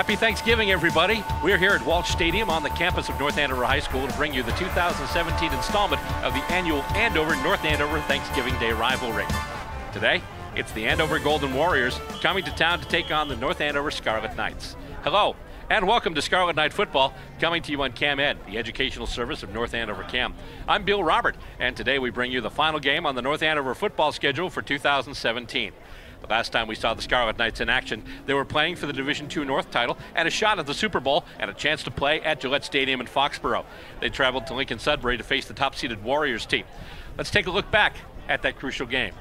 Happy Thanksgiving, everybody. We're here at Walsh Stadium on the campus of North Andover High School to bring you the 2017 installment of the annual Andover-North Andover Thanksgiving Day rivalry. Today, it's the Andover Golden Warriors coming to town to take on the North Andover Scarlet Knights. Hello, and welcome to Scarlet Knight Football, coming to you on Cam Ed, the educational service of North Andover Cam. I'm Bill Robert, and today we bring you the final game on the North Andover football schedule for 2017. The last time we saw the Scarlet Knights in action, they were playing for the Division II North title and a shot at the Super Bowl and a chance to play at Gillette Stadium in Foxborough. They traveled to Lincoln Sudbury to face the top-seeded Warriors team. Let's take a look back at that crucial game.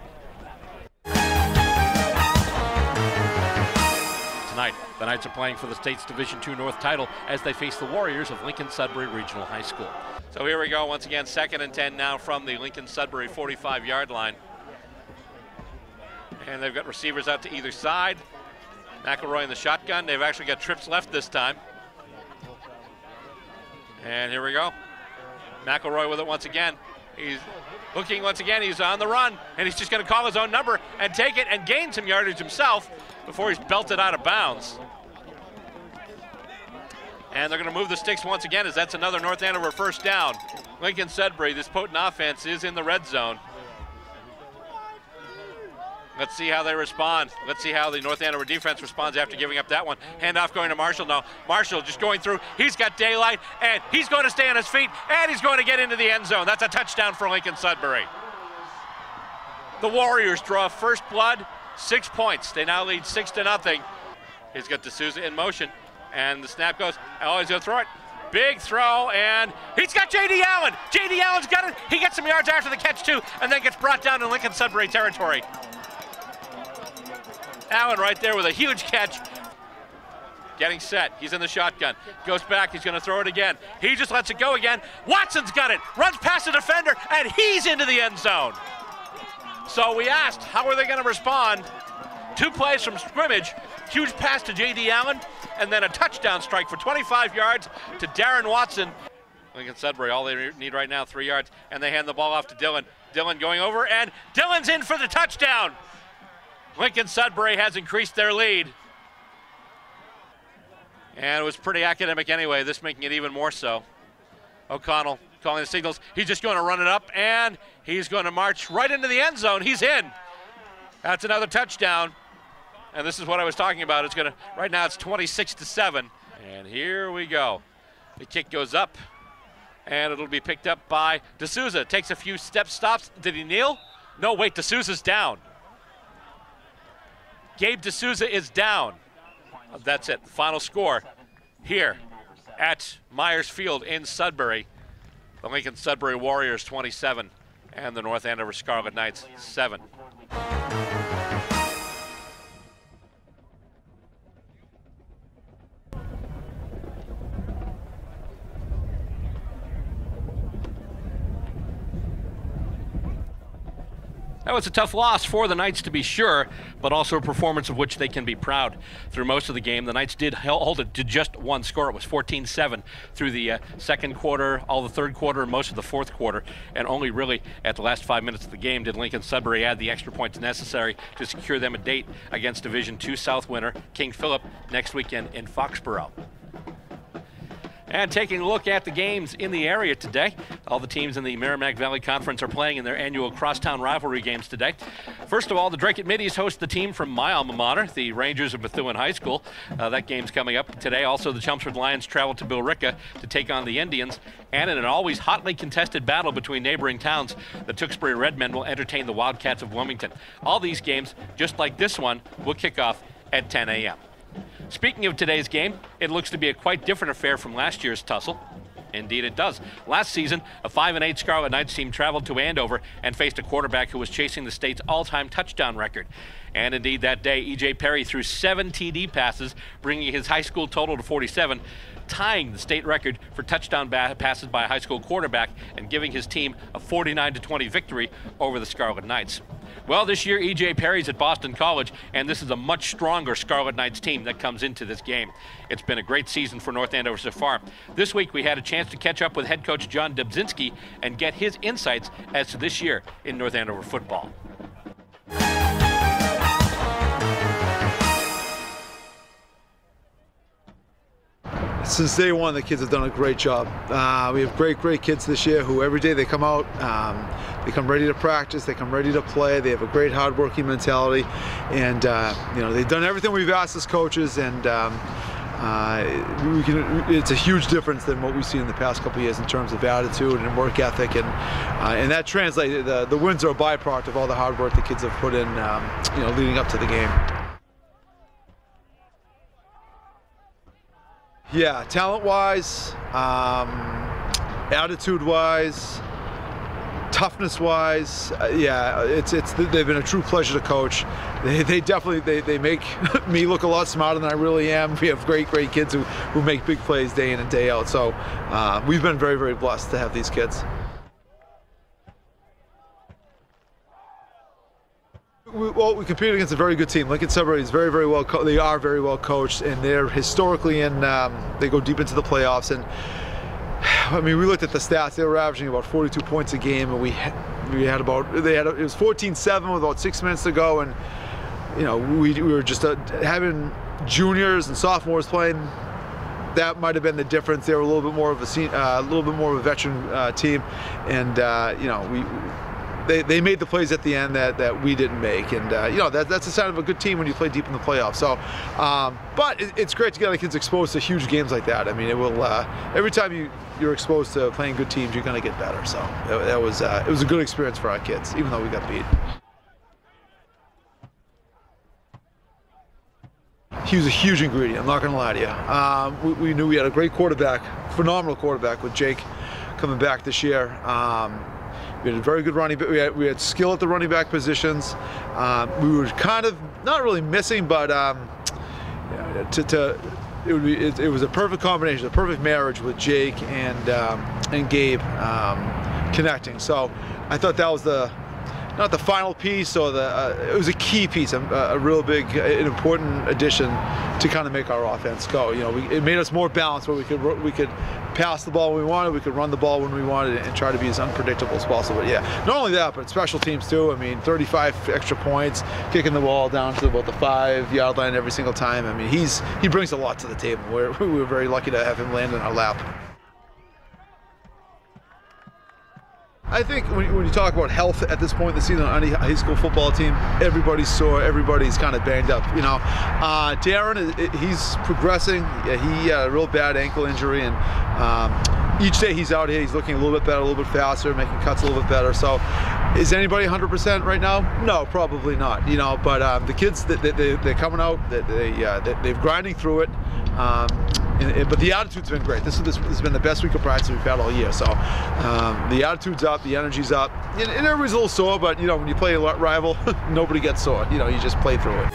Tonight, the Knights are playing for the state's Division II North title as they face the Warriors of Lincoln Sudbury Regional High School. So here we go once again, 2nd and 10 now from the Lincoln Sudbury 45-yard line. And they've got receivers out to either side. McElroy in the shotgun. They've actually got trips left this time. And here we go. McElroy with it once again. He's looking once again. He's on the run, and he's just going to call his own number and take it and gain some yardage himself before he's belted out of bounds. And they're going to move the sticks once again as that's another North Andover first down. Lincoln Sudbury, this potent offense, is in the red zone. Let's see how they respond. Let's see how the North Andover defense responds after giving up that one. Handoff going to Marshall now. Marshall just going through. He's got daylight, and he's going to stay on his feet, and he's going to get into the end zone. That's a touchdown for Lincoln Sudbury. The Warriors draw first blood, 6 points. They now lead 6-0. He's got D'Souza in motion, and the snap goes. Oh, he's going to throw it. Big throw, and he's got J.D. Allen. J.D. Allen's got it. He gets some yards after the catch, too, and then gets brought down in Lincoln Sudbury territory. Allen right there with a huge catch. Getting set. He's in the shotgun. Goes back. He's going to throw it again. He just lets it go again. Watson's got it. Runs past the defender, and he's into the end zone. So we asked, how are they going to respond? 2 plays from scrimmage. Huge pass to J.D. Allen, and then a touchdown strike for 25 yards to Darren Watson. Lincoln Sudbury, all they need right now, 3 yards, and they hand the ball off to Dillon. Dillon going over, and Dillon's in for the touchdown. Lincoln Sudbury has increased their lead. And it was pretty academic anyway, this making it even more so. O'Connell calling the signals. He's just going to run it up, and he's going to march right into the end zone. He's in. That's another touchdown. And this is what I was talking about. It's going to, right now it's 26-7. And here we go. The kick goes up, and it'll be picked up by D'Souza. Takes a few steps, stops. Did he kneel? No, wait, D'Souza's down. Gabe D'Souza is down. That's it. The final score here at Myers Field in Sudbury. The Lincoln Sudbury Warriors 27 and the North Andover Scarlet Knights 7. That was a tough loss for the Knights, to be sure, but also a performance of which they can be proud. Through most of the game, the Knights did hold it to just one score. It was 14-7 through the second quarter, all the third quarter, and most of the fourth quarter. And only really at the last 5 minutes of the game did Lincoln Sudbury add the extra points necessary to secure them a date against Division II South winner King Philip next weekend in Foxborough. And taking a look at the games in the area today, all the teams in the Merrimack Valley Conference are playing in their annual crosstown rivalry games today. First of all, the Drake Middies host the team from my alma mater, the Rangers of Bethune High School. That game's coming up today. Also, the Chelmsford Lions travel to Billerica to take on the Indians. And in an always hotly contested battle between neighboring towns, the Tewksbury Redmen will entertain the Wildcats of Wilmington. All these games, just like this one, will kick off at 10 a.m. Speaking of today's game, it looks to be a quite different affair from last year's tussle. Indeed it does. Last season, a 5-8 Scarlet Knights team traveled to Andover and faced a quarterback who was chasing the state's all-time touchdown record. And indeed that day, E.J. Perry threw 7 TD passes, bringing his high school total to 47, tying the state record for touchdown passes by a high school quarterback and giving his team a 49-20 victory over the Scarlet Knights. Well, this year, E.J. Perry's at Boston College, and this is a much stronger Scarlet Knights team that comes into this game. It's been a great season for North Andover so far. This week, we had a chance to catch up with head coach John Dubzinski and get his insights as to this year in North Andover football. Since day one, the kids have done a great job. We have great kids this year who every day they come out, they come ready to practice, they come ready to play, they have a great hard-working mentality, and you know, they've done everything we've asked as coaches, and it's a huge difference than what we've seen in the past couple of years in terms of attitude and work ethic, and that translates. The wins are a byproduct of all the hard work the kids have put in, you know, leading up to the game. Yeah, talent-wise, attitude-wise, toughness-wise, yeah, they've been a true pleasure to coach. They definitely they make me look a lot smarter than I really am. We have great kids who make big plays day in and day out. So we've been very blessed to have these kids. We compete against a very good team. Lincoln Sudbury is very well. They are very well coached, and they're historically in. They go deep into the playoffs, and I mean, we looked at the stats. They were averaging about 42 points a game, and it was 14-7 with about 6 minutes to go, and you know, we were just having juniors and sophomores playing. That might have been the difference. They were a little bit more of a veteran team, and you know, They made the plays at the end that we didn't make, and you know, that's a sign of a good team when you play deep in the playoffs. So, but it's great to get the kids exposed to huge games like that. I mean, it will every time you're exposed to playing good teams, you're going to get better. So it was a good experience for our kids, even though we got beat. He was a huge ingredient. I'm not going to lie to you. We knew we had a great quarterback, phenomenal quarterback with Jake coming back this year. We had a very good running back. We had skill at the running back positions. We were kind of not really missing, but it was a perfect combination, a perfect marriage with Jake and Gabe connecting. So I thought that was not the final piece, or it was a key piece, a real big, an important addition to kind of make our offense go. You know, it made us more balanced, where we could pass the ball when we wanted, we could run the ball when we wanted, and try to be as unpredictable as possible. But yeah, not only that, but special teams too. I mean, 35 extra points, kicking the ball down to about the 5-yard line every single time. I mean, he brings a lot to the table. We were very lucky to have him land in our lap. I think when you talk about health at this point in the season on any high school football team, everybody's sore, everybody's kind of banged up. You know, Darren, he's progressing. Yeah, he had a real bad ankle injury, and each day he's out here, he's looking a little bit better, a little bit faster, making cuts a little bit better. So, is anybody 100% right now? No, probably not. You know, but the kids, they're coming out, they're grinding through it. But the attitude's been great. This has been the best week of practice we've had all year. So the attitude's up, the energy's up, and everybody's a little sore. But you know, when you play a rival, nobody gets sore. You know, you just play through it.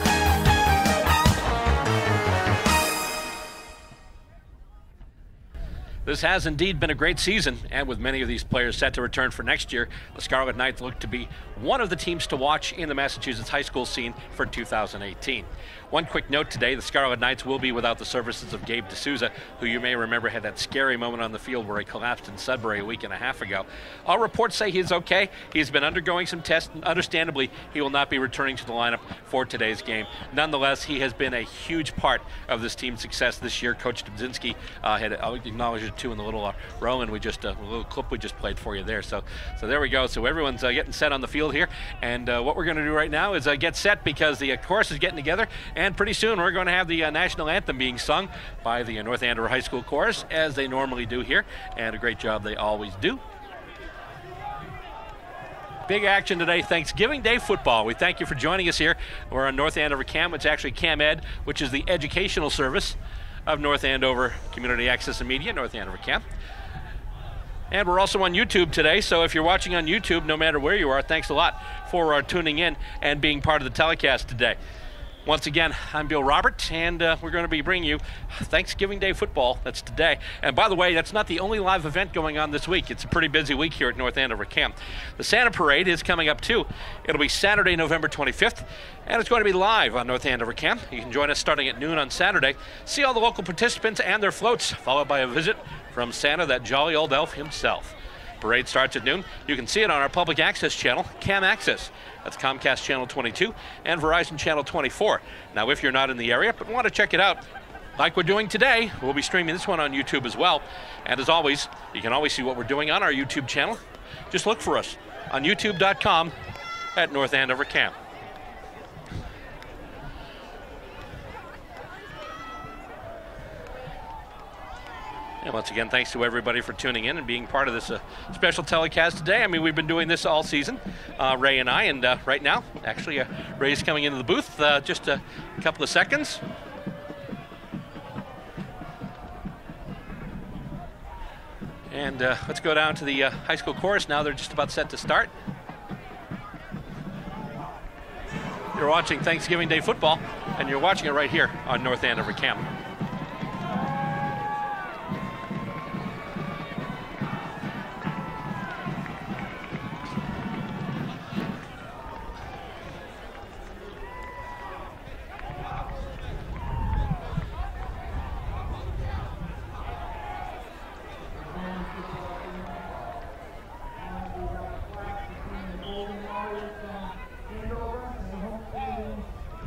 This has indeed been a great season, and with many of these players set to return for next year, the Scarlet Knights look to be one of the teams to watch in the Massachusetts high school scene for 2018. One quick note today, the Scarlet Knights will be without the services of Gabe D'Souza, who you may remember had that scary moment on the field where he collapsed in Sudbury a week and a half ago. All reports say he's okay. He's been undergoing some tests. Understandably, he will not be returning to the lineup for today's game. Nonetheless, he has been a huge part of this team's success this year. Coach Dubzinski had acknowledged it too in the little Roman little clip we just played for you there. So there we go. So everyone's getting set on the field here, and what we're going to do right now is get set, because the chorus is getting together, and pretty soon we're going to have the national anthem being sung by the North Andover High School Chorus, as they normally do here, and a great job they always do. Big action today, Thanksgiving Day football. We thank you for joining us here. We're on North Andover CAM. It's actually CAM Ed, which is the educational service of North Andover Community Access and Media, North Andover CAM. And we're also on YouTube today, so if you're watching on YouTube, no matter where you are, thanks a lot for tuning in and being part of the telecast today. Once again, I'm Bill Robert, and we're going to be bringing you Thanksgiving Day football. That's today. And by the way, that's not the only live event going on this week. It's a pretty busy week here at North Andover Camp. The Santa Parade is coming up too. It'll be Saturday, November 25th, and it's going to be live on North Andover Camp. You can join us starting at noon on Saturday. See all the local participants and their floats, followed by a visit from Santa, that jolly old elf himself. Parade starts at noon. You can see it on our public access channel, CAM Access. That's Comcast Channel 22 and Verizon Channel 24. Now, if you're not in the area but want to check it out, like we're doing today. We'll be streaming this one on YouTube as well. And as always, you can always see what we're doing on our YouTube channel. Just look for us on youtube.com at North Andover Camp. And once again, thanks to everybody for tuning in and being part of this special telecast today. I mean, we've been doing this all season, Ray and I, and right now, actually, Ray's coming into the booth just a couple of seconds. And let's go down to the high school chorus now. They're just about set to start. You're watching Thanksgiving Day football, and you're watching it right here on North Andover Camp.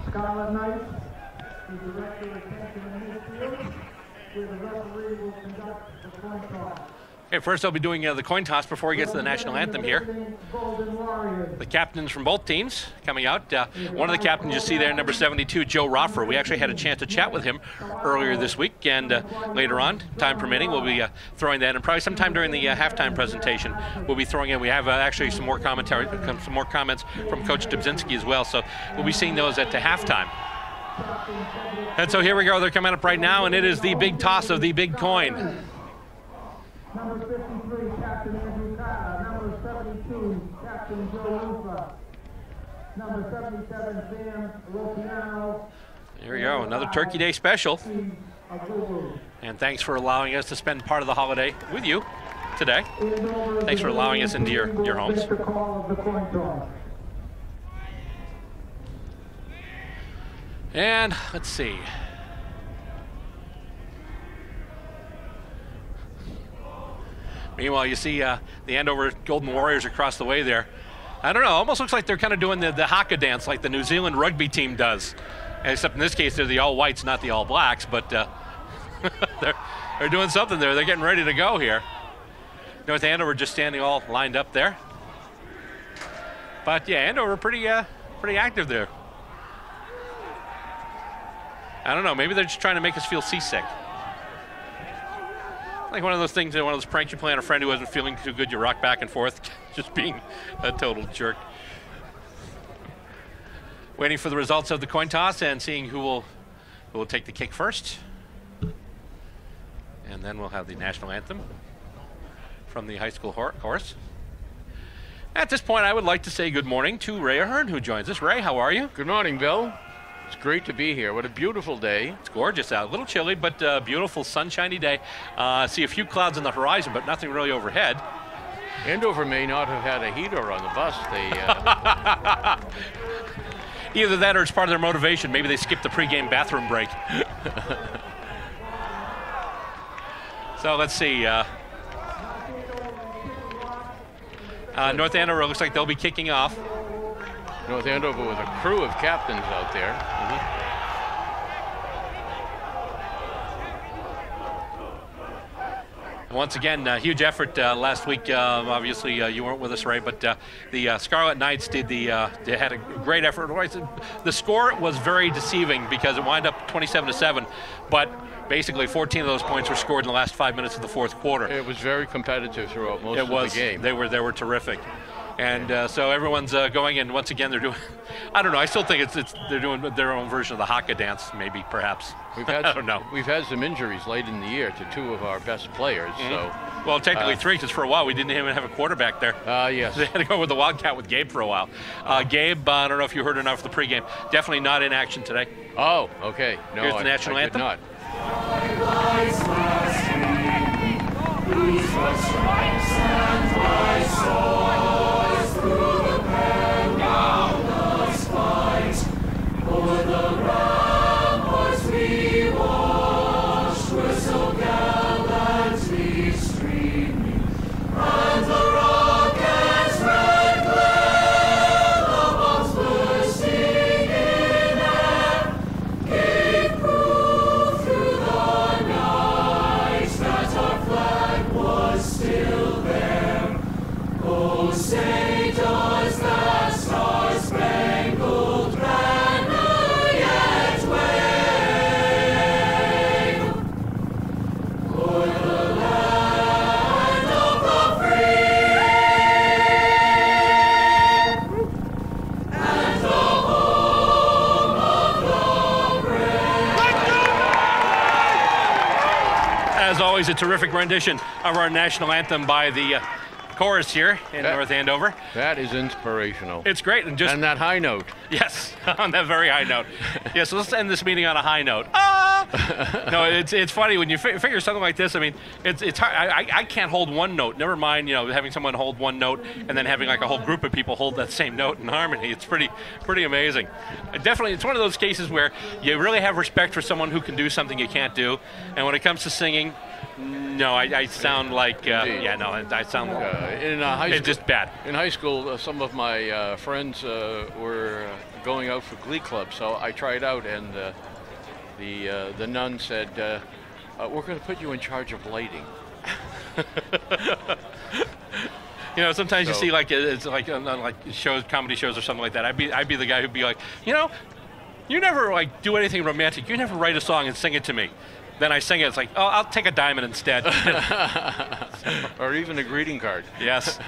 Scarlet Knights, the director of attention in his field, where the referee will conduct the coin toss. Okay, first I'll be doing the coin toss before we get to the national anthem here. The captains from both teams coming out. One of the captains you see there, number 72, Joe Roffer. We actually had a chance to chat with him earlier this week, and later on, time permitting, we'll be throwing that in. Probably sometime during the halftime presentation, we'll be throwing in. We have actually some more commentary, some more comments from Coach Dubzinski as well, so we'll be seeing those at the halftime. And so here we go. They're coming up right now, and it is the big toss of the big coin. Number 53, Captain Andrew Carter. Number 72, Captain Joe Lufa. Number 77, Sam Ropiano. Here we go, another Turkey Day special. And thanks for allowing us to spend part of the holiday with you today. Thanks for allowing us into your homes. And let's see. Meanwhile, you see the Andover Golden Warriors across the way there. I don't know, almost looks like they're kind of doing the haka dance like the New Zealand rugby team does. Except in this case, they're the all whites, not the all blacks, but they're doing something there. They're getting ready to go here. North Andover just standing all lined up there. But yeah, Andover pretty active there. I don't know, maybe they're just trying to make us feel seasick. Like one of those things, one of those pranks you play on a friend who isn't feeling too good, you rock back and forth, just being a total jerk. Waiting for the results of the coin toss and seeing who will take the kick first. And then we'll have the national anthem from the high school chorus. At this point, I would like to say good morning to Ray Ahern, who joins us. Ray, how are you? Good morning, Bill. It's great to be here. What a beautiful day. It's gorgeous out. A little chilly, but beautiful, sunshiny day. See a few clouds on the horizon, but nothing really overhead. Andover may not have had a heater on the bus. Either that or it's part of their motivation. Maybe they skipped the pregame bathroom break. So let's see. North Andover looks like they'll be kicking off. North Andover with a crew of captains out there. Once again, huge effort last week. Obviously, you weren't with us, Ray, but the Scarlet Knights they had a great effort. The score was very deceiving because it wound up 27-7, but basically 14 of those points were scored in the last 5 minutes of the fourth quarter. It was very competitive throughout most of the game. They were terrific. And so everyone's going, and once again they're doing. I don't know. I still think they're doing their own version of the haka dance, maybe, perhaps. I don't know. We've had some injuries late in the year to two of our best players. So, well, technically three, because for a while we didn't even have a quarterback there. Yes. They had to go with the Wildcat with Gabe for a while. Gabe, I don't know if you heard enough of the pregame. Definitely not in action today. Oh, okay. No, here's the national anthem. Not. say does the star-spangled banner yet wave o'er the land of the free and the home of the brave? As always, a terrific rendition of our national anthem by the chorus here in North Andover. That is inspirational. It's great. And just that high note. Yes, on that very high note. Yes, let's end this meeting on a high note. No, it's funny when you figure something like this. I mean, it's hard. I can't hold one note. Never mind, having someone hold one note and then having like a whole group of people hold that same note in harmony. It's pretty amazing. Definitely, it's one of those cases where you really have respect for someone who can do something you can't do. And when it comes to singing, no, I sound like I sound in high school. It's just bad. In high school, some of my friends were going out for glee club, so I tried out, and the nun said, "We're going to put you in charge of lighting." Sometimes you see it's like shows, comedy shows or something like that. I'd be the guy who'd be like, you never do anything romantic. You never write a song and sing it to me. Then I sing it. It's like, oh, I'll take a diamond instead. Or even a greeting card. Yes.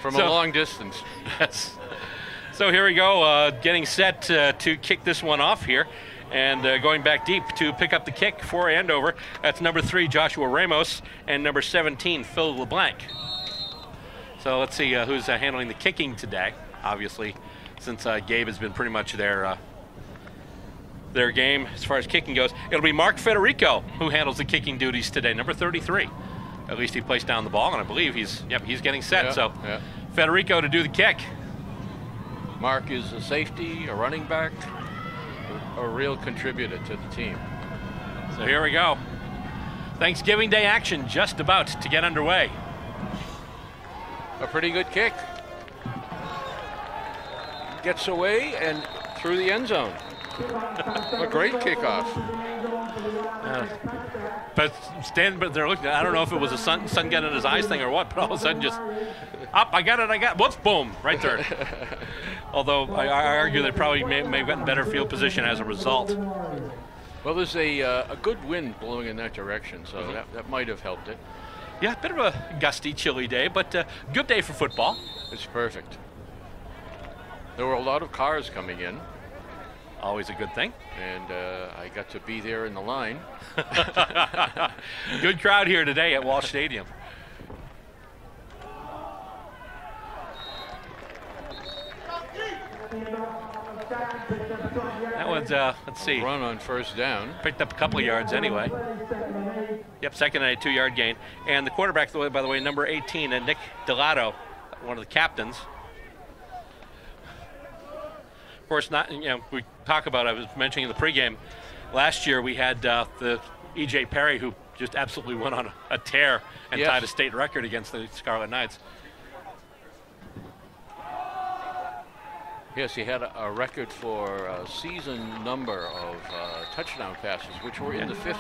From a long distance. Yes. So here we go, getting set to kick this one off here. And going back deep to pick up the kick for Andover. That's number 3, Joshua Ramos, and number 17, Phil LeBlanc. So let's see who's handling the kicking today. Obviously, since Gabe has been pretty much their game as far as kicking goes. It'll be Mark Federico who handles the kicking duties today, number 33. At least he placed down the ball, and I believe he's getting set. Federico to do the kick. Mark is a safety, a running back, a real contributor to the team. So here we go. Thanksgiving Day action just about to get underway. A pretty good kick. Gets away and through the end zone. A great kickoff. But they're looking. I don't know if it was a sun getting in his eyes thing or what, but all of a sudden just up. I got it. Whoops, boom, right there. Although I argue they probably may have gotten better field position as a result. Well, there's a good wind blowing in that direction, so that might have helped it. Yeah, a bit of a gusty, chilly day, but good day for football. It's perfect. There were a lot of cars coming in. Always a good thing. And I got to be there in the line. Good crowd here today at Walsh Stadium. That was, let's see. Run on first down. Picked up a couple of yards anyway. Yep, second and a 2-yard gain. And the quarterback, by the way, number 18, Nick Delato, one of the captains. Of course, we talk about, I was mentioning in the pregame, last year we had the E.J. Perry, who just absolutely went on a tear and tied a state record against the Scarlet Knights. Yes, he had a record for a season number of touchdown passes, which were in the 50s.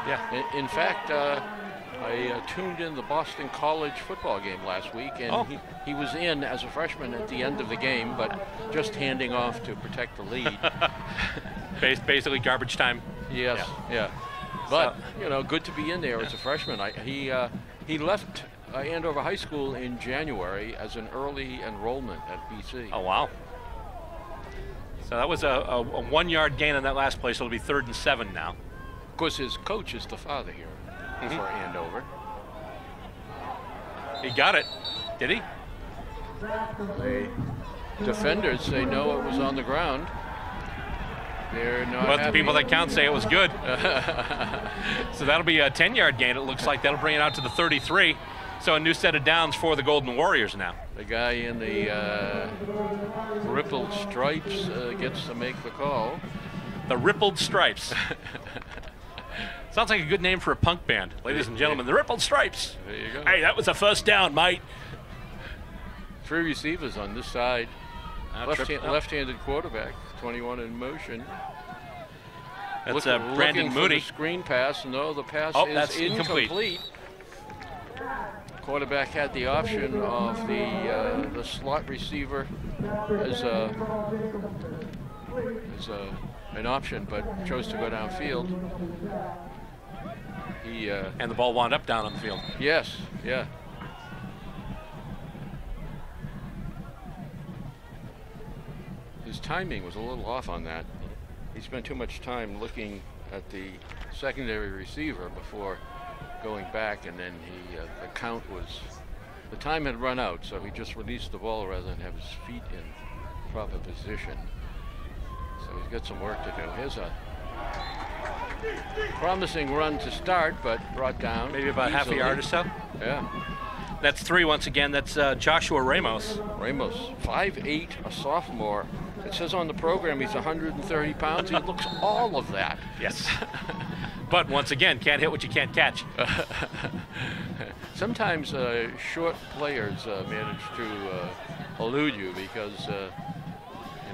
Yeah. In fact, I tuned in the Boston College football game last week, and he was in as a freshman at the end of the game, but just handing off to protect the lead. Basically garbage time. Yes, yeah. But, good to be in there as a freshman. He left Andover High School in January as an early enrollment at BC. Oh, wow. So that was a 1-yard gain on that last play, so it'll be 3rd and 7 now. Of course, his coach is the father here for Andover. He got it. Did he? The defenders say no, it was on the ground. They're not But happy. the people that count say it was good. So that'll be a 10-yard gain, it looks like. That'll bring it out to the 33. So a new set of downs for the Golden Warriors now. The guy in the rippled stripes gets to make the call. The Rippled Stripes. Sounds like a good name for a punk band. Ladies and gentlemen, the Rippled Stripes. There you go. Hey, that was a first down, mate. 3 receivers on this side. Left-handed quarterback, 21 in motion. That's Brandon looking Moody. For the screen pass. No, the pass is that's incomplete. Quarterback had the option of the slot receiver as an option, but chose to go downfield. He And the ball wound up down on the field. yes, yeah. His timing was a little off on that. He spent too much time looking at the secondary receiver before going back, and then the count was, the time had run out, so he just released the ball rather than have his feet in proper position. So he's got some work to do. Here's a promising run to start, but brought down. Maybe about half a easily. yard or so. Yeah. That's 3 once again. That's Joshua Ramos. Ramos, 5'8", a sophomore. It says on the program he's 130 pounds. He looks all of that. Yes. But once again, can't hit what you can't catch. Sometimes short players manage to elude you because you're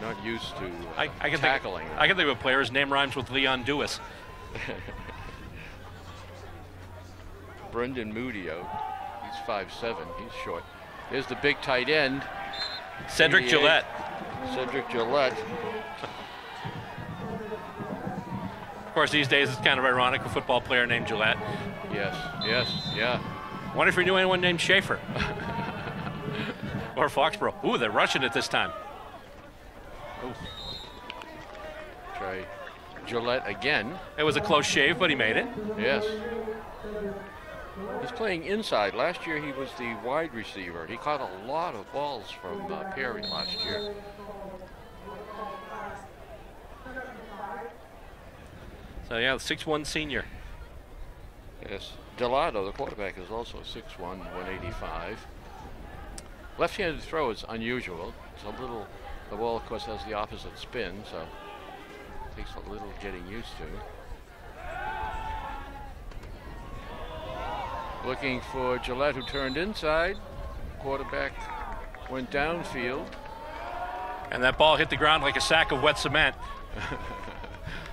not used to I can tackling. I can think of a player. His name rhymes with Leon Dewis. Brendan Moody out. He's 5'7". He's short. There's the big tight end. Cedric 88. Gillette. Cedric Gillette. Of course, these days it's kind of ironic, a football player named Gillette. Yes, yes, yeah. Wonder if you knew anyone named Schaefer. Or Foxborough. Ooh, they're rushing it this time. Ooh. Try Gillette again. It was a close shave, but he made it. Yes. He's playing inside. Last year he was the wide receiver. He caught a lot of balls from Perry last year. So yeah, 6'1" senior. Yes. Delato, the quarterback, is also 6'1", 185. Left-handed throw is unusual. It's a little, the ball of course has the opposite spin, so it takes a little getting used to. Looking for Gillette, who turned inside. Quarterback went downfield. And that ball hit the ground like a sack of wet cement.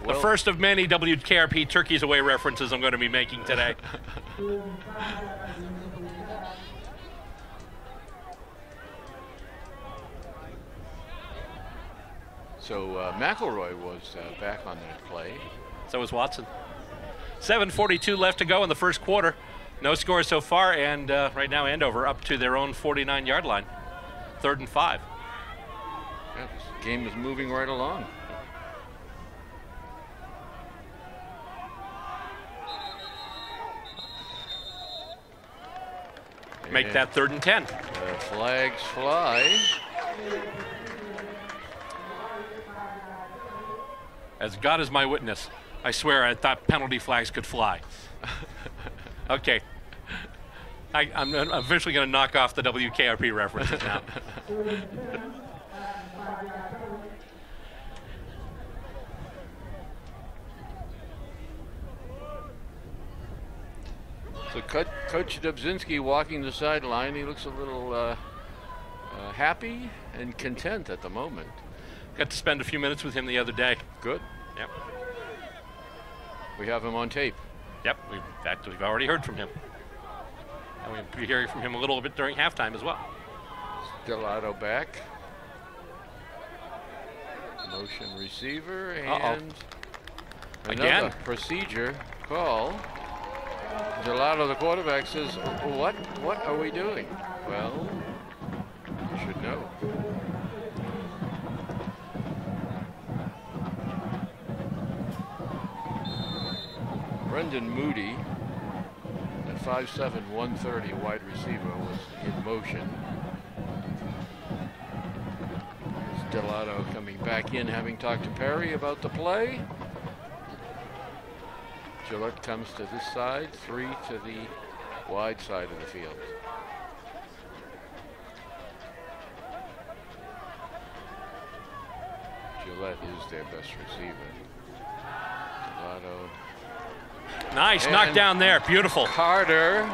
The Well, first of many WKRP Turkeys Away references I'm going to be making today. so McElroy was back on that play. So was Watson. 7:42 left to go in the first quarter. No score so far, and right now Andover up to their own 49-yard line. 3rd and 5. Yeah, this game is moving right along. Make And that 3rd and 10. flags fly. As God is my witness, I swear I thought penalty flags could fly. Okay. I'm eventually going to knock off the WKRP references now. So Coach Dubzinski walking the sideline. He looks a little happy and content at the moment. Got to spend a few minutes with him the other day. Good. Yep. We have him on tape. Yep. In fact, we've already heard from him. And we'll be hearing from him a little bit during halftime as well. Delato back. Motion receiver and another Again. procedure call. Delato, the quarterback, says, what are we doing? Well, you should know. Brendan Moody, at 5'7", 130, wide receiver, was in motion. There's Delato coming back in, having talked to Perry about the play. Gillette comes to this side, 3 to the wide side of the field. Gillette is their best receiver. Delato. Nice And knockdown there. Beautiful. Carter,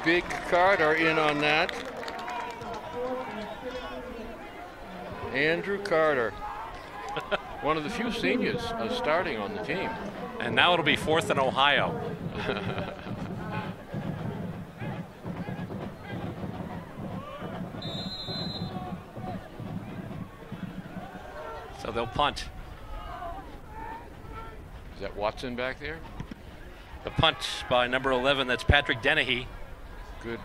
big Carter in on that. Andrew Carter, one of the few seniors starting on the team. And now it'll be 4th and Ohio. So they'll punt. Is that Watson back there? The punt by number 11, that's Patrick Dennehy. Good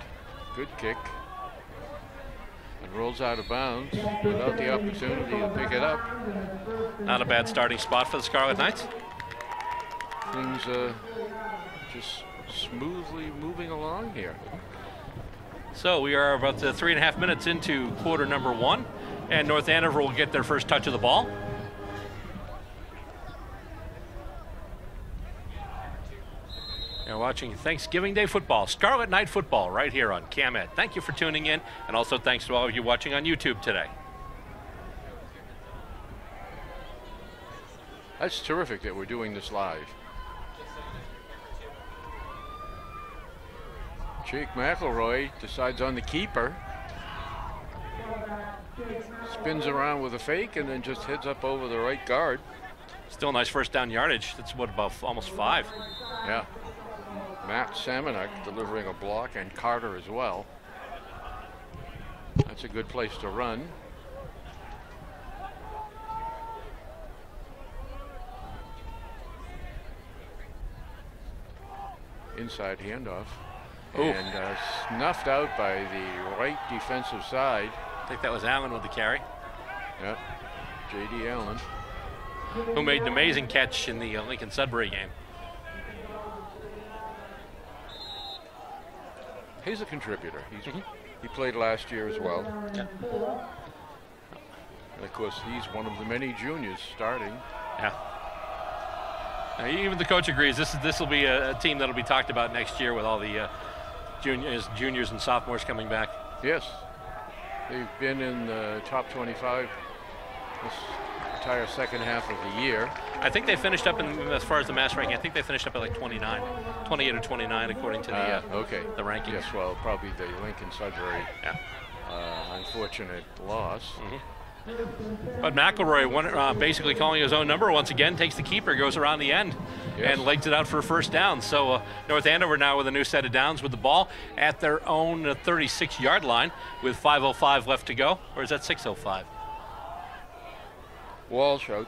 kick. And rolls out of bounds without the opportunity to pick it up. Not a bad starting spot for the Scarlet Knights. Things just smoothly moving along here. So we are about 3.5 minutes into quarter number 1, and North Andover will get their first touch of the ball. You're watching Thanksgiving Day football, Scarlet Night football, right here on CAMED. Thank you for tuning in, and also thanks to all of you watching on YouTube today. That's terrific that we're doing this live. Jake McElroy decides on the keeper. Spins around with a fake and then just heads up over the right guard. Still nice first down yardage. That's what, about almost 5. Yeah. Matt Samanek delivering a block, and Carter as well. That's a good place to run. Inside handoff. Ooh. And snuffed out by the right defensive side. I think that was Allen with the carry. Yep. J.D. Allen. Who made an amazing catch in the Lincoln-Sudbury game. He's a contributor. He played last year as well. Yeah. And of course, he's one of the many juniors starting. Yeah. Now, even the coach agrees this will be a team that'll be talked about next year with all the juniors and sophomores coming back. Yes. They've been in the top 25 this entire second half of the year. I think they finished up, as far as the mass ranking, I think they finished up at like 28 or 29 according to the rankings. Yes, well, probably the Lincoln-Sudbury unfortunate loss. But McElroy basically calling his own number once again, takes the keeper, goes around the end, and legs it out for a first down. So North Andover now with a new set of downs with the ball at their own 36-yard line with 5:05 left to go. Or is that 6:05? Walsh out.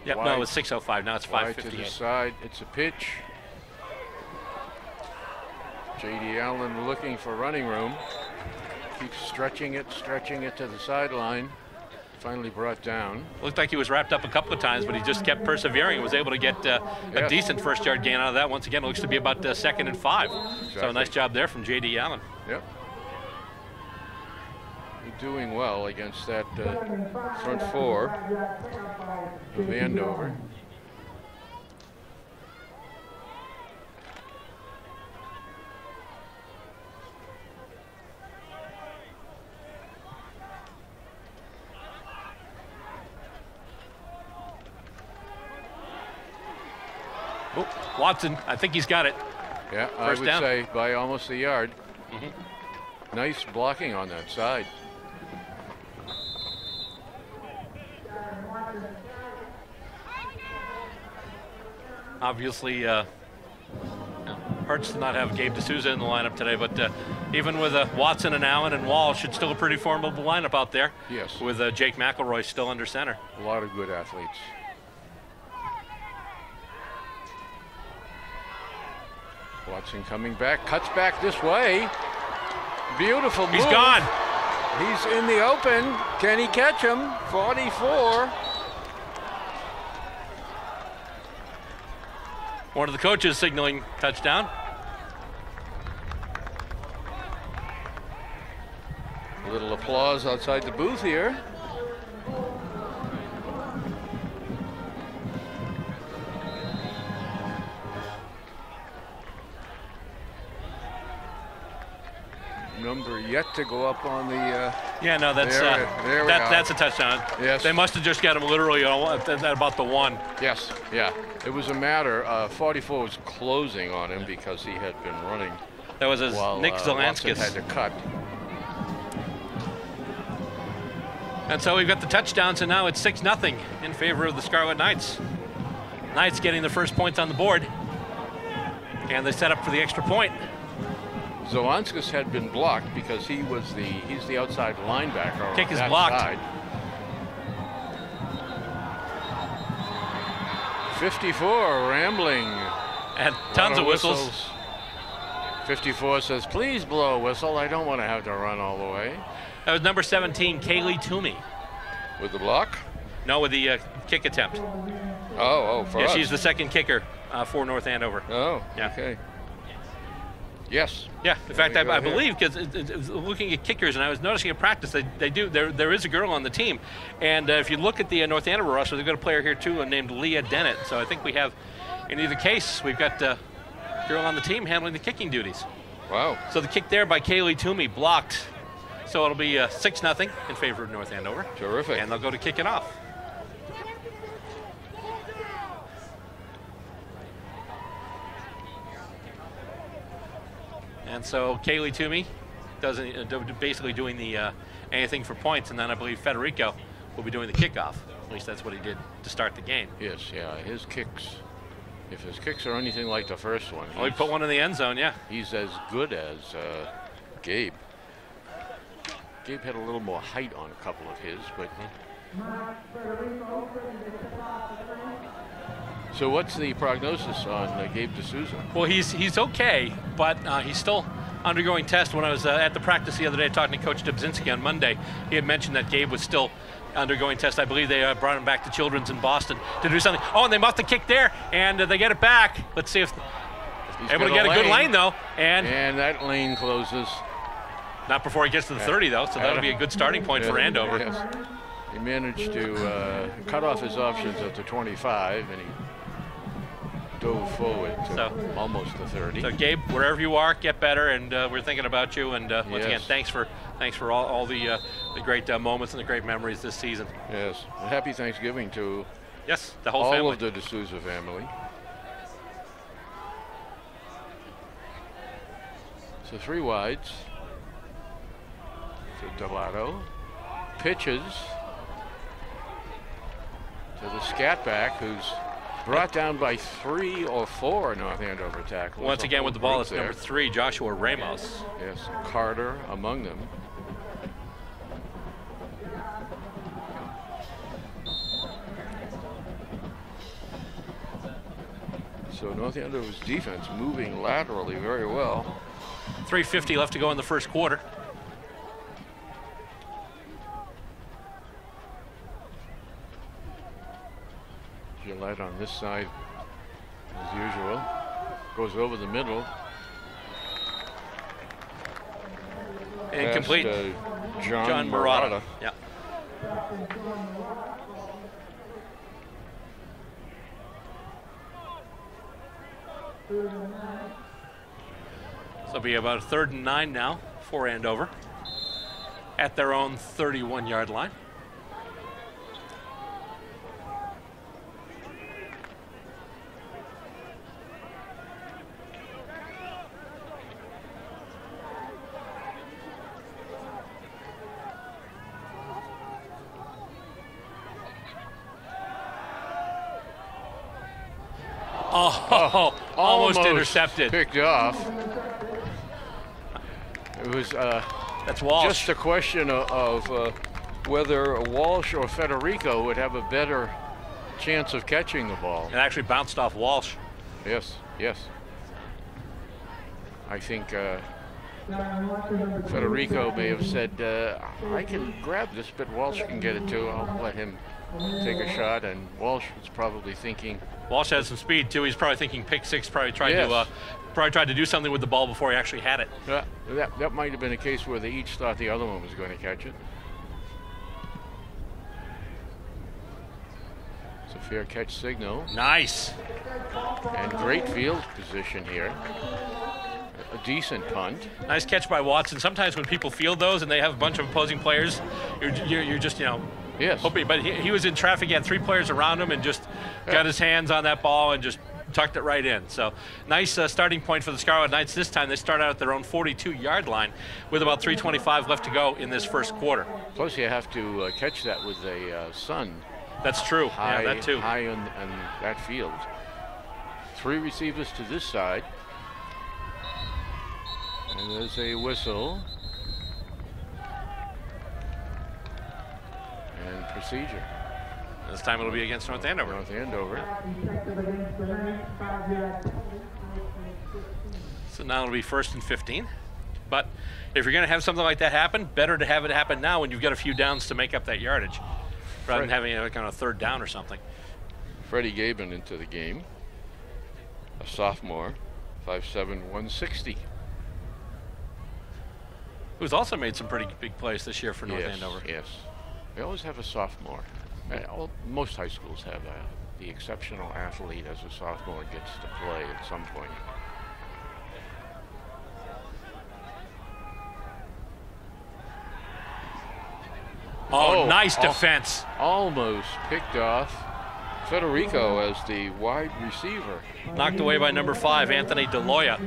Yep, no, it's 6:05. Now it's 5:58. To the side. It's a pitch. J.D. Allen looking for running room. Keeps stretching it to the sideline. Finally brought down. Looked like he was wrapped up a couple of times, but he just kept persevering and was able to get a decent first-yard gain out of that. Once again, it looks to be about 2nd and 5. Exactly. So nice job there from J.D. Allen. Yep. You're doing well against that front four of Andover. Oh, Watson, I think he's got it. Yeah, I would say by almost a yard. Nice blocking on that side. Obviously, hurts to not have Gabe D'Souza in the lineup today, but even with Watson and Allen and Walsh, it's still a pretty formidable lineup out there. Yes. With Jake McElroy still under center. A lot of good athletes. Watson coming back, cuts back this way. Beautiful move. He's gone. He's in the open. Can he catch him? 44. One of the coaches signaling touchdown. A little applause outside the booth here. Number yet to go up on the yeah, no, that's that's a touchdown. Yes. They must have just got him literally at about the 1. Yes, yeah. It was a matter, 44 was closing on him because he had been running. That was Nick Watson Zelanskis. had to cut. And so we've got the touchdowns, and now it's 6-0 in favor of the Scarlet Knights. Knights getting the first points on the board. And they set up for the extra point. Zelanskis had been blocked because he's the outside linebacker. Kick is that blocked. Side. 54 rambling. And tons of whistles. 54 says, please blow a whistle. I don't want to have to run all the way. That was number 17, Kaylee Toomey. With the block? No, with the kick attempt. For yeah, us. she's the second kicker for North Andover. Oh, yeah. Okay. Yes. Yeah, in fact, I here. believe, because looking at kickers, and I was noticing at practice, there is a girl on the team. And if you look at the North Andover roster, they've got a player here too named Leah Dennett. So I think we have, in either case, we've got a girl on the team handling the kicking duties. Wow. So the kick there by Kaylee Toomey blocked. So it'll be 6-0 in favor of North Andover. Terrific. And they'll go to kick it off. And so Kaylee Toomey basically doing the anything for points, and then I believe Federico will be doing the kickoff. At least that's what he did to start the game. Yes, yeah, his kicks, if his kicks are anything like the first one. Oh, he put one in the end zone, yeah. He's as good as Gabe. Gabe had a little more height on a couple of his, but... So what's the prognosis on Gabe D'Souza? Well, he's okay, but he's still undergoing tests. When I was at the practice the other day talking to Coach Dubzinski on Monday, he had mentioned that Gabe was still undergoing tests. I believe they brought him back to Children's in Boston to do something. Oh, and they muffed the kick there, and they get it back. Let's see if He's able to get a good lane, though. And that lane closes. Not before he gets to the 30, though, so that'll be a good starting point for Andover. Yes. He managed to cut off his options at the 25, and he dove forward to almost the 30. So Gabe, wherever you are, get better, and we're thinking about you. And once again, thanks for all the great moments and the great memories this season. Yes, and happy Thanksgiving to the whole family. All of the D'Souza family. So 3 wides to Delato. Pitches to the scat back, who's brought down by 3 or 4 North Andover tackles. Once again with the ball, it's number 3, Joshua Ramos. Yes, Carter among them. So North Andover's defense moving laterally very well. 3:50 left to go in the first quarter. Gillette on this side, as usual, goes over the middle. Incomplete. Past, John Murata. Yeah. So it'll be about a 3rd and 9 now for Andover at their own 31-yard line. Almost intercepted. Picked off. It was that's Walsh. Just a question of whether Walsh or Federico would have a better chance of catching the ball. It actually bounced off Walsh. Yes, yes. I think Federico may have said, I can grab this, but Walsh can get it too. I'll let him take a shot. And Walsh was probably thinking. Walsh has some speed too. He's probably thinking pick 6. Probably tried to do something with the ball before he actually had it. That might have been a case where they each thought the other one was going to catch it. It's a fair catch signal. Nice. And great field position here. A decent punt. Nice catch by Watson. Sometimes when people field those and they have a bunch of opposing players, you're just, yes. hoping. But he was in traffic. He had 3 players around him and just got his hands on that ball and just tucked it right in. So nice starting point for the Scarlet Knights. This time they start out at their own 42-yard line with about 3:25 left to go in this first quarter. Plus you have to catch that with a sun. That's true. High, that too. High on that field. 3 receivers to this side. And there's a whistle. And procedure. This time it'll be against North Andover. North Andover. Effective against the Knights, 5-yard penalty. So now it'll be 1st and 15. But if you're going to have something like that happen, better to have it happen now when you've got a few downs to make up that yardage, rather than having it like on a 3rd down or something. Freddie Gaben into the game. A sophomore, 5'7", 160. Who's also made some pretty big plays this year for North Yes, Andover. yes. They always have a sophomore. Most high schools have that. The exceptional athlete as a sophomore gets to play at some point. Oh, nice defense. Almost picked off Federico as the wide receiver. Knocked away by number 5, Anthony DeLoya.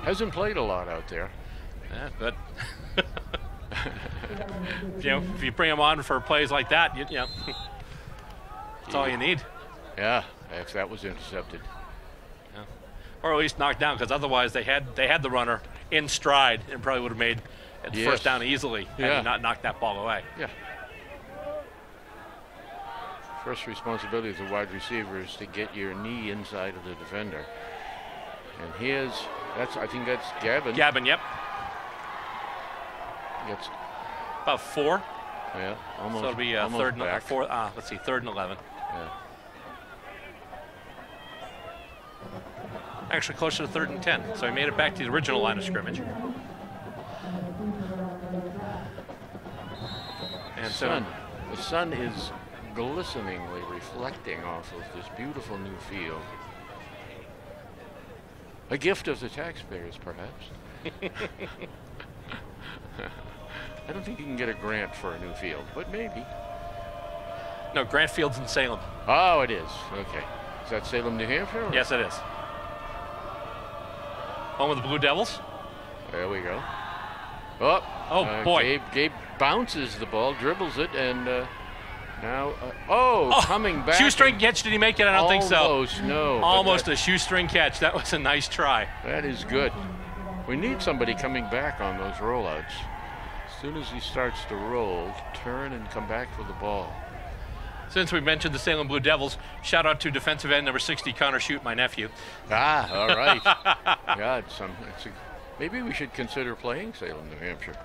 Hasn't played a lot out there. Yeah, but you know, if you bring him on for plays like that, you know, that's all you need. Yeah, if that was intercepted. Yeah. Or at least knocked down, because otherwise they had the runner in stride and probably would have made it 1st down easily had he not knocked that ball away. Yeah. First responsibility of the wide receiver is to get your knee inside of the defender. And I think that's Gavin. Gavin, yep. Gets about 4. Yeah, almost. So it'll be almost 3rd and back. 4. Let's see, 3rd and 11. Yeah. Actually, closer to 3rd and 10. So he made it back to the original line of scrimmage. And The sun is glisteningly reflecting off of this beautiful new field. A gift of the taxpayers, perhaps. I don't think you can get a grant for a new field, but maybe. No, Grant Field's in Salem. Oh, it is. Okay. Is that Salem, New Hampshire? Or? Yes, it is. Home of the Blue Devils. There we go. Oh, boy. Gabe bounces the ball, dribbles it, and now, coming back. Shoestring catch, did he make it? I don't think so. Almost, no. Almost a shoestring catch. That was a nice try. That is good. We need somebody coming back on those rollouts. As soon as he starts to roll, turn and come back for the ball. Since we mentioned the Salem Blue Devils, shout out to defensive end number 60, Connor Shute, my nephew. Ah, all right. God, maybe we should consider playing Salem, New Hampshire.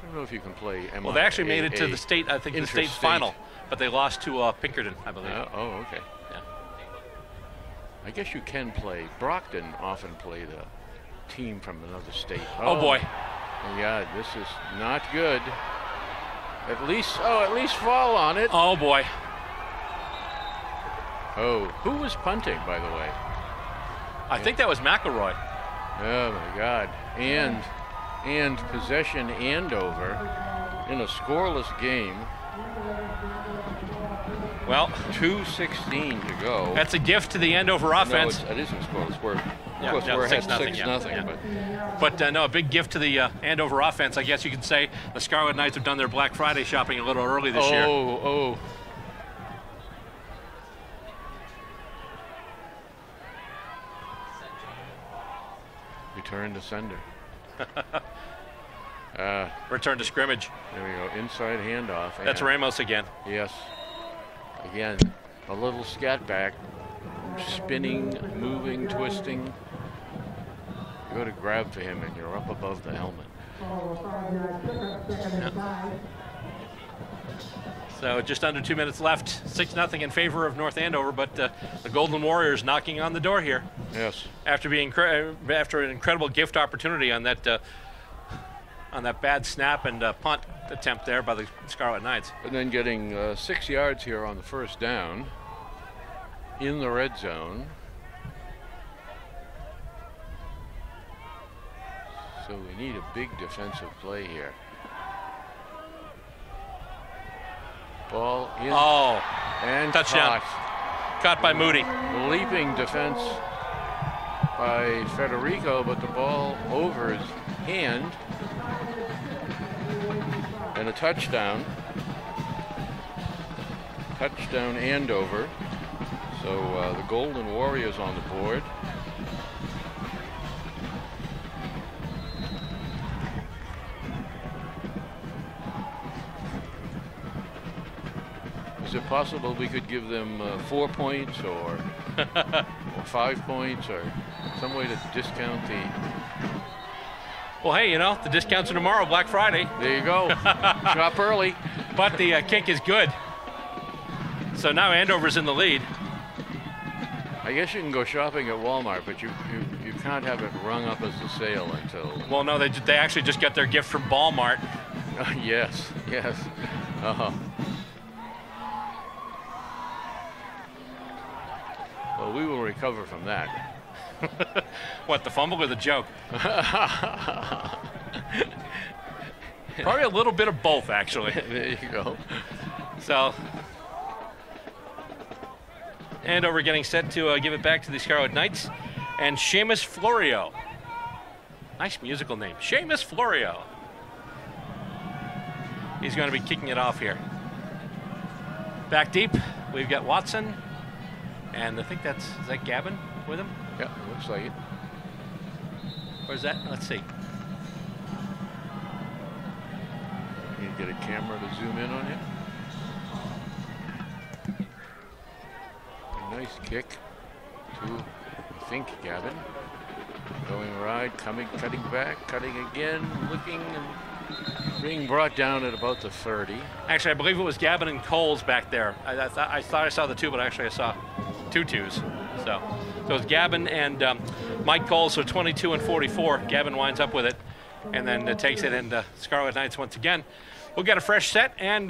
I don't know if you can play MIAA. Well, they actually made it to the state, I think, the state interstate. final, but they lost to Pinkerton, I believe. Oh, okay. Yeah. I guess you can play. Brockton often play the team from another state. Oh boy. Yeah, this is not good. At least fall on it. Oh boy. Oh, who was punting, by the way? I think that was McElroy. Oh my God. And possession Andover in a scoreless game. Well, 2:16 to go. that's a gift to the Andover offense. No, it isn't scoreless. We're Yeah, of course yeah, we're ahead 6-0, 6-0, yeah. but But no, a big gift to the Andover offense. I guess you could say the Scarlet Knights have done their Black Friday shopping a little early this year. Oh. Return to sender. Return to scrimmage. There we go. Inside handoff. That's and Ramos again. Yes. Again, a little scat back. Spinning, moving, twisting. You go to grab for him and you're up above the helmet. So just under 2 minutes left. 6-0 in favor of North Andover, but the Golden Warriors knocking on the door here. Yes. After after an incredible gift opportunity on that bad snap and punt attempt there by the Scarlet Knights. And then getting 6 yards here on the first down in the red zone. So we need a big defensive play here. Ball in. Oh, and touchdown. Caught by Moody. Leaping defense by Federico, but the ball over his hand. And a touchdown. Touchdown Andover. So the Golden Warriors on the board. Is it possible we could give them 4 points or 5 points or some way to discount the... Well, hey, you know, the discounts are tomorrow, Black Friday. There you go. Shop early. But the kick is good. So now Andover's in the lead. I guess you can go shopping at Walmart, but you can't have it rung up as a sale until... Well, no, they actually just got their gift from Walmart. Yes, yes. Uh-huh. Well, we will recover from that. What, the fumble or the joke? Probably a little bit of both, actually. There you go. So, Andover getting set to give it back to the Scarlet Knights. And Seamus Florio. Nice musical name. Seamus Florio. He's going to be kicking it off here. Back deep, we've got Watson. And I think is that Gavin with him? Yeah, looks like it. Or is that? Let's see. You get a camera to zoom in on him. A nice kick to, I think, Gavin. Going wide, cutting back, cutting again, looking, and being brought down at about the 30. Actually, I believe it was Gavin and Coles back there. I thought I saw the two, but actually I saw two twos. So it was Gavin and Mike Coles, so 22 and 44. Gavin winds up with it and then takes it into Scarlet Knights once again. We'll get a fresh set and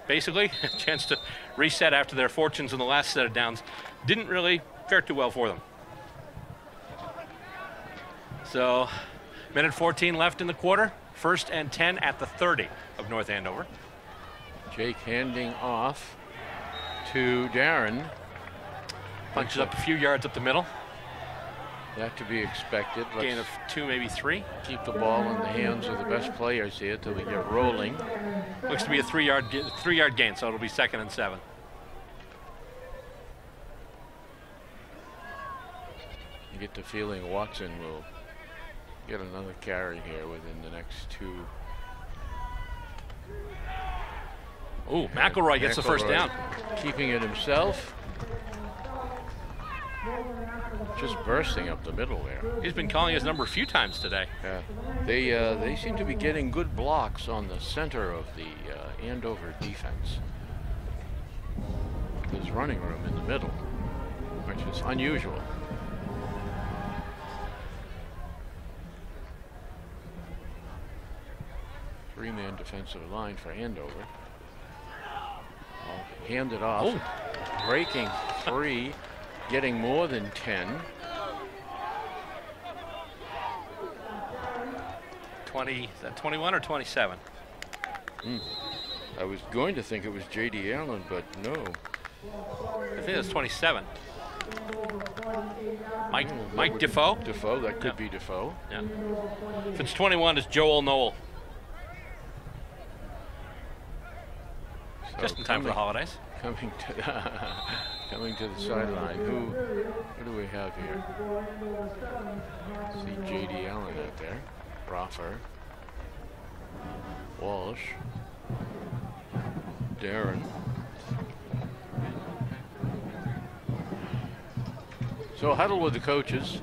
basically a chance to reset after their fortunes in the last set of downs. Didn't really fare too well for them. So, minute 14 left in the quarter. 1st and 10 at the 30 of North Andover. Jake handing off to Darren. Punches up a few yards up the middle. That to be expected. Gain of 2, maybe 3. Keep the ball in the hands of the best players here till we get rolling. Looks to be a 3-yard gain, so it'll be 2nd and 7. You get the feeling Watson will get another carry here within the next 2. Ooh, McElroy gets the first down. Keeping it himself. Just bursting up the middle there. He's been calling his number a few times today. Yeah, they seem to be getting good blocks on the center of the Andover defense. There's running room in the middle, which is unusual. Three-man defensive line for Andover. Hand it off. Oh. Breaking 3, getting more than 10. 20, is that 21 or 27? I was going to think it was J.D. Allen, but no. I think that's 27. Mike Defoe? Defoe, that could be Defoe. Yeah. If it's 21, it's Joel Noel. So just in time for the holidays. Coming to the sideline. Who do we have here? See J.D. Allen out there. Roffer. Walsh. Darren. So huddle with the coaches.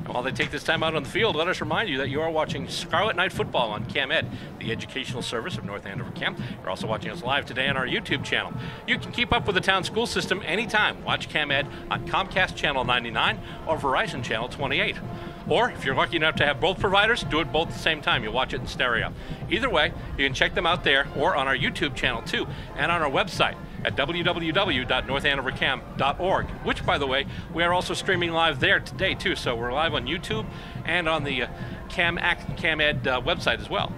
While they take this time out on the field, let us remind you that you are watching Scarlet Night Football on CamEd, the educational service of North Andover Cam. You're also watching us live today on our YouTube channel. You can keep up with the town school system anytime. Watch CamEd on Comcast Channel 99 or Verizon Channel 28. Or if you're lucky enough to have both providers, do it both at the same time. You'll watch it in stereo. Either way, you can check them out there or on our YouTube channel too, and on our website at www.northandovercam.org, which, by the way, we are also streaming live there today too. So we're live on YouTube and on the CamEd website as well.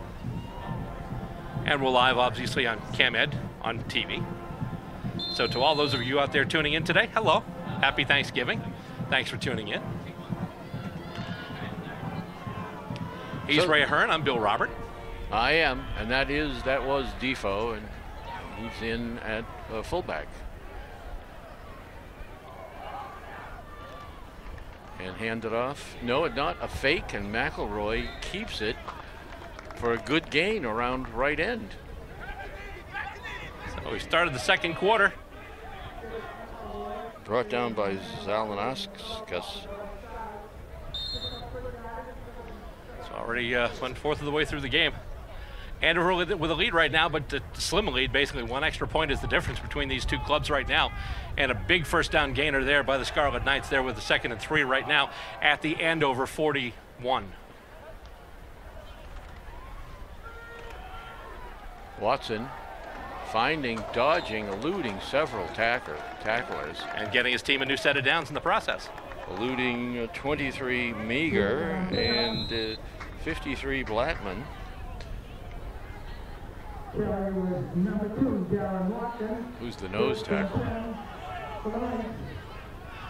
And we're live, obviously, on CamEd on TV. So to all those of you out there tuning in today, hello. Happy Thanksgiving. Thanks for tuning in. He's Ray Ahern. I'm Bill Robert. I am, and that was Defoe, and he's in at fullback. and hand it off. No, not a fake, and McElroy keeps it for a good gain around right end. So we started the second quarter. Brought down by Zalanauskas. It's already one fourth of the way through the game. Andover with a lead right now, but a slim lead. Basically, one extra point is the difference between these two clubs right now. And a big first down gainer there by the Scarlet Knights there with the 2nd and 3 right now at the Andover 41. Watson finding, dodging, eluding several tacklers. And getting his team a new set of downs in the process. Eluding 23 Meager and 53 Blattman. Number 2, Darren Watson. Who's the nose tackle?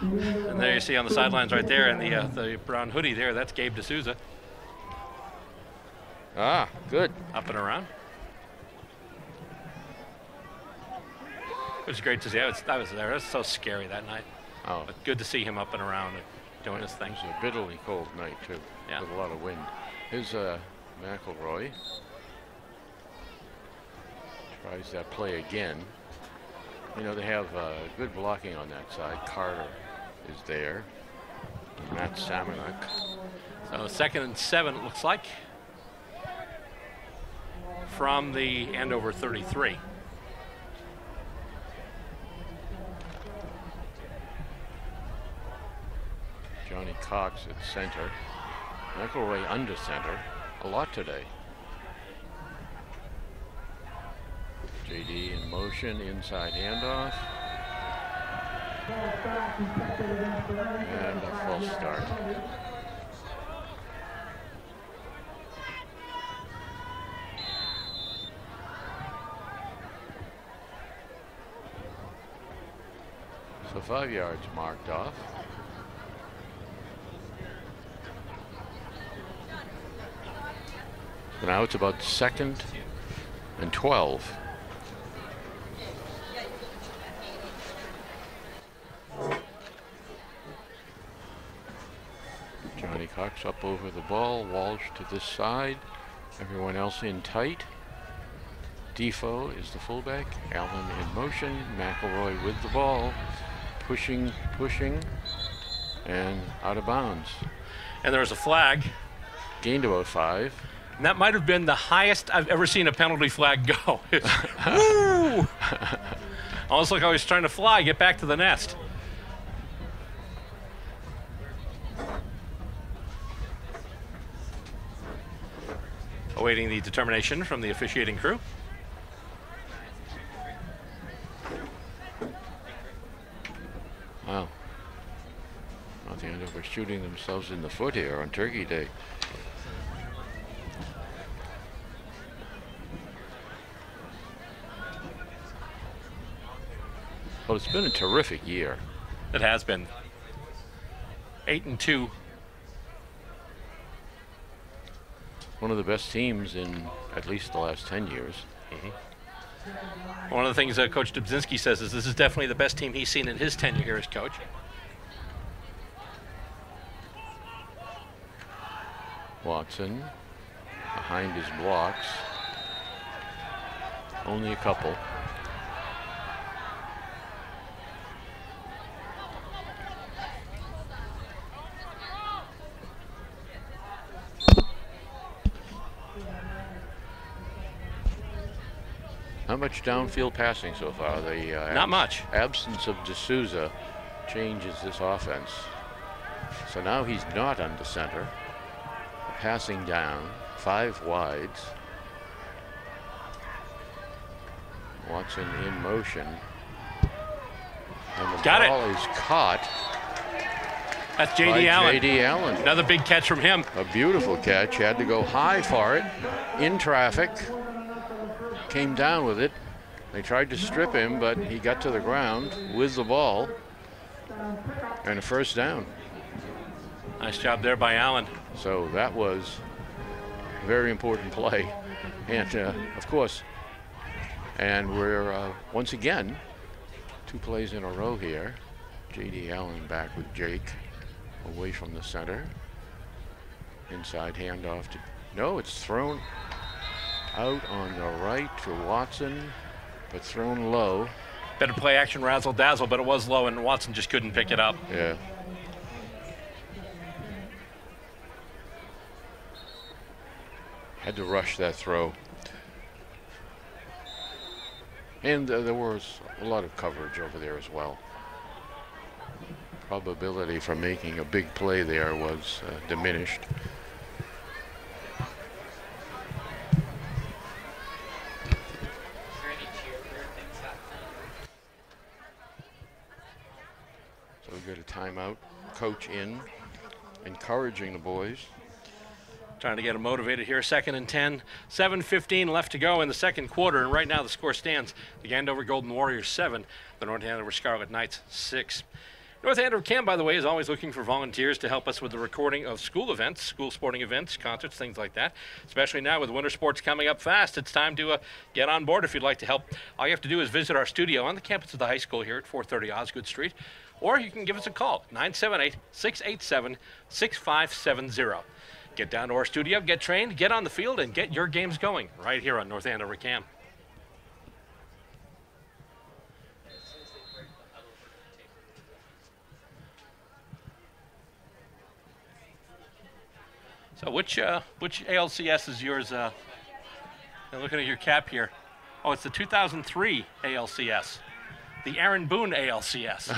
And there you see on the sidelines right there in the brown hoodie there, that's Gabe D'Souza. Ah, good. Up and around. It was great to see. I was there. It was so scary that night. Oh, But good to see him up and around and doing his thing. it was a bitterly cold night too. Yeah. With a lot of wind. Here's McElroy. Tries that play again. You know, they have good blocking on that side. Carter is there. Matt Samanek. So 2nd and 7, it looks like, from the Andover 33. Johnny Cox at center. McElroy under center. A lot today. JD in motion, inside handoff. And a false start. So 5 yards marked off. So now it's about 2nd and 12. Johnny Cox up over the ball, Walsh to this side, everyone else in tight. Defoe is the fullback, Allen in motion, McElroy with the ball, pushing, and out of bounds. And there was a flag. Gained about 5. And that might have been the highest I've ever seen a penalty flag go. Woo! Almost like I was trying to fly, get back to the nest. Awaiting the determination from the officiating crew. Wow. Not the Andover shooting themselves in the foot here on Turkey Day. Well, it's been a terrific year. It has been. 8 and 2. One of the best teams in at least the last 10 years. One of the things that Coach Dubzinski says is this is definitely the best team he's seen in his tenure here as coach. Watson behind his blocks. Only a couple. Not much downfield passing so far. The Not much. Absence of D'Souza changes this offense. So now he's not under center. Passing down, 5 wides. Watson in motion. And the Got it. ball is caught That's by J.D. Allen. J.D. Allen. Another big catch from him. A beautiful catch. Had to go high for it. In traffic. Came down with it. They tried to strip him, but he got to the ground with the ball. And a first down. Nice job there by Allen. So that was a very important play. And of course, and we're once again 2 plays in a row here. J.D. Allen back with Jake. away from the center. Inside handoff to, no, it's thrown out on the right to Watson, but thrown low. Better play action razzle dazzle, but it was low and Watson just couldn't pick it up. Yeah. Had to rush that throw. And there was a lot of coverage over there as well. Probability for making a big play there was diminished. So we got a timeout. Coach in, encouraging the boys. Trying to get them motivated here. 2nd and 10. 7:15 left to go in the second quarter. And right now the score stands. The Andover Golden Warriors 7. The North Andover Scarlet Knights 6. North Andover Cam, by the way, is always looking for volunteers to help us with the recording of school events, school sporting events, concerts, things like that. Especially now with winter sports coming up fast, it's time to get on board if you'd like to help. All you have to do is visit our studio on the campus of the high school here at 430 Osgood Street, or you can give us a call, 978-687-6570. Get down to our studio, get trained, get on the field, and get your games going right here on North Andover Cam. So which ALCS is yours? I'm looking at your cap here. Oh, it's the 2003 ALCS, the Aaron Boone ALCS.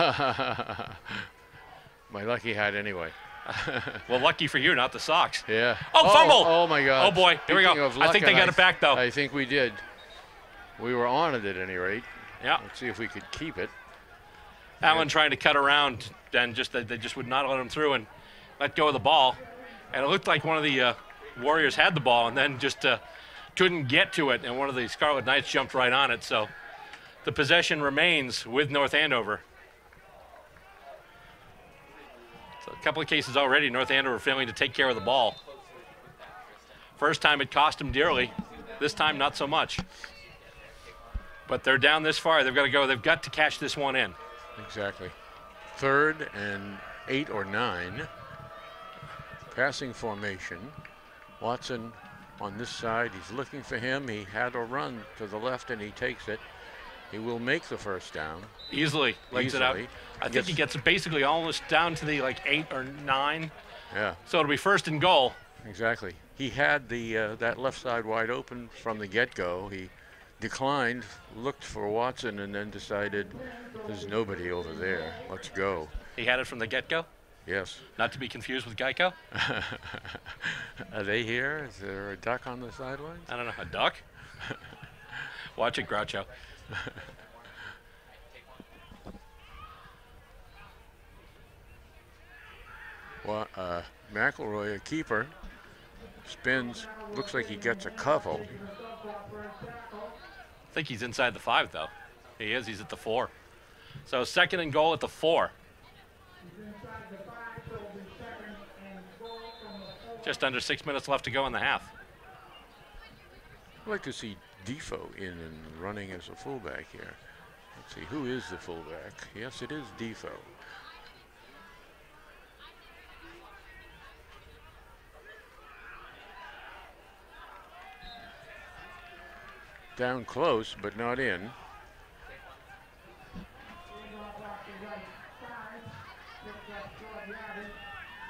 My lucky hat anyway. Well, lucky for you, not the Sox. Yeah. Oh, fumble! Oh my God. Oh boy, here we Speaking go. of I luck, think they and got it back though. I think we did. We were on it at any rate. Yeah. Let's see if we could keep it. Allen trying to cut around, and they just would not let him through and let go of the ball. And it looked like one of the Warriors had the ball and then just couldn't get to it, and one of the Scarlet Knights jumped right on it. So the possession remains with North Andover. So a couple of cases already, North Andover failing to take care of the ball. First time it cost them dearly. This time not so much. But they're down this far. They've got to go. They've got to cash this one in. Exactly. 3rd and 8 or 9. Passing formation. Watson on this side. He's looking for him. He had a run to the left and he takes it. He will make the first down. Easily legs it out. Easily. I think he gets it basically almost down to the 8 or 9. Yeah. So it'll be 1st and goal. Exactly. He had the that left side wide open from the get-go. He declined, looked for Watson, and then decided there's nobody over there. Let's go. He had it from the get-go? Yes. Not to be confused with Geico? Are they here? Is there a duck on the sidelines? I don't know. A duck? Watch it, Groucho. Well, McElroy, a keeper, spins. Looks like he gets a couple. I think he's inside the 5, though. He is. He's at the 4. So 2nd and goal at the 4. Just under 6 minutes left to go in the half. I'd like to see Defoe in and running as a fullback here. Let's see, who is the fullback? Yes, it is Defoe. Down close, but not in.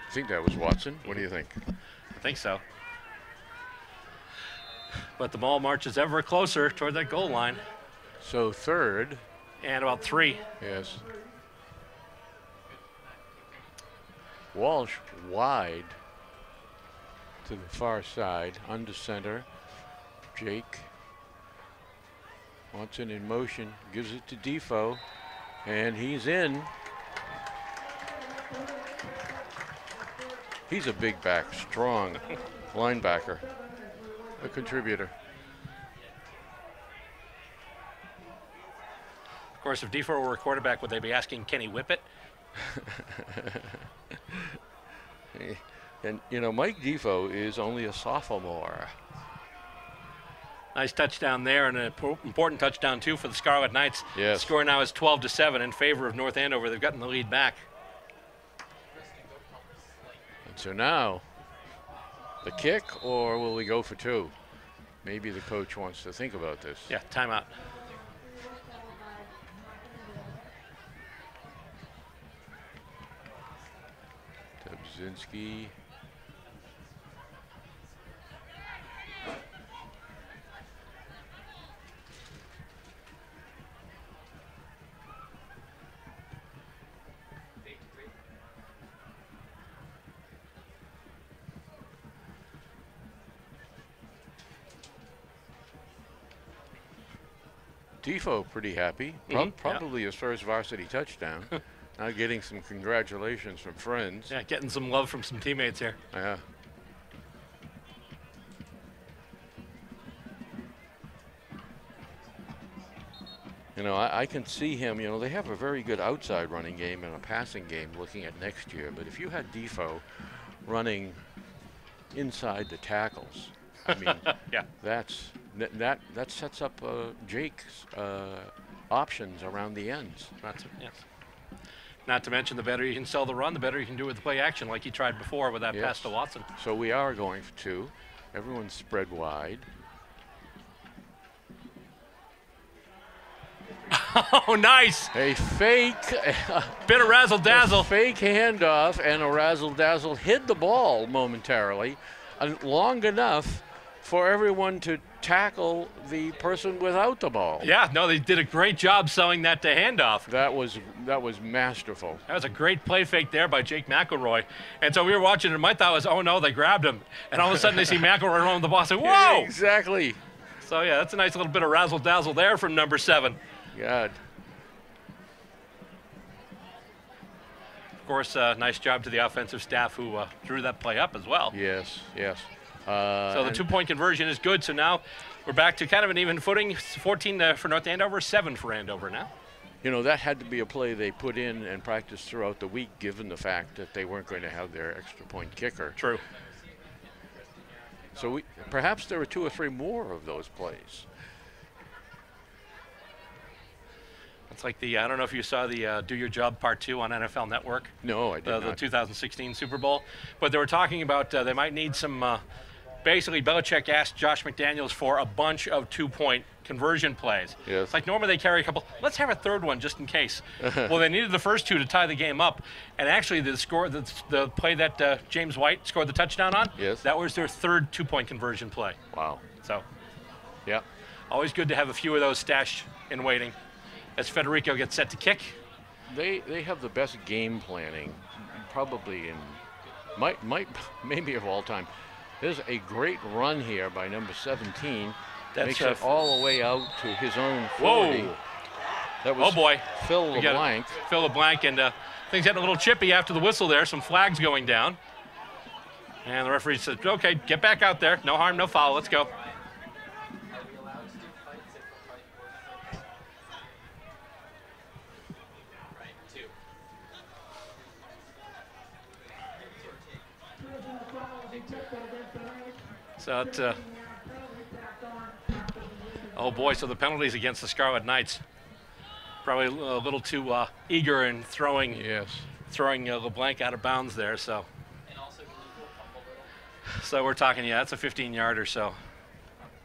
I think that was Watson. What do you think? I think so. But the ball marches ever closer toward that goal line. So 3rd. And about 3. Yes. Walsh wide to the far side, under center. Jake. Watson in motion, gives it to Defoe, and he's in. He's a big back, strong linebacker, a contributor. Of course, if Defoe were a quarterback, would they be asking, can he whip it? And, you know, Mike Defoe is only a sophomore. Nice touchdown there, and an important touchdown, too, for the Scarlet Knights. Yes. The score now is 12-7 in favor of North Andover. They've gotten the lead back. So now, the kick, or will we go for 2? Maybe the coach wants to think about this. Yeah, timeout. Tabzinski. Defoe pretty happy. Probably his first varsity touchdown. Now getting some congratulations from friends. Yeah, getting some love from some teammates here. Yeah. You know, I can see him, you know, they have a very good outside running game and a passing game looking at next year, but if you had Defoe running inside the tackles, I mean, yeah, that sets up Jake's options around the ends. Not to mention, the better you can sell the run, the better you can do with the play action, like he tried before with that pass to Watson. So we are going for 2. Everyone's spread wide. Oh, nice! A fake. Bit of razzle-dazzle. Fake handoff, and a razzle-dazzle hid the ball momentarily, long enough for everyone to tackle the person without the ball. Yeah, no, they did a great job selling that to handoff. That was masterful. That was a great play fake there by Jake McElroy. And so we were watching it, and my thought was, oh no, they grabbed him. And all of a sudden they see McElroy run with the ball. I said, whoa! Exactly. So yeah, that's a nice little bit of razzle-dazzle there from number 7. God. Of course, nice job to the offensive staff who drew that play up as well. Yes. So the 2-point conversion is good. So now we're back to kind of an even footing. 14 for North Andover, 7 for Andover now. You know, that had to be a play they put in and practiced throughout the week, given the fact that they weren't going to have their extra point kicker. True. So perhaps there were 2 or 3 more of those plays. It's like the, I don't know if you saw the Do Your Job Part 2 on NFL Network. No, I did not. The 2016 Super Bowl. But they were talking about they might need some, basically Belichick asked Josh McDaniels for a bunch of 2-point conversion plays. Yes. It's like normally they carry a couple. Let's have a third one just in case. Well, they needed the first 2 to tie the game up. And actually the play that James White scored the touchdown on, yes, that was their third 2-point conversion play. Wow. So, yeah. Always good to have a few of those stashed in waiting as Federico gets set to kick. They have the best game planning, probably maybe of all time. There's a great run here by number 17. Makes it all the way out to his own 40. Whoa! That was Phil LeBlanc. Phil LeBlanc, and things getting a little chippy after the whistle there. Some flags going down. And the referee said, okay, get back out there. No harm, no foul. Let's go. So it's, oh boy, so the penalties against the Scarlet Knights. Probably a little too eager in throwing LeBlanc out of bounds there. So we're talking, that's a 15-yard or so.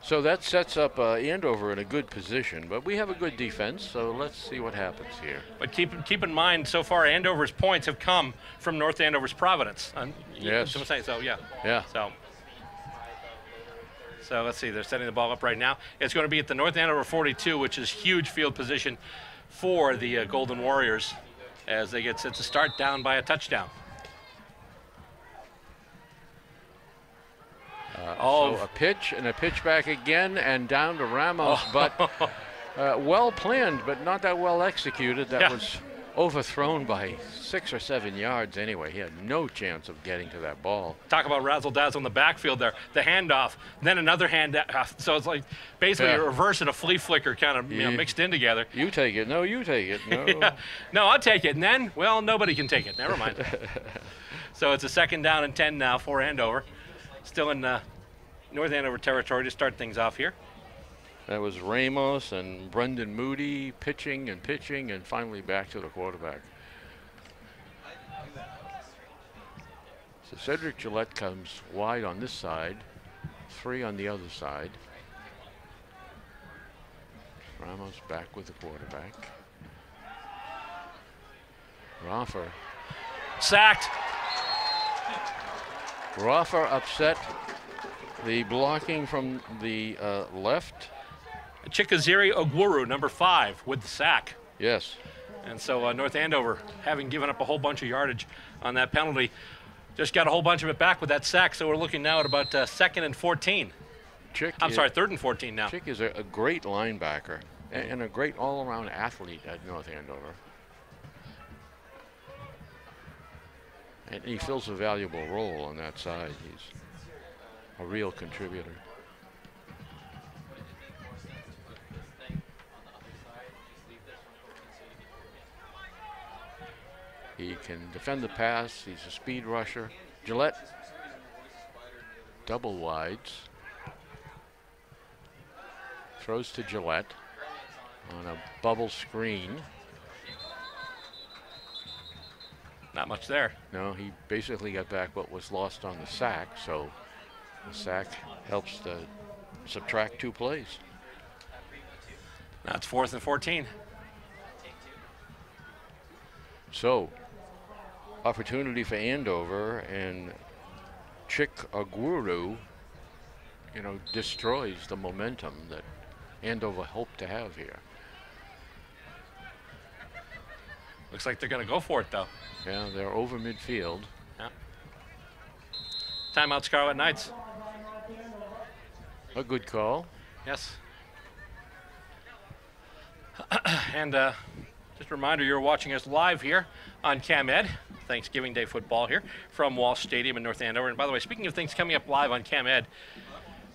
So that sets up Andover in a good position, but we have a good defense, so let's see what happens here. But keep in mind, so far Andover's points have come from North Andover's Providence. Yes. So yeah. Yeah. So let's see, they're setting the ball up right now. It's going to be at the North Andover 42, which is huge field position for the Golden Warriors as they get set to start down by a touchdown. So a pitch and a pitch back again and down to Ramos, but well planned, but not that well executed. That was overthrown by 6 or 7 yards anyway. He had no chance of getting to that ball. Talk about razzle-dazzle in the backfield there. The handoff, then another handoff. So it's like basically a reverse and a flea flicker kind of mixed in together. You take it. No, you take it. No. No, I'll take it. And then, well, nobody can take it. Never mind. So it's a 2nd down and 10 now for Andover. Still in North Andover territory to start things off here. That was Ramos and Brendan Moody pitching and finally back to the quarterback. So Cedric Gillette comes wide on this side, 3 on the other side. Ramos back with the quarterback. Roffer. Sacked. Roffer upset the blocking from the left. Chikaziri Ogwuru, number 5, with the sack. Yes. And so North Andover, having given up a whole bunch of yardage on that penalty, just got a whole bunch of it back with that sack. So we're looking now at about 2nd and 14. I'm sorry, 3rd and 14 now. Chick is a great linebacker and a great all-around athlete at North Andover. And he fills a valuable role on that side. He's a real contributor. He can defend the pass. He's a speed rusher. Gillette, double wides. Throws to Gillette on a bubble screen. Not much there. No, he basically got back what was lost on the sack, so the sack helps to subtract 2 plays. Now it's 4th and 14. So, opportunity for Andover, and Chick Aguru, you know, destroys the momentum that Andover hoped to have here. Looks like they're going to go for it, though. Yeah, they're over midfield. Yeah. Timeout, Scarlet Knights. A good call. Yes. And just a reminder, you're watching us live here on CamEd, Thanksgiving Day football here from Walsh Stadium in North Andover. And by the way, speaking of things coming up live on CamEd,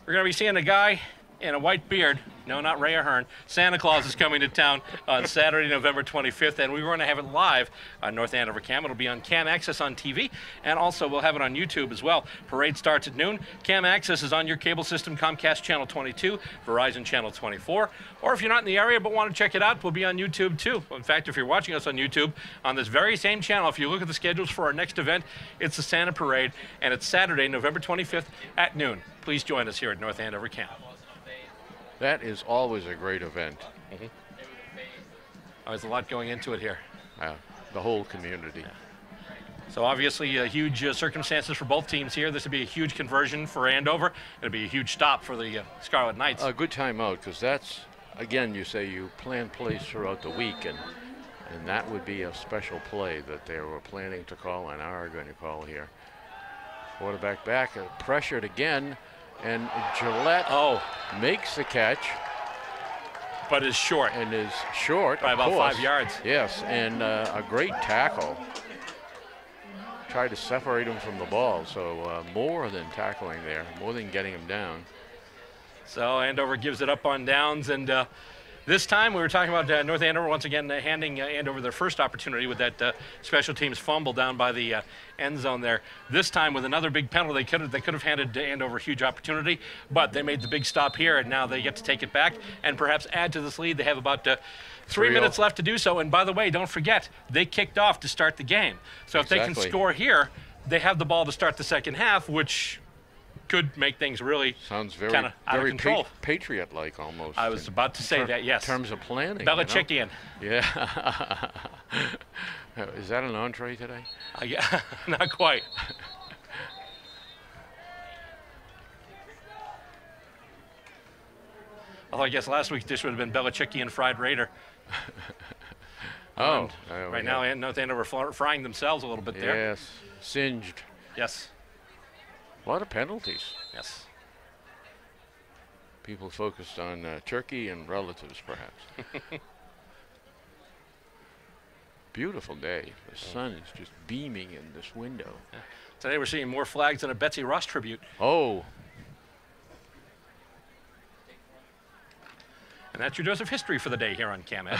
we're going to be seeing a guy in a white beard. No, not Ray Ahern. Santa Claus is coming to town on Saturday, November 25th, and we're going to have it live on North Andover Cam. It'll be on Cam Access on TV, and also we'll have it on YouTube as well. Parade starts at noon. Cam Access is on your cable system, Comcast Channel 22, Verizon Channel 24, or if you're not in the area but want to check it out, we'll be on YouTube too. In fact, if you're watching us on YouTube, on this very same channel, if you look at the schedules for our next event, it's the Santa Parade, and it's Saturday, November 25th at noon. Please join us here at North Andover Cam. That is always a great event. Mm-hmm. There's a lot going into it here. The whole community. Yeah. So obviously huge circumstances for both teams here. This would be a huge conversion for Andover. It'll be a huge stop for the Scarlet Knights. A good timeout, because that's, again, you say you plan plays throughout the week, and that would be a special play that they were planning to call and are going to call here. Quarterback back, pressured again. And Gillette makes the catch. But is short. And is short, by about 5 yards. Yes, and a great tackle. Tried to separate him from the ball, so more than tackling there, more than getting him down. So Andover gives it up on downs, and this time we were talking about North Andover once again handing Andover their first opportunity with that special teams fumble down by the end zone there. This time with another big penalty, they could have handed Andover a huge opportunity, but they made the big stop here, and now they get to take it back and perhaps add to this lead. They have about 3 minutes left to do so, and by the way, don't forget, they kicked off to start the game. So if they can score here, they have the ball to start the second half, which could make things really sounds very kind of out of control. Patriot-like almost. I was about to say that, yes. In terms of planning. Belichickian. You know? Yeah. Is that an entree today? Yeah, not quite. Although I guess last week's dish would have been Belichickian fried raider. Right now, North Andover frying themselves a little bit there. Yes, singed. Yes. A lot of penalties. Yes. People focused on turkey and relatives, perhaps. Beautiful day. The sun is just beaming in this window. Yeah. Today we're seeing more flags than a Betsy Ross tribute. Oh. And that's your dose of history for the day here on CamEd.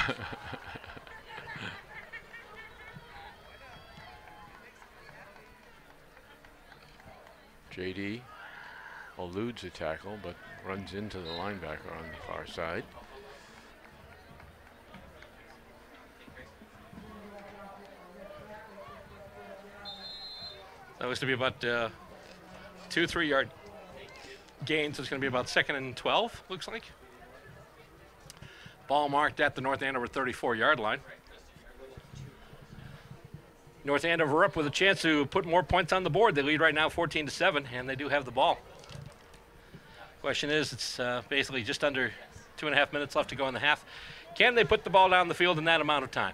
JD eludes a tackle, but runs into the linebacker on the far side. So So it's to be about 2-3 yard gains. It's going to be about 2nd and 12, looks like. Ball marked at the North Andover 34-yard line. North Andover up with a chance to put more points on the board. They lead right now 14-7, and they do have the ball. Question is, it's basically just under 2.5 minutes left to go in the half. Can they put the ball down the field in that amount of time?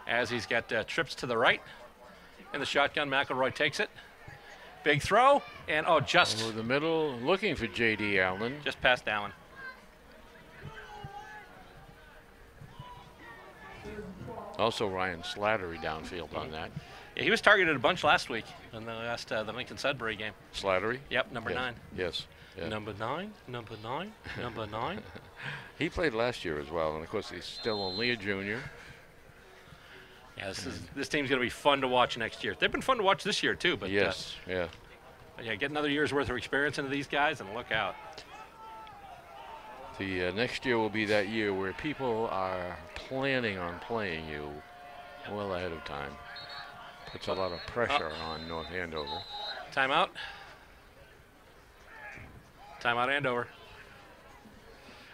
As he's got trips to the right in the shotgun, McElroy takes it. Big throw, and just over the middle, looking for J.D. Allen. Just past Allen. Also Ryan Slattery downfield on that. Yeah, he was targeted a bunch last week in the Lincoln Sudbury game. Slattery? Yep, number 9. Yes. Yeah. Number 9, number 9, number 9. He played last year as well, and of course he's still only a junior. Yeah, this team's going to be fun to watch next year. They've been fun to watch this year too, but yes, yeah, get another year's worth of experience into these guys and look out. The next year will be that year where people are planning on playing you well ahead of time. Puts a lot of pressure on North Andover. Timeout. Timeout Andover.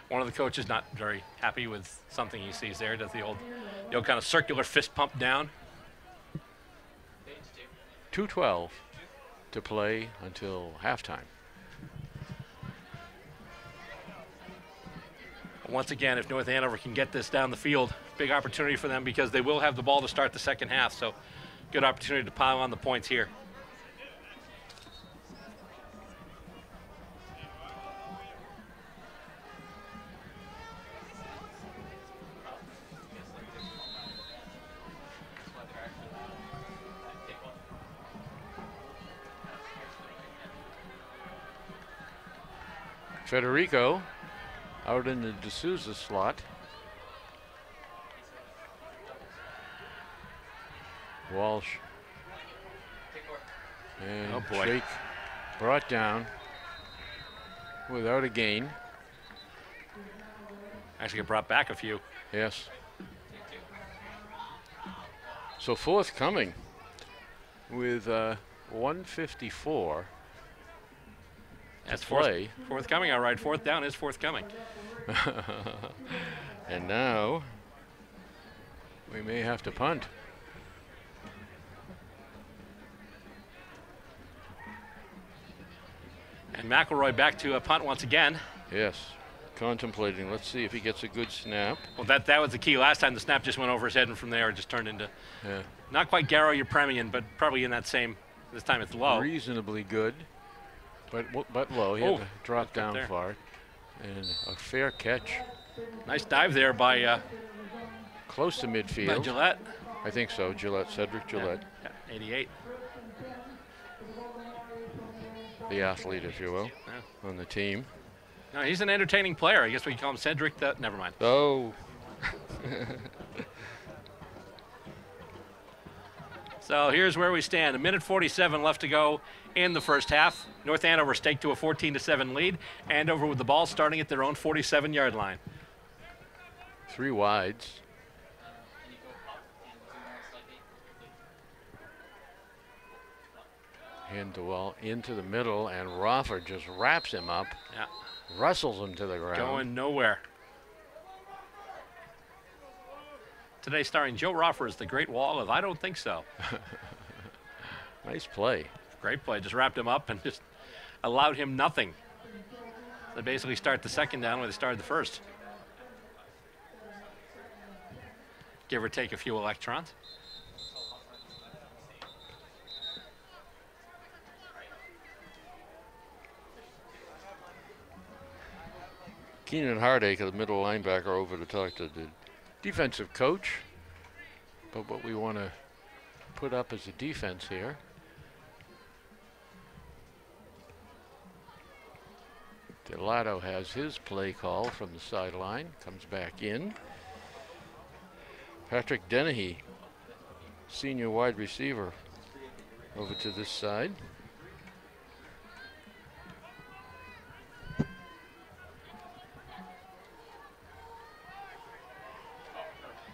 One of the coaches not very happy with something he sees there. Does the old kind of circular fist pump down. 2:12 to play until halftime. Once again, if North Andover can get this down the field, big opportunity for them because they will have the ball to start the second half. So good opportunity to pile on the points here. Federico out in the D'Souza slot. Walsh. And oh boy. Shake brought down without a gain. Actually got brought back a few. Yes. So forthcoming with 154. That's play. Forthcoming, all right. Fourth down is forthcoming. And now we may have to punt. And McElroy back to a punt once again. Yes, contemplating. Let's see if he gets a good snap. Well, that was the key. Last time the snap just went over his head, and from there it just turned into not quite Garrow Yepremian, but probably in that same. This time it's low. Reasonably good, but low. He had to drop down there. far, and a fair catch. Nice dive there by close to midfield. by Gillette. I think so. Cedric Gillette. Yeah, 88. The athlete, if you will, on the team. No, he's an entertaining player. I guess we call him Cedric. Never mind. Oh. So here's where we stand. 1:47 left to go in the first half. North Andover staked to a 14-7 lead. Andover with the ball starting at their own 47-yard line. 3 wides. Hand the ball into the middle, and Roffer just wraps him up. Yeah. Wrestles him to the ground. Going nowhere. Today starring Joe Roffer as the Great Wall of I Don't Think So. Nice play. Great play. Just wrapped him up and just allowed him nothing. They basically start the second down where they started the first. Give or take a few electrons. Keenan Hardache, the middle linebacker, over to talk to the defensive coach. But what we want to put up as a defense here. Delato has his play call from the sideline, comes back in. Patrick Dennehy, senior wide receiver, over to this side.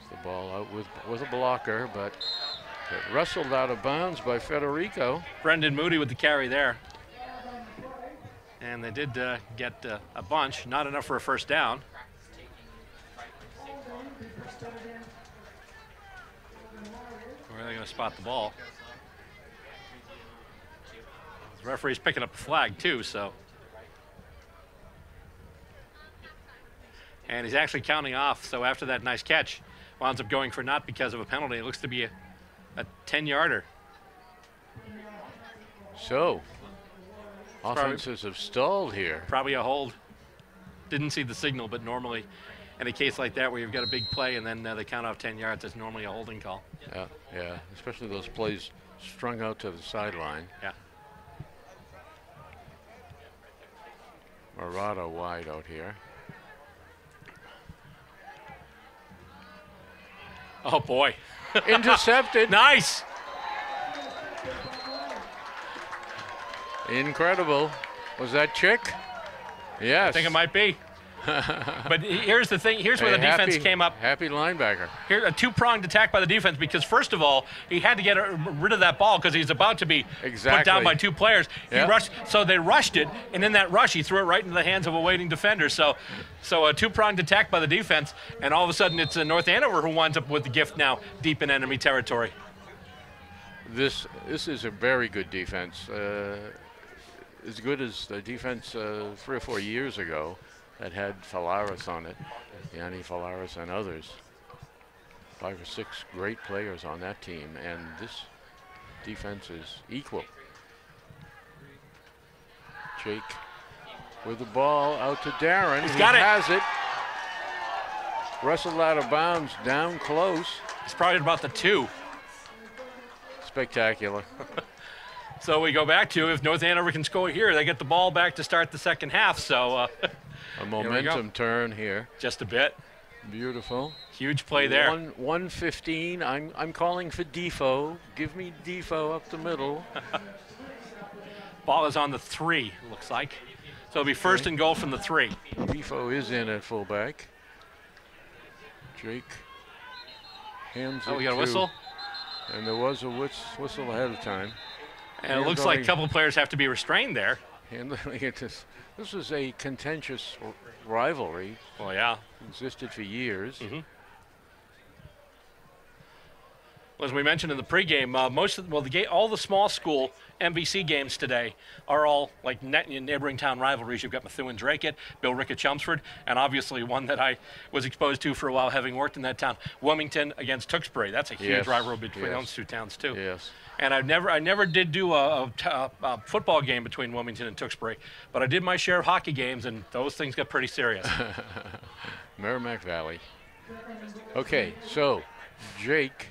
The ball out with a blocker, but wrestled out of bounds by Federico. Brendan Moody with the carry there. And they did get a bunch, not enough for a first down. Where are they going to spot the ball? The referee's picking up a flag too, so. And he's actually counting off, so after that nice catch, winds up going for not because of a penalty. It looks to be a 10-yarder. So, offenses have stalled here. Probably a hold. Didn't see the signal, but normally in a case like that where you've got a big play and then they count off 10 yards, it's normally a holding call. Yeah, especially those plays strung out to the sideline. Yeah. Murata wide out here. Oh, boy. Intercepted. Nice. Incredible. Was that Chick? Yes. I think it might be. But here's the thing. Here's where the defense came up. Happy linebacker. Here, a two-pronged attack by the defense because, first of all, he had to get rid of that ball because he's about to be put down by two players. He rushed, so they rushed it, and in that rush, he threw it right into the hands of a waiting defender. So a two-pronged attack by the defense, and all of a sudden it's North Andover who winds up with the gift now deep in enemy territory. This is a very good defense. As good as the defense 3 or 4 years ago that had Falaris on it, Yanni Falaris and others. 5 or 6 great players on that team, and this defense is equal. Jake with the ball out to Darren. He's got it. Has it. Wrestled out of bounds, down close. It's probably about the 2. Spectacular. So we go back to if North Andover can score here, they get the ball back to start the second half. So a momentum turn here. Just a bit. Beautiful. Huge play there. 1:15. I'm calling for Defo. Give me Defo up the middle. Ball is on the 3, looks like. So it'll be first and goal from the 3. Defo is in at fullback. Jake hands it. Oh, we got a whistle? And there was a whistle ahead of time. And it looks like a couple of players have to be restrained there. Handling it. This is a contentious rivalry. Well, yeah. Existed for years. Mm-hmm. Well, as we mentioned in the pregame, all the small school MVC games today are all like neighboring town rivalries. You've got Methuen Dracut, Bill Rickett Chelmsford, and obviously one that I was exposed to for a while having worked in that town, Wilmington against Tewksbury. That's a huge rivalry between those two towns too. Yes. And I never did do a football game between Wilmington and Tewksbury, but I did my share of hockey games, and those things got pretty serious. Merrimack Valley. Okay, so Jake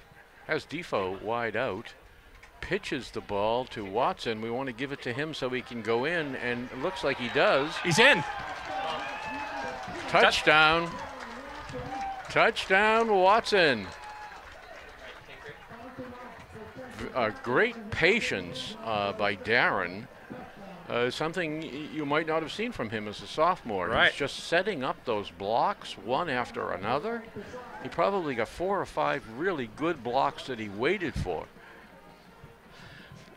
has Defo wide out, pitches the ball to Watson. We want to give it to him so he can go in, and it looks like he does. He's in. Touchdown. Touchdown, Watson. Great patience by Darren. Something you might not have seen from him as a sophomore. Right. He's just setting up those blocks one after another. He probably got 4 or 5 really good blocks that he waited for.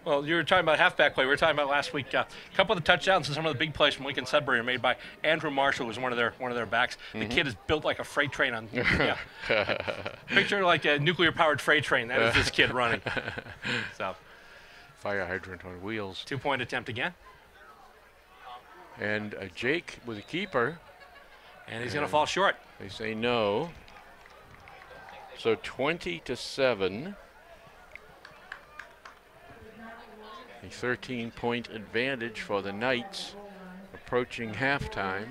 Well, you were talking about halfback play. We were talking about last week. A couple of the touchdowns and some of the big plays from Lincoln Sudbury are made by Andrew Marshall, who's one of their backs. The kid is built like a freight train on. Picture like a nuclear-powered freight train. That is this kid running. So, fire hydrant on wheels. 2-point attempt again. And Jake with a keeper. And he's going to fall short. They say no. So 20-7. A 13-point advantage for the Knights approaching halftime.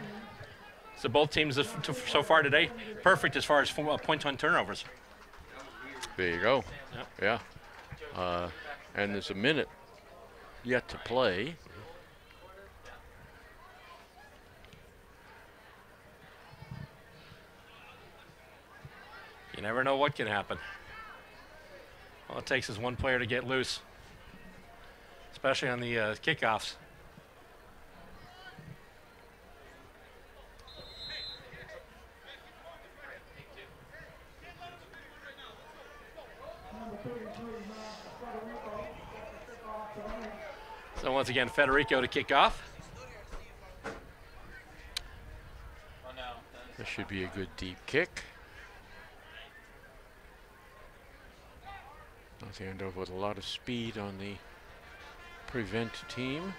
So both teams so far today, perfect as far as points on turnovers. There you go. Yep. Yeah. And there's a minute yet to play. You never know what can happen. All it takes is one player to get loose, especially on the kickoffs. So once again, Federico to kick off. This should be a good deep kick. Andover with a lot of speed on the prevent team.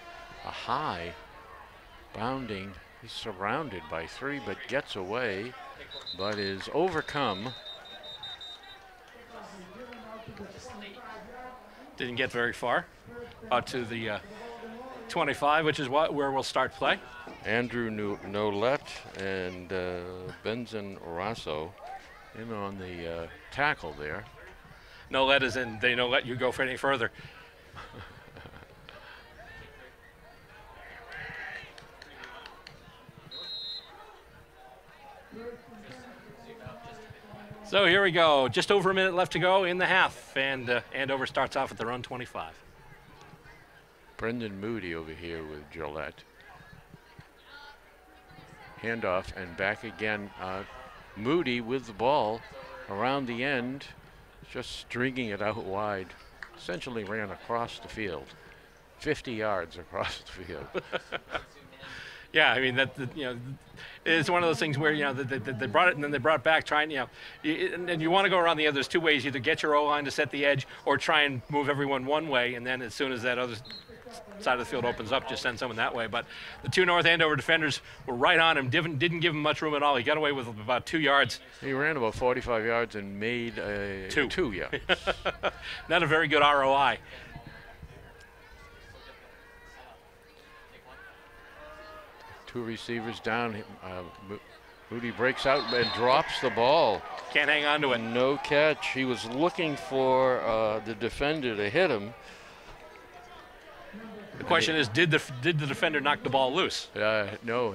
A high bounding. He's surrounded by three, but gets away, but is overcome. Didn't get very far. Out to the 25, which is where we'll start play. Andrew Nolet and Benzin Rasso in on the tackle there. Nolet is in. They don't let you go for any further. So here we go. Just over a minute left to go in the half, and Andover starts off at their own 25. Brendan Moody over here with Gillette. Handoff and back again. Moody with the ball around the end, just stringing it out wide. Essentially ran across the field, 50 yards across the field. Yeah, I mean it's one of those things where they brought it and then they brought it back, trying and you want to go around the other. There's two ways: either get your O-line to set the edge, or try and move everyone one way, and then as soon as that other side of the field opens up, just send someone that way. But the two North Andover defenders were right on him, didn't give him much room at all. He got away with about 2 yards. He ran about 45 yards and made two, yeah. Not a very good ROI. Two receivers down. Moody breaks out and drops the ball. Can't hang on to it. No catch. He was looking for the defender to hit him. The question is, did the defender knock the ball loose? No,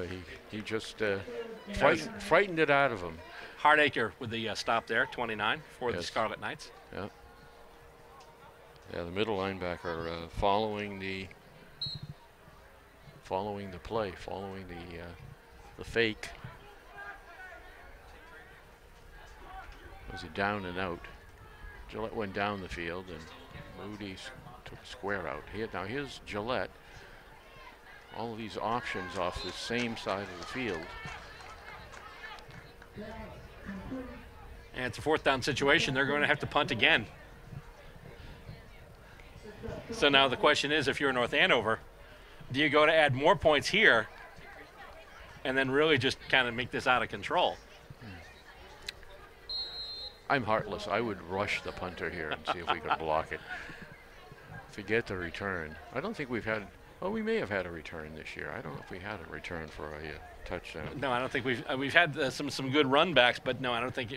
he just frightened it out of him. Hardacre with the stop there, 29 for the Scarlet Knights. Yeah. Yeah, the middle linebacker following the play, following the fake. Was it down and out? Gillette went down the field and Moody took a square out. Now here's Gillette. All of these options off the same side of the field. And it's a fourth down situation. They're going to have to punt again. So now the question is, if you're North Andover, do you go to add more points here and then really just kind of make this out of control? I'm heartless. I would rush the punter here and see if we could block it. Forget the return. I don't think we've had, well, we may have had a return this year. I don't know if we had a return for a touchdown. No, I don't think we've had some good run backs, but no, I don't think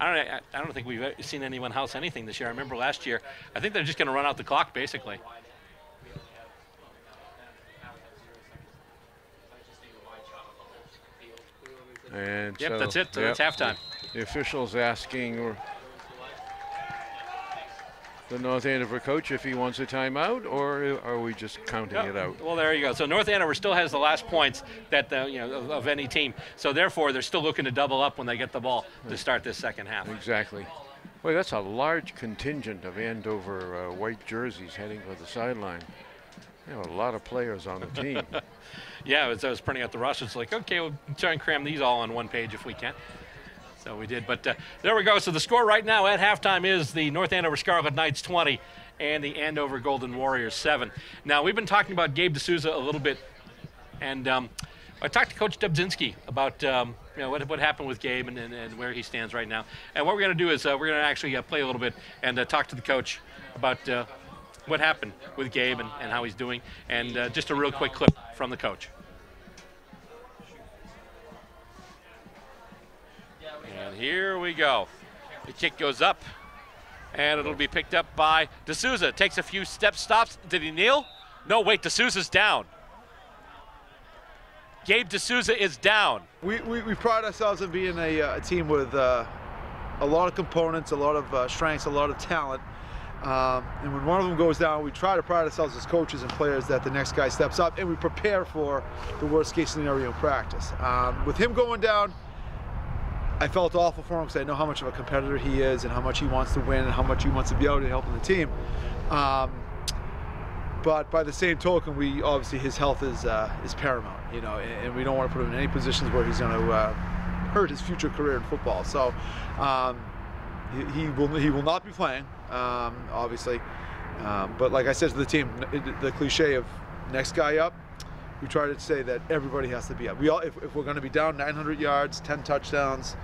I don't think we've seen anyone house anything this year. I remember last year, I think they're just going to run out the clock basically. And yep, so, that's it. So that's halftime. The official's asking the North Andover coach if he wants a timeout, or are we just counting it out? Well, there you go. So North Andover still has the last points that of any team. So therefore, they're still looking to double up when they get the ball to start this second half. Exactly. Well, that's a large contingent of Andover white jerseys heading for the sideline. A lot of players on the team. Yeah, I was printing out the roster. It's like, okay, we'll try and cram these all on one page if we can. So we did, but there we go. So the score right now at halftime is the North Andover Scarlet Knights 20 and the Andover Golden Warriors 7. Now, we've been talking about Gabe D'Souza a little bit, and I talked to Coach Dubzinski about what happened with Gabe and where he stands right now. And what we're going to do is we're going to actually play a little bit and talk to the coach about what happened with Gabe and how he's doing, and just a real quick clip from the coach. And here we go. The kick goes up, and it'll be picked up by D'Souza. Takes a few steps, stops. Did he kneel? No, wait, D'Souza's down. Gabe D'Souza is down. We pride ourselves in being a team with a lot of components, a lot of strengths, a lot of talent. And when one of them goes down, we try to pride ourselves as coaches and players that the next guy steps up, and we prepare for the worst case scenario in practice. With him going down, I felt awful for him because I know how much of a competitor he is and how much he wants to win and how much he wants to be out and helping the team. But by the same token, we obviously his health is paramount, you know, and we don't want to put him in any positions where he's going to hurt his future career in football. So he will not be playing, obviously. But like I said to the team, the cliche of next guy up, we try to say that everybody has to be up. If we're going to be down 900 yards, 10 touchdowns,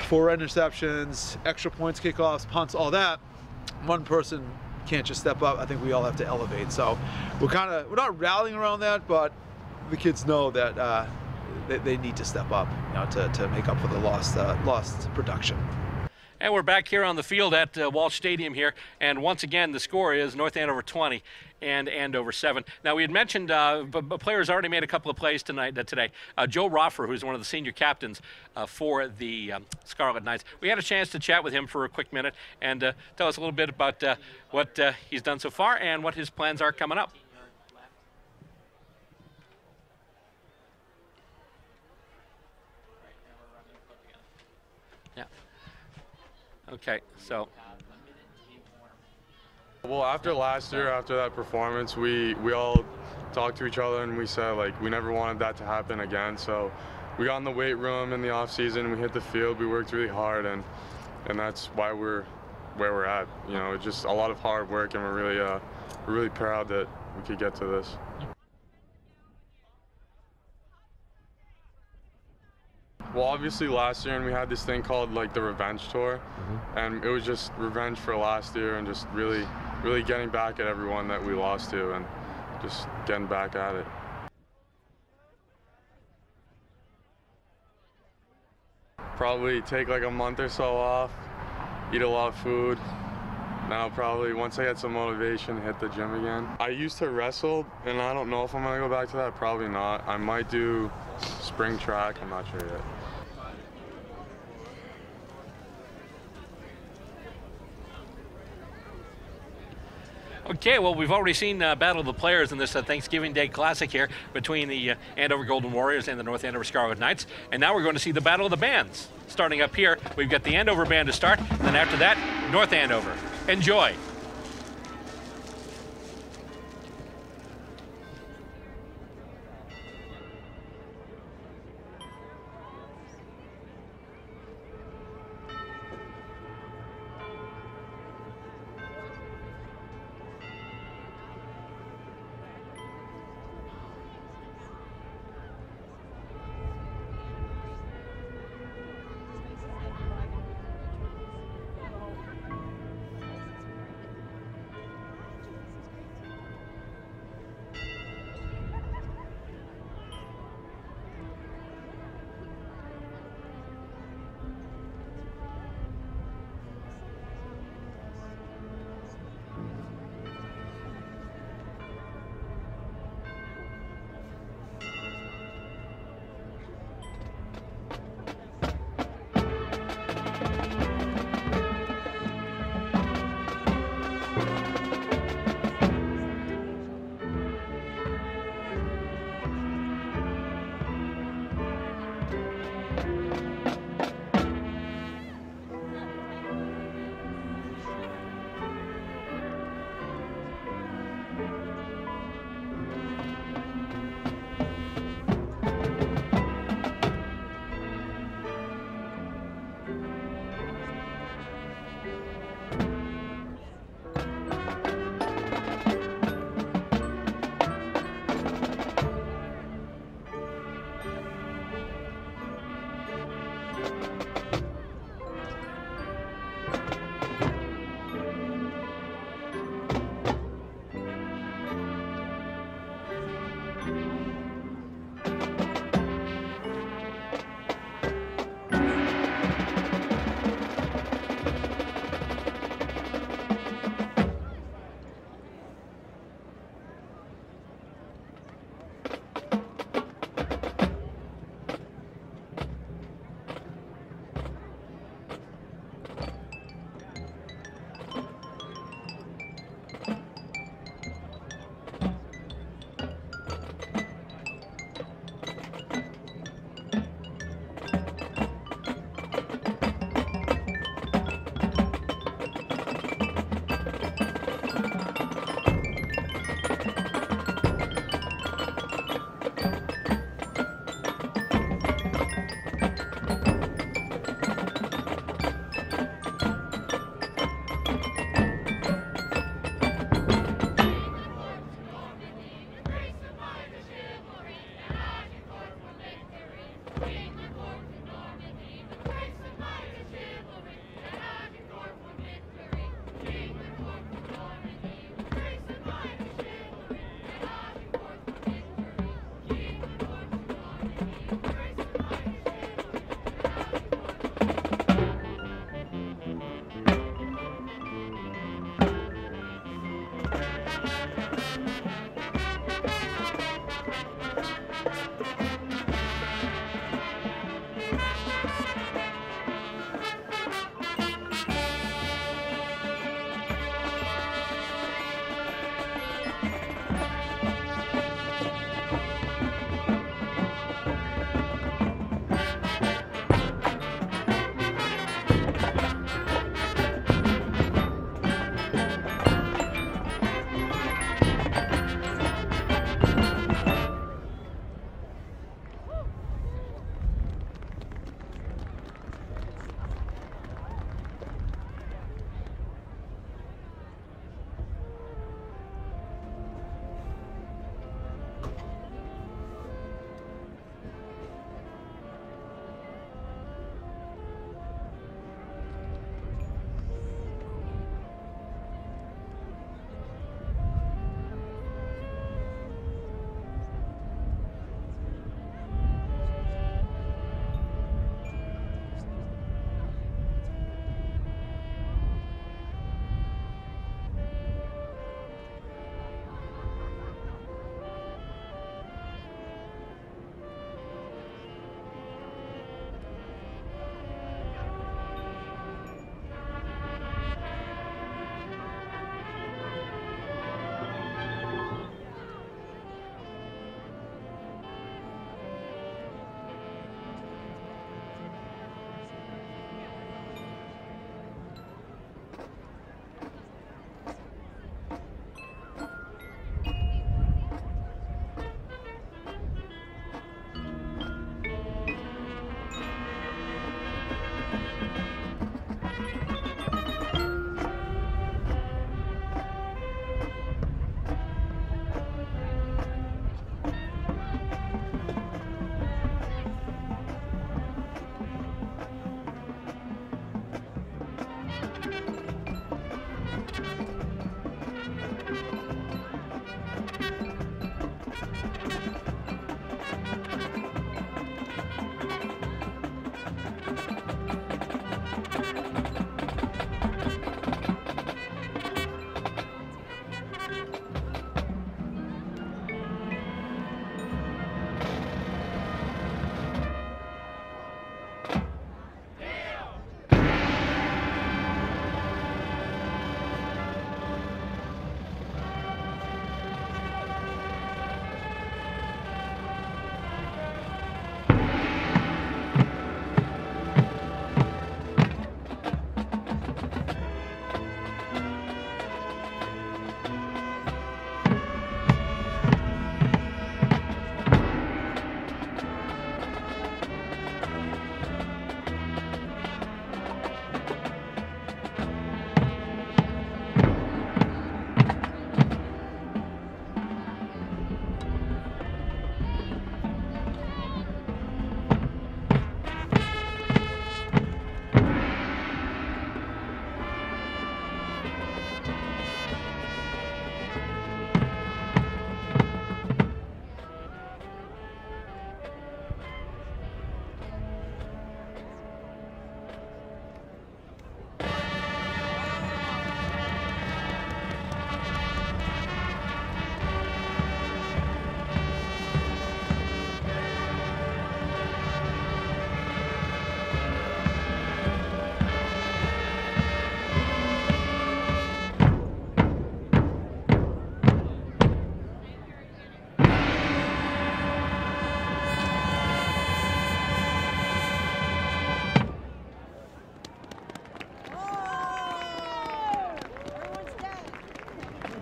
4 interceptions, extra points, kickoffs, punts, all that, one person can't just step up. I think we all have to elevate. So we're not rallying around that, but the kids know that they need to step up, you know, to make up for the lost production. And we're back here on the field at Walsh Stadium here, and once again the score is North Andover 20 and Andover 7. Now we had mentioned players already made a couple of plays today. Joe Roffer, who's one of the senior captains for the Scarlet Knights. We had a chance to chat with him for a quick minute and tell us a little bit about what he's done so far and what his plans are coming up. Yeah. Okay, so. Well, after last year, after that performance, we all talked to each other and we said, like, we never wanted that to happen again. So we got in the weight room in the off season, we hit the field, we worked really hard, and that's why we're where we're at. You know, it's just a lot of hard work, and we're really proud that we could get to this. Well, obviously last year, and we had this thing called like the revenge tour, and it was just revenge for last year and just really getting back at everyone that we lost to and just getting back at it. Probably take like a month or so off, eat a lot of food. Now probably once I get some motivation, hit the gym again. I used to wrestle, and I don't know if I'm gonna go back to that, probably not. I might do spring track, I'm not sure yet. Okay, well, we've already seen Battle of the Players in this Thanksgiving Day Classic here between the Andover Golden Warriors and the North Andover Scarlet Knights. And now we're going to see the Battle of the Bands. Starting up here, we've got the Andover Band to start, and then after that, North Andover. Enjoy.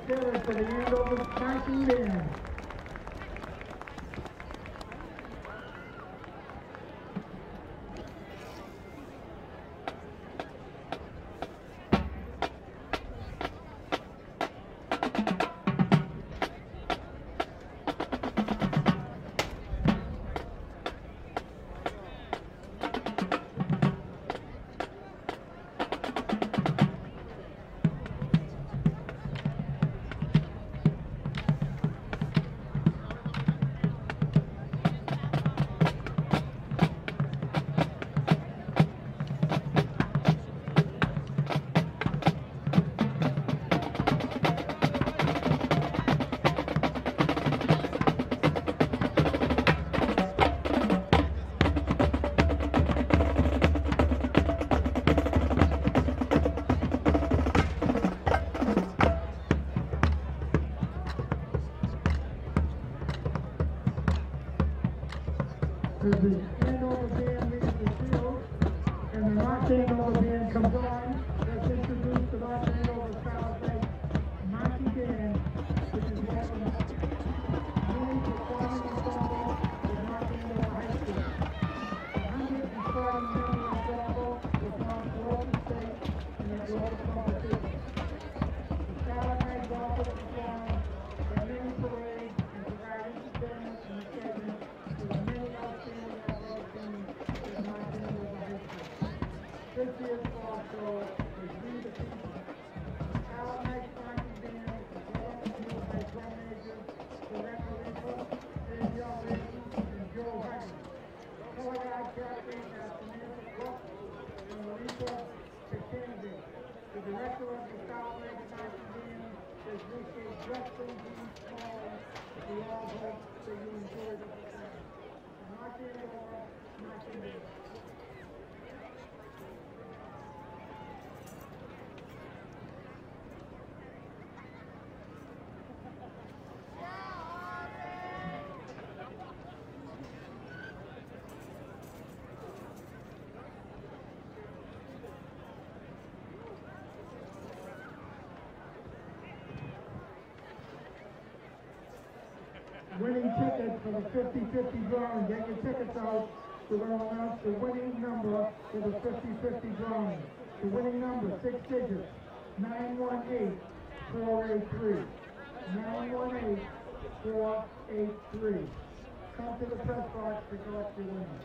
Taylor for the Andover marching band. As the Andover band leaves the field and the marching Andover band comes on, let's introduce the marching Andover Scarlet marching band, which is welcome new performing ensemble of marching Andover High School. 140 member ensemble performs local, state, and at local competitions. The Scarlet Knights also perform their many parades and provide entertainment and excitement to the many outstanding athletic teams that march into the high school. This year's fall show is We the People. The Scarlet Knights marching band is led by drum majors Rebecca Ripa, Dave Yalvation, and Joe Hyman. Color guard captain is Samantha Brooks and Marisa Kennedy. The director of the Scarlet Knights marching band is Mr. Justin D. Small. We all hope that you enjoy the performance. Marching Andover, marching band. Winning tickets for the 50-50 drawing. Get your tickets out. We're going to announce the winning number for the 50-50 drawing. The winning number, 6 digits, 918-483. 918-483. Come to the press box to collect your winnings.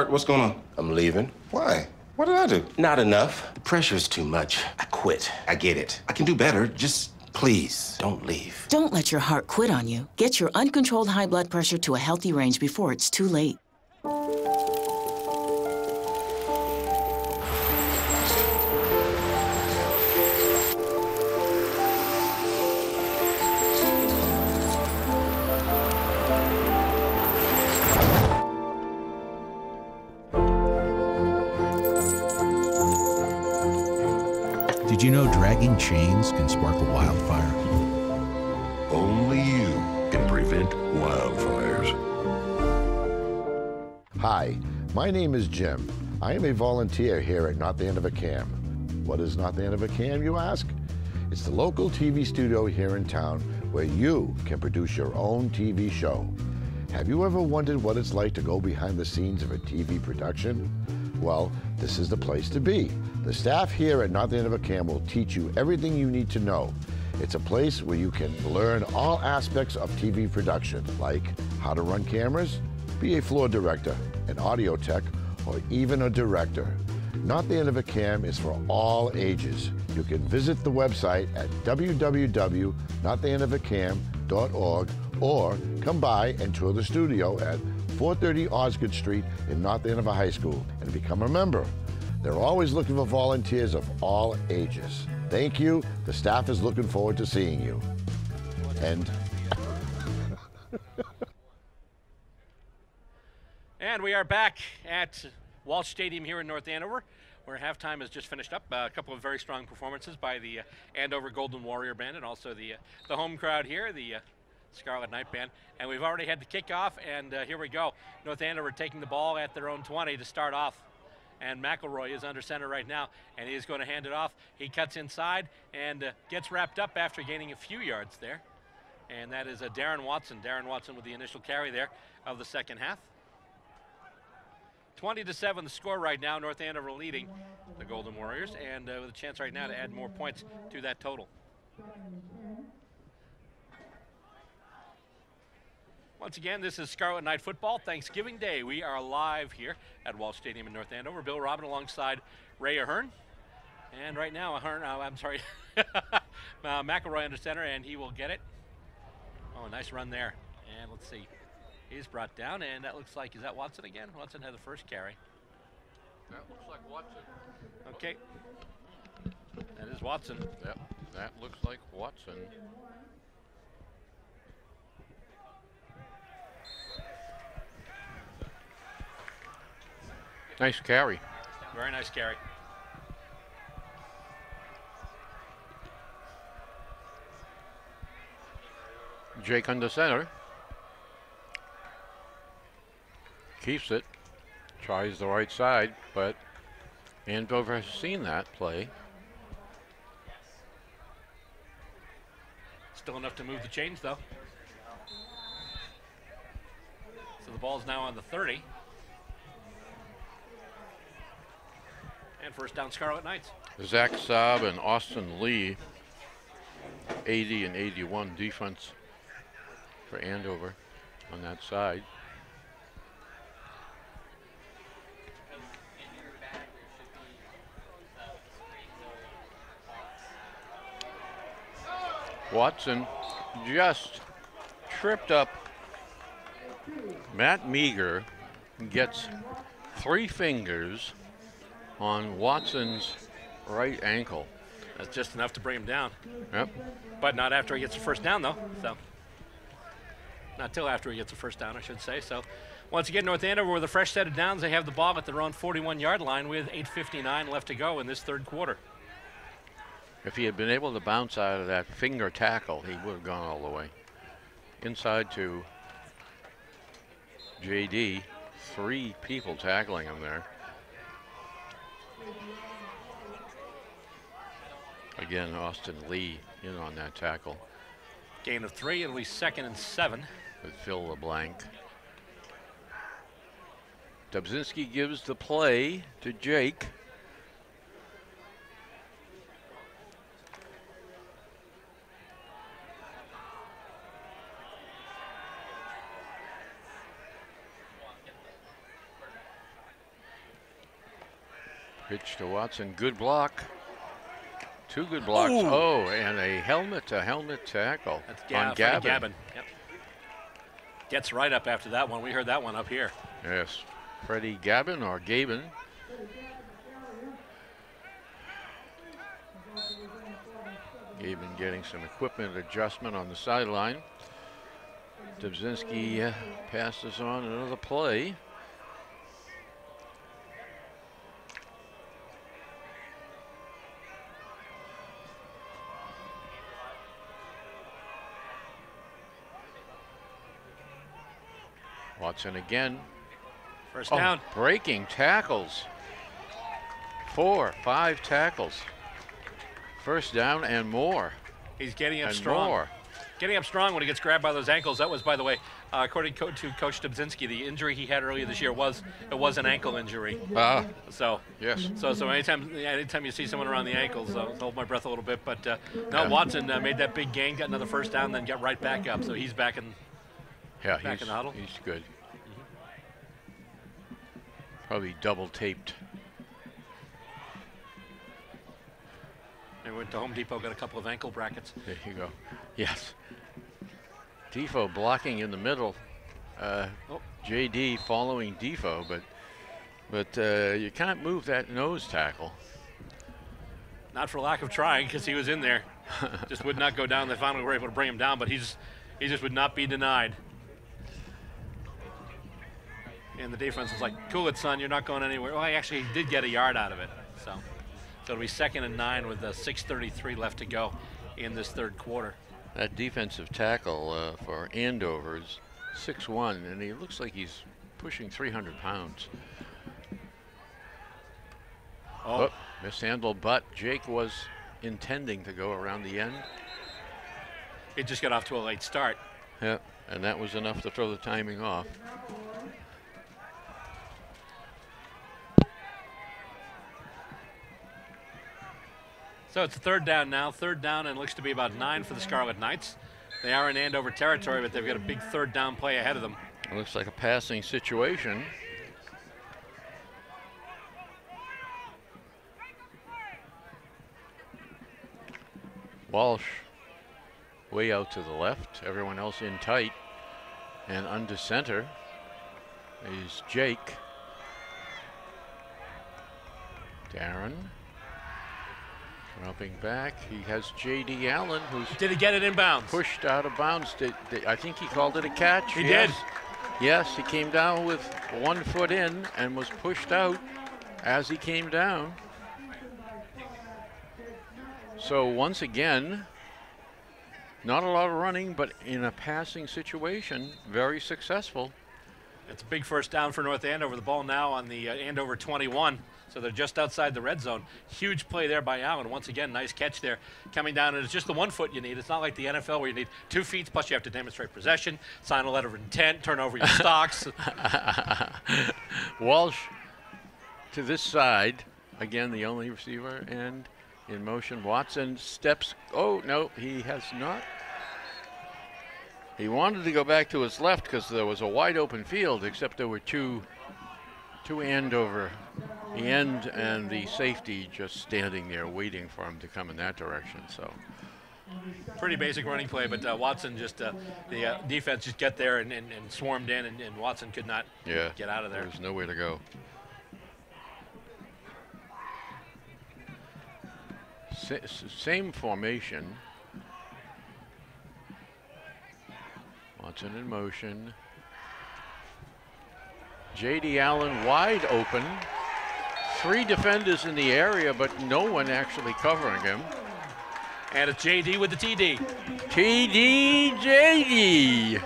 Art, what's going on? I'm leaving. Why? What did I do? Not enough. The pressure's too much. I quit. I get it. I can do better. Just please don't leave. Don't let your heart quit on you. Get your uncontrolled high blood pressure to a healthy range before it's too late. Did you know dragging chains can spark a wildfire? Only you can prevent wildfires. Hi, my name is Jim. I am a volunteer here at Not the End of a Cam. What is Not the End of a Cam, you ask? It's the local TV studio here in town where you can produce your own TV show. Have you ever wondered what it's like to go behind the scenes of a TV production? Well, this is the place to be. The staff here at Not the End of a Cam will teach you everything you need to know. It's a place where you can learn all aspects of TV production, like how to run cameras, be a floor director, an audio tech, or even a director. Not the End of a Cam is for all ages. You can visit the website at www.nottheendofacam.org or come by and tour the studio at 430 Osgood Street in North Andover High School and become a member. They're always looking for volunteers of all ages. Thank you. The staff is looking forward to seeing you. And And we are back at Walsh Stadium here in North Andover, where halftime has just finished up. A couple of very strong performances by the Andover Golden Warrior Band and also the home crowd here, the Scarlet Knight Band. And we've already had the kickoff, and here we go. North Andover taking the ball at their own 20 to start off. And McElroy is under center right now, and he is going to hand it off. He cuts inside and gets wrapped up after gaining a few yards there. And that is Darren Watson. Darren Watson with the initial carry there of the second half. 20-7 the score right now. North Andover leading the Golden Warriors, and with a chance right now to add more points to that total. Once again, this is Scarlet Knight Football, Thanksgiving Day. We are live here at Walsh Stadium in North Andover. Bill Robin alongside Ray Ahern. And right now, McElroy under center, and he will get it. Oh, nice run there. And let's see. He's brought down, and that looks like, is that Watson again? Watson had the first carry. That looks like Watson. Okay. That is Watson. Yep, that looks like Watson. Nice carry. Very nice carry. Jake under center. Keeps it. Tries the right side, but Andover has seen that play. Still enough to move the chains, though. So the ball's now on the 30. And first down, Scarlet Knights. Zach Saab and Austin Lee, 80 and 81 defense for Andover on that side. Watson just tripped up. Matt Meager gets 3 fingers on Watson's right ankle. That's just enough to bring him down. Yep. But not after he gets the first down, though. So not till after he gets the first down, I should say. So once again, North Andover with a fresh set of downs. They have the ball at their own 41-yard line with 8:59 left to go in this third quarter. If he had been able to bounce out of that finger tackle, he would have gone all the way. Inside to JD, 3 people tackling him there. Again, Austin Lee in on that tackle. Gain of 3, it'll be 2nd and 7. With Phil LeBlanc. Dubzinski gives the play to Jake. Pitch to Watson, good block. 2 good blocks. Ooh. Oh, and a helmet tackle on Freddie Gavin. Yep. Gets right up after that one. We heard that one up here. Yes, Freddie Gavin or Gabin. Gabin getting some equipment adjustment on the sideline. Dubzinski passes on another play. Watson again. First down. Breaking tackles. 4, 5 tackles. First down and more. He's getting up and strong. More. Getting up strong when he gets grabbed by those ankles. That was, by the way, according to Coach Dubzinski, the injury he had earlier this year was an ankle injury. So yes. So anytime you see someone around the ankles, hold my breath a little bit. But no, Watson made that big gain, got another first down, then got right back up. So he's back in. Yeah, back in the huddle. He's good. Probably double taped. They went to Home Depot, got a couple of ankle brackets. There you go. Yes. Defoe blocking in the middle. JD following Defoe, but you can't move that nose tackle. Not for lack of trying, because he was in there. Just would not go down. They finally were able to bring him down, but he just would not be denied. And the defense was like, cool it, son, you're not going anywhere. Well, he actually did get a yard out of it. So it'll be 2nd and 9 with 6:33 left to go in this third quarter. That defensive tackle for Andover is 6'1", and he looks like he's pushing 300 pounds. Oh, mishandled, but Jake was intending to go around the end. It just got off to a late start. Yeah, and that was enough to throw the timing off. So it's a third down now. Third down, and looks to be about 9 for the Scarlet Knights. They are in Andover territory, but they've got a big third down play ahead of them. It looks like a passing situation. Walsh way out to the left. Everyone else in tight. And under center is Jake. Darren. Dropping back, he has J.D. Allen, who's... Did he get it inbounds? Pushed out of bounds. I think he called it a catch. He did. Yes, he came down with 1 foot in and was pushed out as he came down. So once again, not a lot of running, but in a passing situation, very successful. It's a big first down for North Andover. The ball now on the Andover 21. So they're just outside the red zone. Huge play there by Allen. Once again, nice catch there. Coming down, and it's just the 1 foot you need. It's not like the NFL where you need 2 feet, plus you have to demonstrate possession, sign a letter of intent, turn over your stocks. Walsh to this side. Again, the only receiver, and in motion. Watson steps. Oh, no, he has not. He wanted to go back to his left because there was a wide open field, except there were two Andover. The end and the safety just standing there waiting for him to come in that direction. So pretty basic running play, but Watson just the defense just get there and swarmed in, and Watson could not get out of there. There's nowhere to go. Same formation. Watson in motion. J.D. Allen wide open. 3 defenders in the area, but no one actually covering him. And it's J.D. with the TD. TD J.D.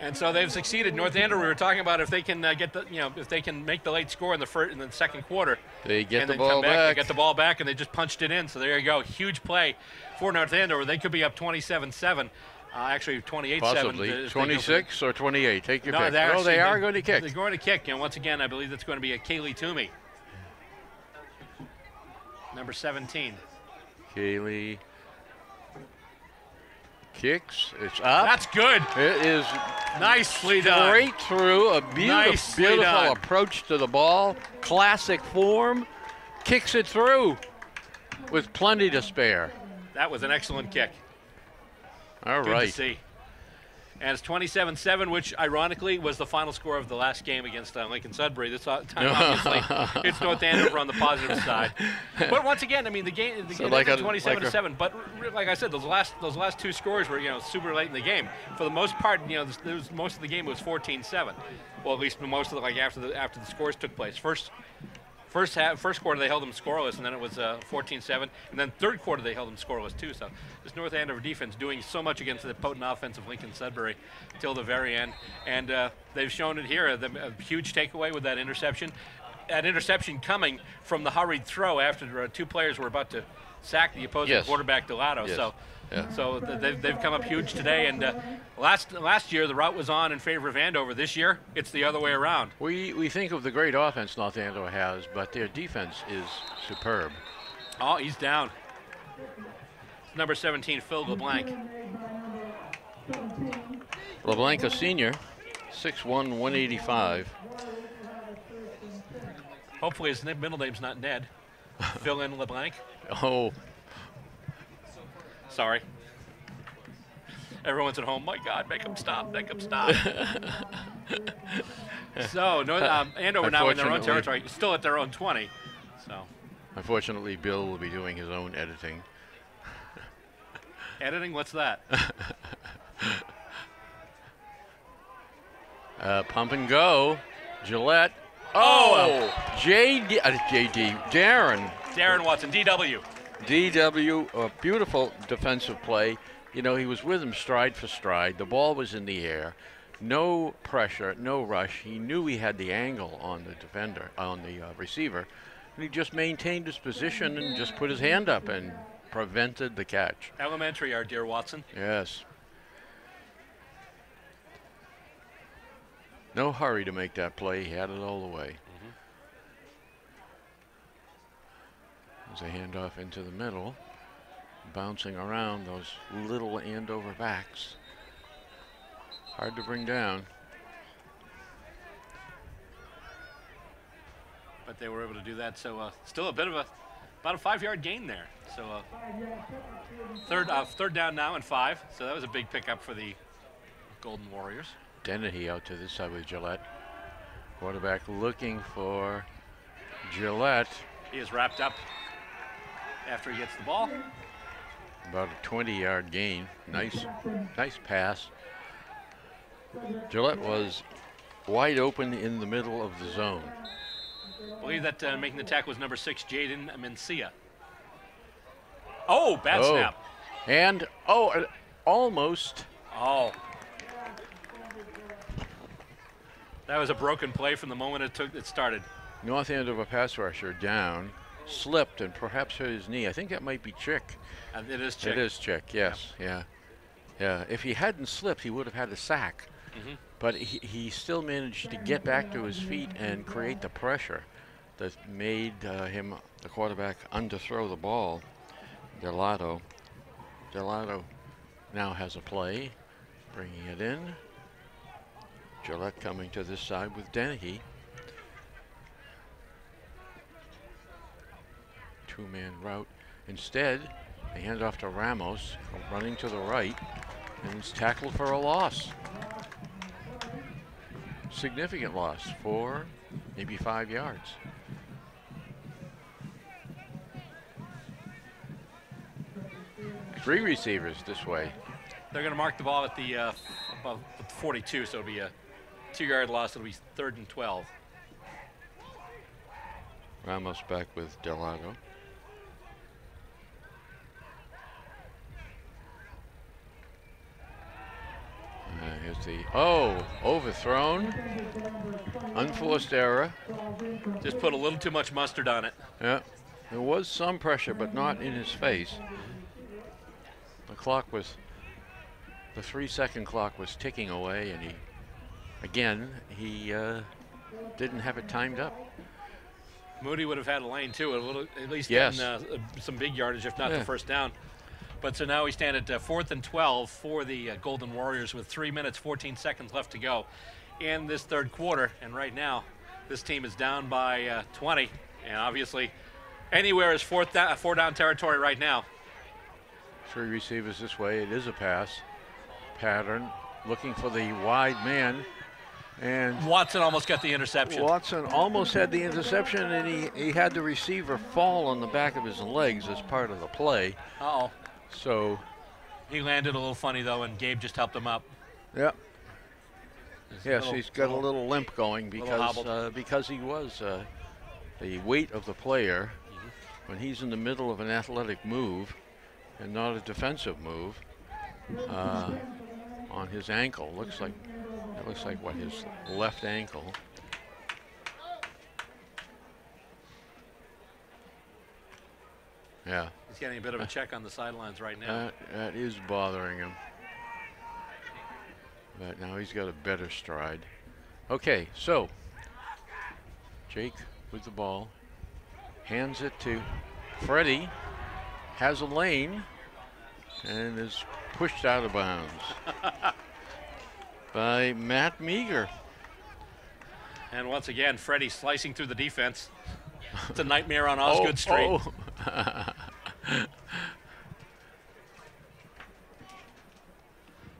And so they've succeeded. North Andover, we were talking about if they can if they can make the late score in the second quarter. They get and the then ball come back. back. They get the ball back, and they just punched it in. So there you go. Huge play for North Andover. They could be up 27-7. Actually, 28-7. Possibly 26 or 28. Take your pick. No, they are going to kick. They're going to kick, and once again, I believe that's going to be a Kaylee Toomey, number 17. Kaylee Kicks. It's up. That's good. It is Nicely done. straight through. A Nicely beautiful done. approach to the ball. Classic form. Kicks it through with plenty to spare. That was an excellent kick. All Good right. to see. And it's 27-7, which ironically was the final score of the last game against Lincoln Sudbury. This time, obviously, it's North Andover on the positive side. But once again, I mean, the game So it like ended a- 27-7. But like I said, those last two scores were super late in the game. For the most part, there was most of the game was 14-7. Well, at least most of after the scores took place. First quarter they held them scoreless, and then it was 14-7. And then third quarter they held them scoreless too. So this North Andover defense doing so much against the potent offense of Lincoln Sudbury till the very end. And they've shown it here. A huge takeaway with that interception. That interception coming from the hurried throw after two players were about to sack the opposing quarterback, Delato. Yes. So they've come up huge today. And last year the route was on in favor of Andover. This year it's the other way around. We think of the great offense North Andover has, but their defense is superb. Oh, he's down. Number 17, Phil LeBlanc. LeBlanc, a senior, 6'1", 185. Hopefully his middle name's not Ned. Phil in LeBlanc. Oh. Sorry. Everyone's at home. My God, make him stop! Make him stop! So Andover now in their own territory, still at their own 20. So. Unfortunately, Bill will be doing his own editing. Editing? What's that? Pump and go, Gillette. JD, Darren Watson, DW. DW, a beautiful defensive play. He was with him stride for stride. The ball was in the air. No pressure, no rush. He knew he had the angle on the defender, on the receiver. And he just maintained his position and just put his hand up and prevented the catch. Elementary, our dear Watson. Yes. No hurry to make that play. He had it all the way. There's a handoff into the middle, bouncing around those little Andover backs. Hard to bring down. But they were able to do that. So still about a 5-yard gain there. So third down now and 5. So that was a big pickup for the Golden Warriors. Dennehy out to this side with Gillette. Quarterback looking for Gillette. He is wrapped up after he gets the ball. About a 20-yard gain. Nice pass. Gillette was wide open in the middle of the zone. I believe that making the tackle was number 6, Jaden Mencia. Oh, bad snap. And, almost. Oh. That was a broken play from the moment it started. North Andover pass rusher down, slipped and perhaps hurt his knee. I think that might be Chick. It is Chick. It is Chick, yes, yeah. If he hadn't slipped, he would have had a sack. But he still managed to get back to his feet and create the pressure that made him, the quarterback, underthrow the ball. Delato now has a play, bringing it in. Gillette coming to this side with Dennehy. Two-man route. Instead, they hand off to Ramos, running to the right, and it's tackled for a loss. Significant loss, 4, maybe 5 yards. Three receivers this way. They're going to mark the ball at the about 42, so it'll be a 2-yard loss. It'll be 3rd and 12. Ramos back with Delato. Here's the, overthrown. Unforced error. Just put a little too much mustard on it. Yeah, there was some pressure, but not in his face. The 3-second clock was ticking away, and he didn't have it timed up. Moody would have had a lane too, at least yes. getting some big yardage, if not the first down. But so now we stand at 4th and 12 for the Golden Warriors with 3 minutes, 14 seconds left to go in this third quarter. And right now, this team is down by 20. And obviously, anywhere is four down territory right now. 3 receivers this way. It is a pass pattern, looking for the wide man. And Watson almost got the interception. Watson almost had the interception, and he had the receiver fall on the back of his legs as part of the play. Uh-oh. So he landed a little funny, though, and Gabe just helped him up. Yep. Yes, he's got a little limp going because he was the weight of the player when he's in the middle of an athletic move and not a defensive move on his ankle. Looks like what, his left ankle. Yeah. He's getting a bit of a check on the sidelines right now. That is bothering him. But now he's got a better stride. Okay, so Jake with the ball, hands it to Freddie, has a lane, and is pushed out of bounds by Matt Meager. And once again, Freddie slicing through the defense. It's a nightmare on Osgood Street. Oh.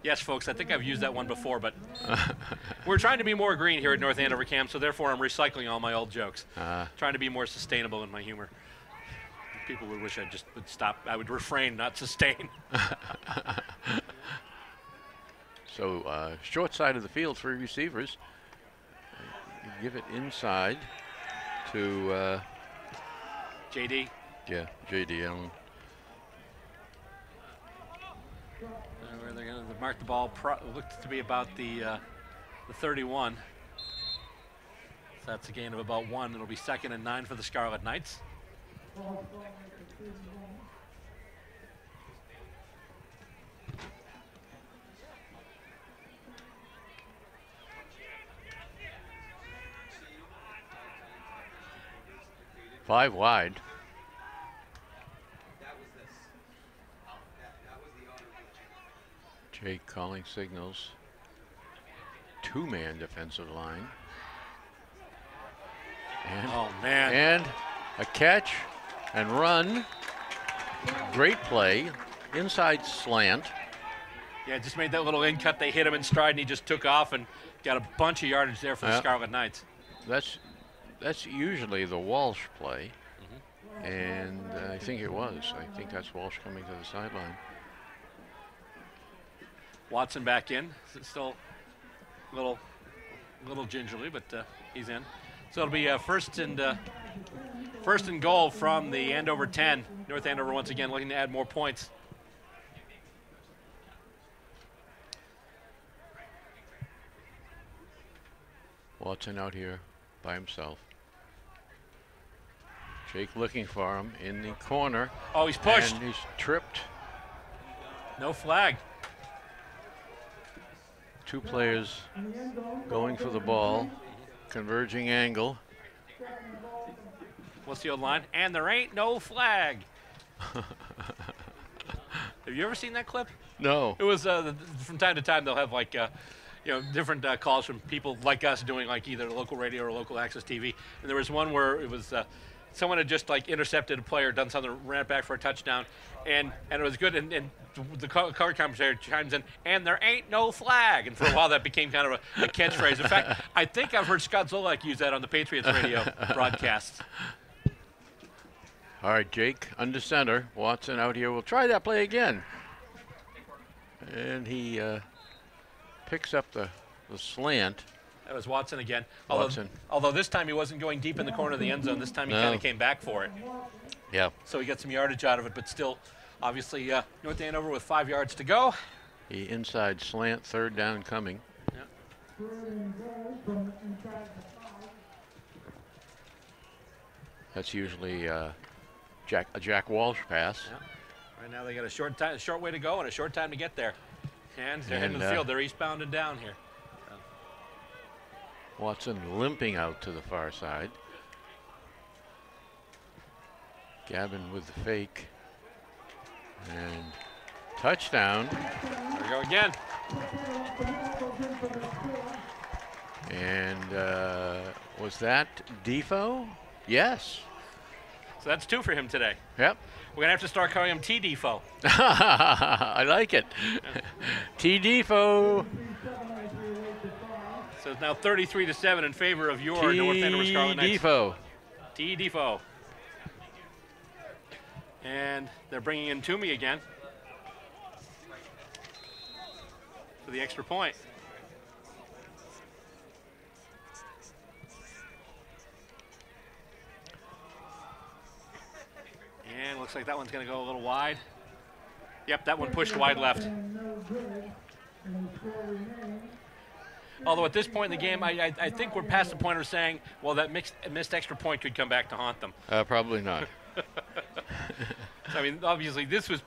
Yes, folks, I think I've used that one before, but we're trying to be more green here at North Andover Camp, so therefore I'm recycling all my old jokes. Trying to be more sustainable in my humor. People would wish I just would stop. I would refrain, not sustain. So short side of the field, 3 receivers. Give it inside to JD. Yeah, JD Allen. Where they're going to mark the ball. Looks to be about the 31. So that's a gain of about 1. It'll be 2nd and 9 for the Scarlet Knights. Five wide. Jake calling signals. 2-man defensive line. And, oh, man. And a catch and run. Great play. Inside slant. Yeah, just made that little in cut. They hit him in stride, and he just took off and got a bunch of yardage there for the Scarlet Knights. That's usually the Walsh play, and I think it was. I think that's Walsh coming to the sideline. Watson back in, still a little gingerly, but he's in. So it'll be first and goal from the Andover 10. North Andover once again looking to add more points. Watson out here by himself. Jake looking for him in the corner. Oh, he's pushed. And he's tripped. No flag. 2 players going for the ball. Converging angle. What's the old line? And there ain't no flag. Have you ever seen that clip? No. It was from time to time they'll have like different calls from people like us doing like either local radio or local access TV. And there was one where it was someone had just like intercepted a player, done something, ran it back for a touchdown, and it was good. And the color commentator chimes in, and there ain't no flag. And for a while that became kind of a catchphrase. In fact, I think I've heard Scott Zolak use that on the Patriots radio broadcasts. All right, Jake under center. Watson out here. We'll try that play again. And he picks up the slant. That was Watson again. Watson. Although this time he wasn't going deep in the corner of the end zone. This time he kind of came back for it. Yeah. So he got some yardage out of it, but still, obviously, North Andover with 5 yards to go. The inside slant, 3rd down coming. Yeah. That's usually a Jack Walsh pass. Yeah. Right now they got a short way to go and a short time to get there. And they're into the field. They're eastbound and down here. Watson limping out to the far side. Gavin with the fake. And touchdown. There we go again. And was that Defoe? Yes. So that's 2 for him today. Yep. We're going to have to start calling him T. Defoe. I like it. T. Defoe. So it's now 33-7 in favor of your North Andover Scarlet Knights. Defoe. T. Defoe. And they're bringing in Toomey again for the extra point. And looks like that one's going to go a little wide. Yep, that one pushed wide left. Although at this point in the game, I think we're past the point of saying, well, that missed extra point could come back to haunt them. Probably not. I mean, obviously, this was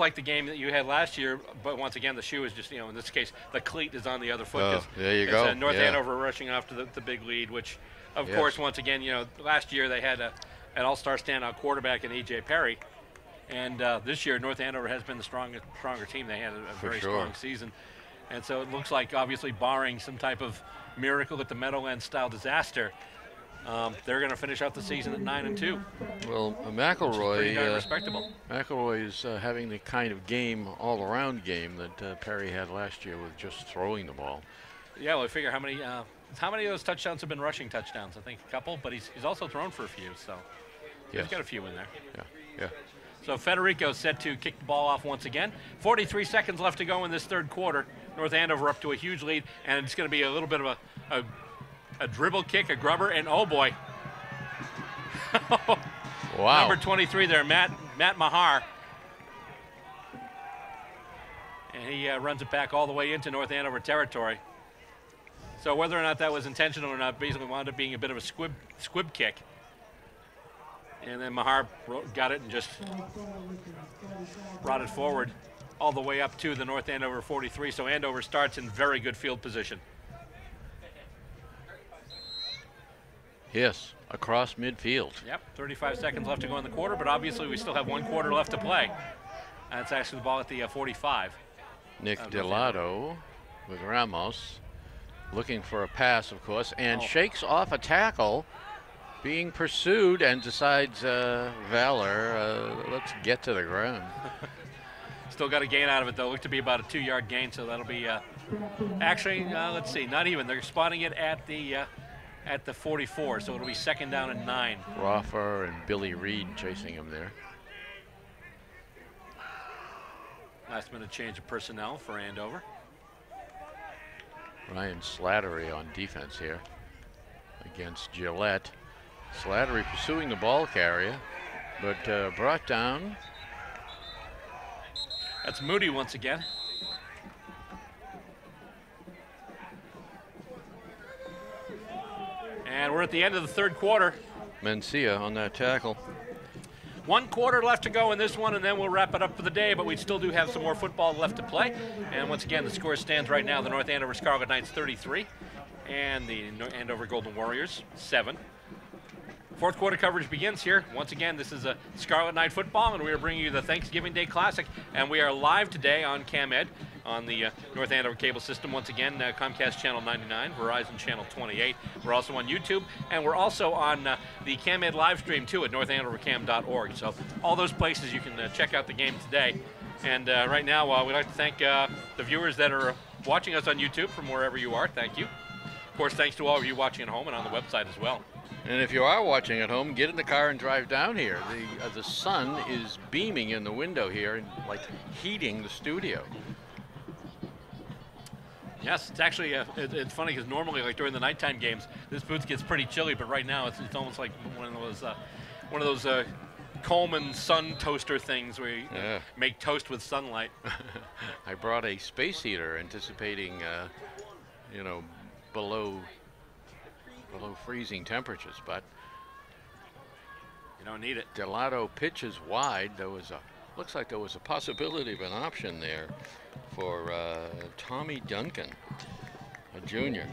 like the game that you had last year, but once again, the shoe is just, in this case, the cleat is on the other foot. Oh, there you go. North Andover rushing off to the big lead, which, of course, once again, last year they had an all-star standout quarterback in E.J. Perry, and this year North Andover has been the stronger team. They had a very strong season, and so it looks like, obviously, barring some type of miracle at the Meadowlands-style disaster, they're going to finish out the season at 9-2. Well, McElroy, respectable. McElroy is having the kind of all-around game that Perry had last year with just throwing the ball. Yeah, well, I figure how many of those touchdowns have been rushing touchdowns? I think a couple, but he's also thrown for a few, so he's got a few in there. Yeah. So Federico's set to kick the ball off once again. 43 seconds left to go in this third quarter. North Andover up to a huge lead, and it's going to be a little bit of a dribble kick, a grubber, and oh boy. Wow. Number 23 there, Matt Mahar. And he runs it back all the way into North Andover territory. So whether or not that was intentional or not, basically wound up being a bit of a squib kick. And then Mahar got it and just brought it forward all the way up to the North Andover 43. So Andover starts in very good field position. Yes, across midfield. Yep, 35 seconds left to go in the quarter, but obviously we still have 1 quarter left to play. And it's actually the ball at the 45. Nick Delato with Ramos, looking for a pass, of course, and shakes off a tackle, being pursued, and decides, Valor, let's get to the ground. Still got a gain out of it, though. Looked to be about a 2-yard gain, so that'll be actually, let's see, not even. They're spotting it at the 44, so it'll be 2nd down and 9. Roffer and Billy Reed chasing him there. Last-minute change of personnel for Andover. Ryan Slattery on defense here against Gillette. Slattery pursuing the ball carrier, but brought down. That's Moody once again. And we're at the end of the third quarter. Mencia on that tackle. 1 quarter left to go in this one, and then we'll wrap it up for the day, but we still do have some more football left to play. And once again, the score stands right now, the North Andover Scarlet Knights 33, and the Andover Golden Warriors 7. Fourth quarter coverage begins here. Once again, this is a Scarlet Knight football, and we are bringing you the Thanksgiving Day Classic, and we are live today on CamEd on the North Andover cable system. Once again, Comcast Channel 99, Verizon Channel 28. We're also on YouTube, and we're also on the CamEd live stream, too, at northandovercam.org. So all those places you can check out the game today. And right now, we'd like to thank the viewers that are watching us on YouTube from wherever you are. Thank you. Of course, thanks to all of you watching at home and on the website as well. And if you are watching at home, get in the car and drive down here. The sun is beaming in the window here and like heating the studio. Yes, it's actually it's funny because normally, like during the nighttime games, this booth gets pretty chilly, but right now it's almost like one of those Coleman sun toaster things where you make toast with sunlight. I brought a space heater, anticipating below freezing temperatures, but you don't need it. Delato pitches wide. Looks like there was a possibility of an option there for Tommy Duncan, a junior.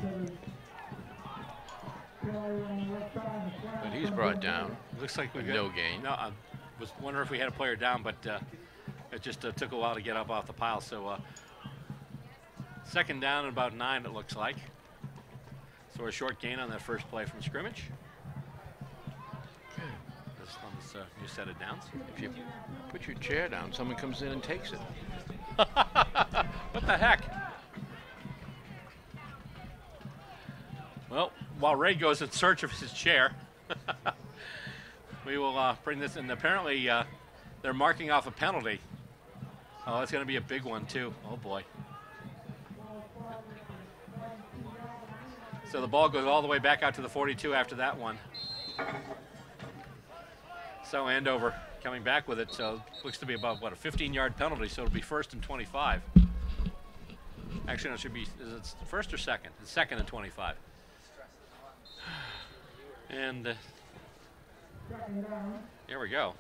But he's brought down. Looks like we got no gain. No, I was wondering if we had a player down, but It just took a while to get up off the pile. So second down and about 9, it looks like. So a short gain on that first play from scrimmage. This one's new set of downs. If you put your chair down, someone comes in and takes it. What the heck? Well, while Ray goes in search of his chair, we will bring this in. Apparently, they're marking off a penalty. Oh, it's going to be a big one, too. Oh, boy. So the ball goes all the way back out to the 42 after that one. So Andover coming back with it. So it looks to be about, what, a 15-yard penalty. So it'll be 1st and 25. Actually, no, it should be, is it first or second? It's 2nd and 25. And here we go.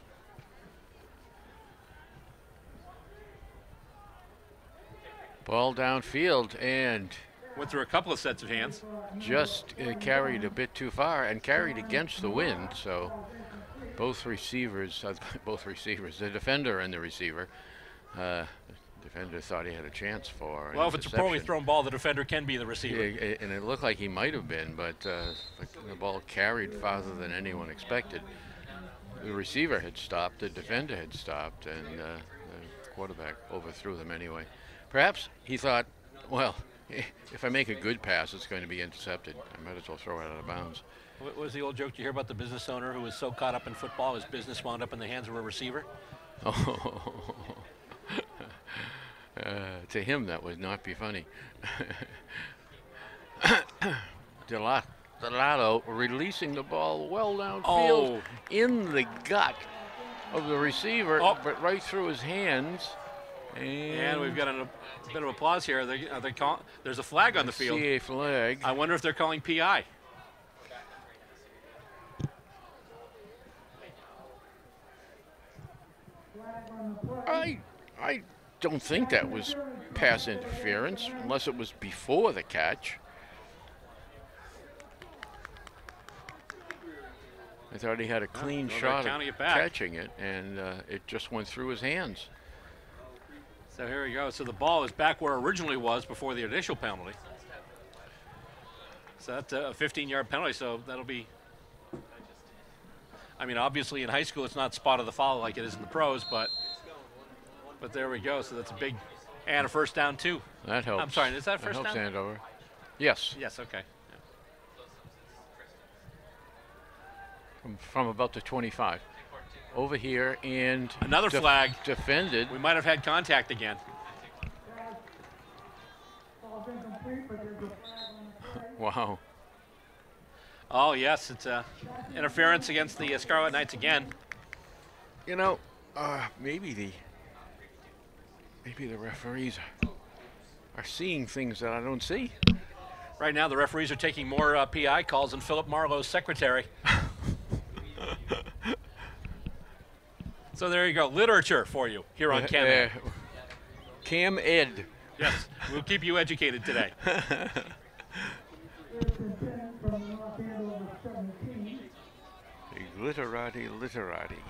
Ball downfield and went through a couple of sets of hands. Just carried a bit too far and carried against the wind. So both receivers, the defender and the receiver, defender thought he had a chance for. Well, if it's a poorly thrown ball, the defender can be the receiver. Yeah, and it looked like he might have been, but the ball carried farther than anyone expected. The receiver had stopped, the defender had stopped, and the quarterback overthrew them anyway. Perhaps he thought, well, if I make a good pass, it's going to be intercepted. I might as well throw it out of bounds. What was the old joke you hear about the business owner who was so caught up in football, his business wound up in the hands of a receiver? Oh. To him, that would not be funny. Delato releasing the ball well downfield in the gut of the receiver, but right through his hands. And we've got a bit of applause here. There's a flag on the field. I see a flag. I wonder if they're calling PI. I don't think that was pass interference, unless it was before the catch. I thought he had a clean shot at catching it, and it just went through his hands. So here we go. So the ball is back where it originally was before the initial penalty. So that's a 15-yard penalty, so that'll be... I mean, obviously in high school it's not spot of the foul like it is in the pros, but there we go. So that's a big... And a first down, too. That helps. I'm sorry, is that first down? That helps Andover. Yes. Yes, okay. Yeah. From about the 25. Over here, and another flag. Defended. We might have had contact again. Wow. Oh, yes, it's interference against the Scarlet Knights again. You know, maybe the referees are seeing things that I don't see. Right now, the referees are taking more PI calls than Philip Marlowe's secretary. So there you go, literature for you here on Cam Ed. Cam Ed. Yes, we'll keep you educated today. Literati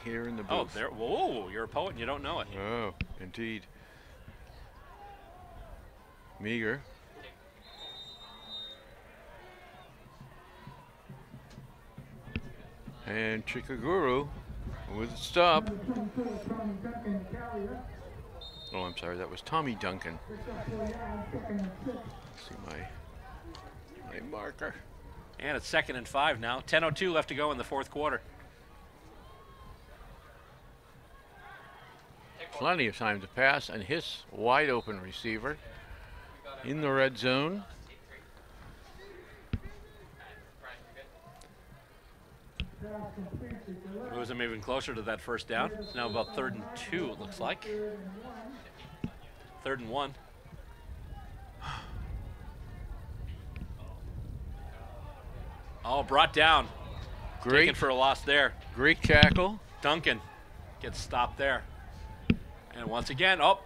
here in the booth. Oh, there! Whoa, you're a poet and you don't know it. Oh, indeed. Meager. And Chikaguru with a stop. Oh, I'm sorry, that was Tommy Duncan. Let's see my marker. And it's 2nd and 5 now. 10:02 left to go in the 4th quarter. Plenty of time to pass, and his wide open receiver in the red zone. Moves them even closer to that first down. It's now about 3rd and 2, it looks like. 3rd and 1. Oh, brought down. Great. Taken for a loss there. Great tackle. Duncan gets stopped there. And once again, oh.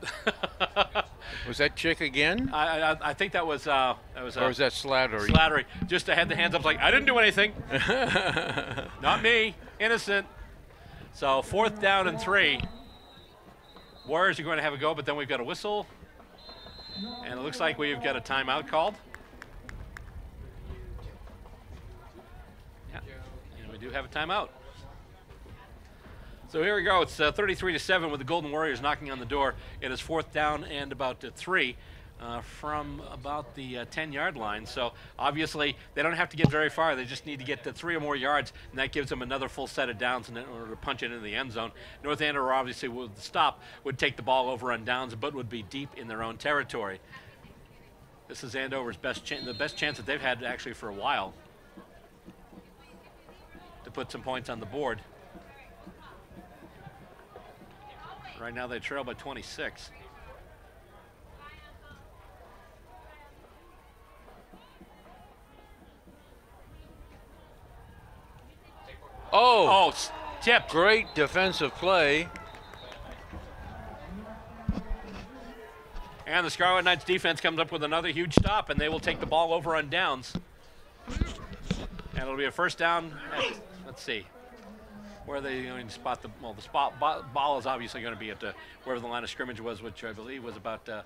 Was that Chick again? I think that was or was that Slattery? Slattery. Just had the hands up like, I didn't do anything. Not me. Innocent. So 4th down and 3. Warriors are going to have a go, but then we've got a whistle. And it looks like we've got a timeout called. Yeah, and we do have a timeout. So here we go. It's 33-7 with the Golden Warriors knocking on the door. It is 4th down and about 3 from about the 10-yard line. So obviously they don't have to get very far. They just need to get to 3 or more yards, and that gives them another full set of downs in order to punch it into the end zone. North Andover obviously would stop, would take the ball over on downs, but would be deep in their own territory. This is Andover's the best chance that they've had actually for a while to put some points on the board. Right now they trail by 26. Oh, tipped. Great defensive play. And the Scarlet Knights defense comes up with another huge stop, and they will take the ball over on downs. And it'll be a first down at, let's see, where are they going to spot the, well, the ball is obviously going to be at wherever the line of scrimmage was, which I believe was about the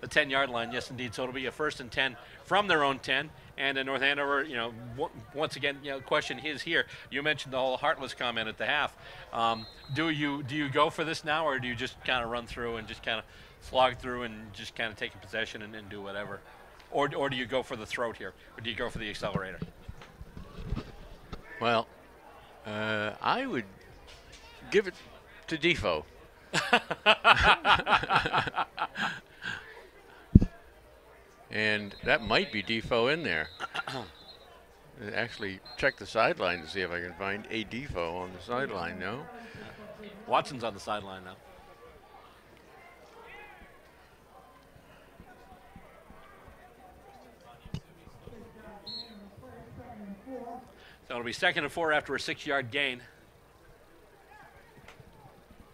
10-yard line. Yes, indeed. So it'll be a 1st and 10 from their own 10. And in North Andover, you know, once again, you know, question is here. You mentioned the whole Heartless comment at the half. Do you go for this now, or do you just kind of run through and just kind of slog through and just kind of take a possession and do whatever? Or do you go for the throat here, or do you go for the accelerator? Well, I would give it to Defoe. And that might be Defoe in there. Actually, check the sideline to see if I can find a Defoe on the sideline. No? Watson's on the sideline now. So it'll be 2nd and 4 after a 6-yard gain.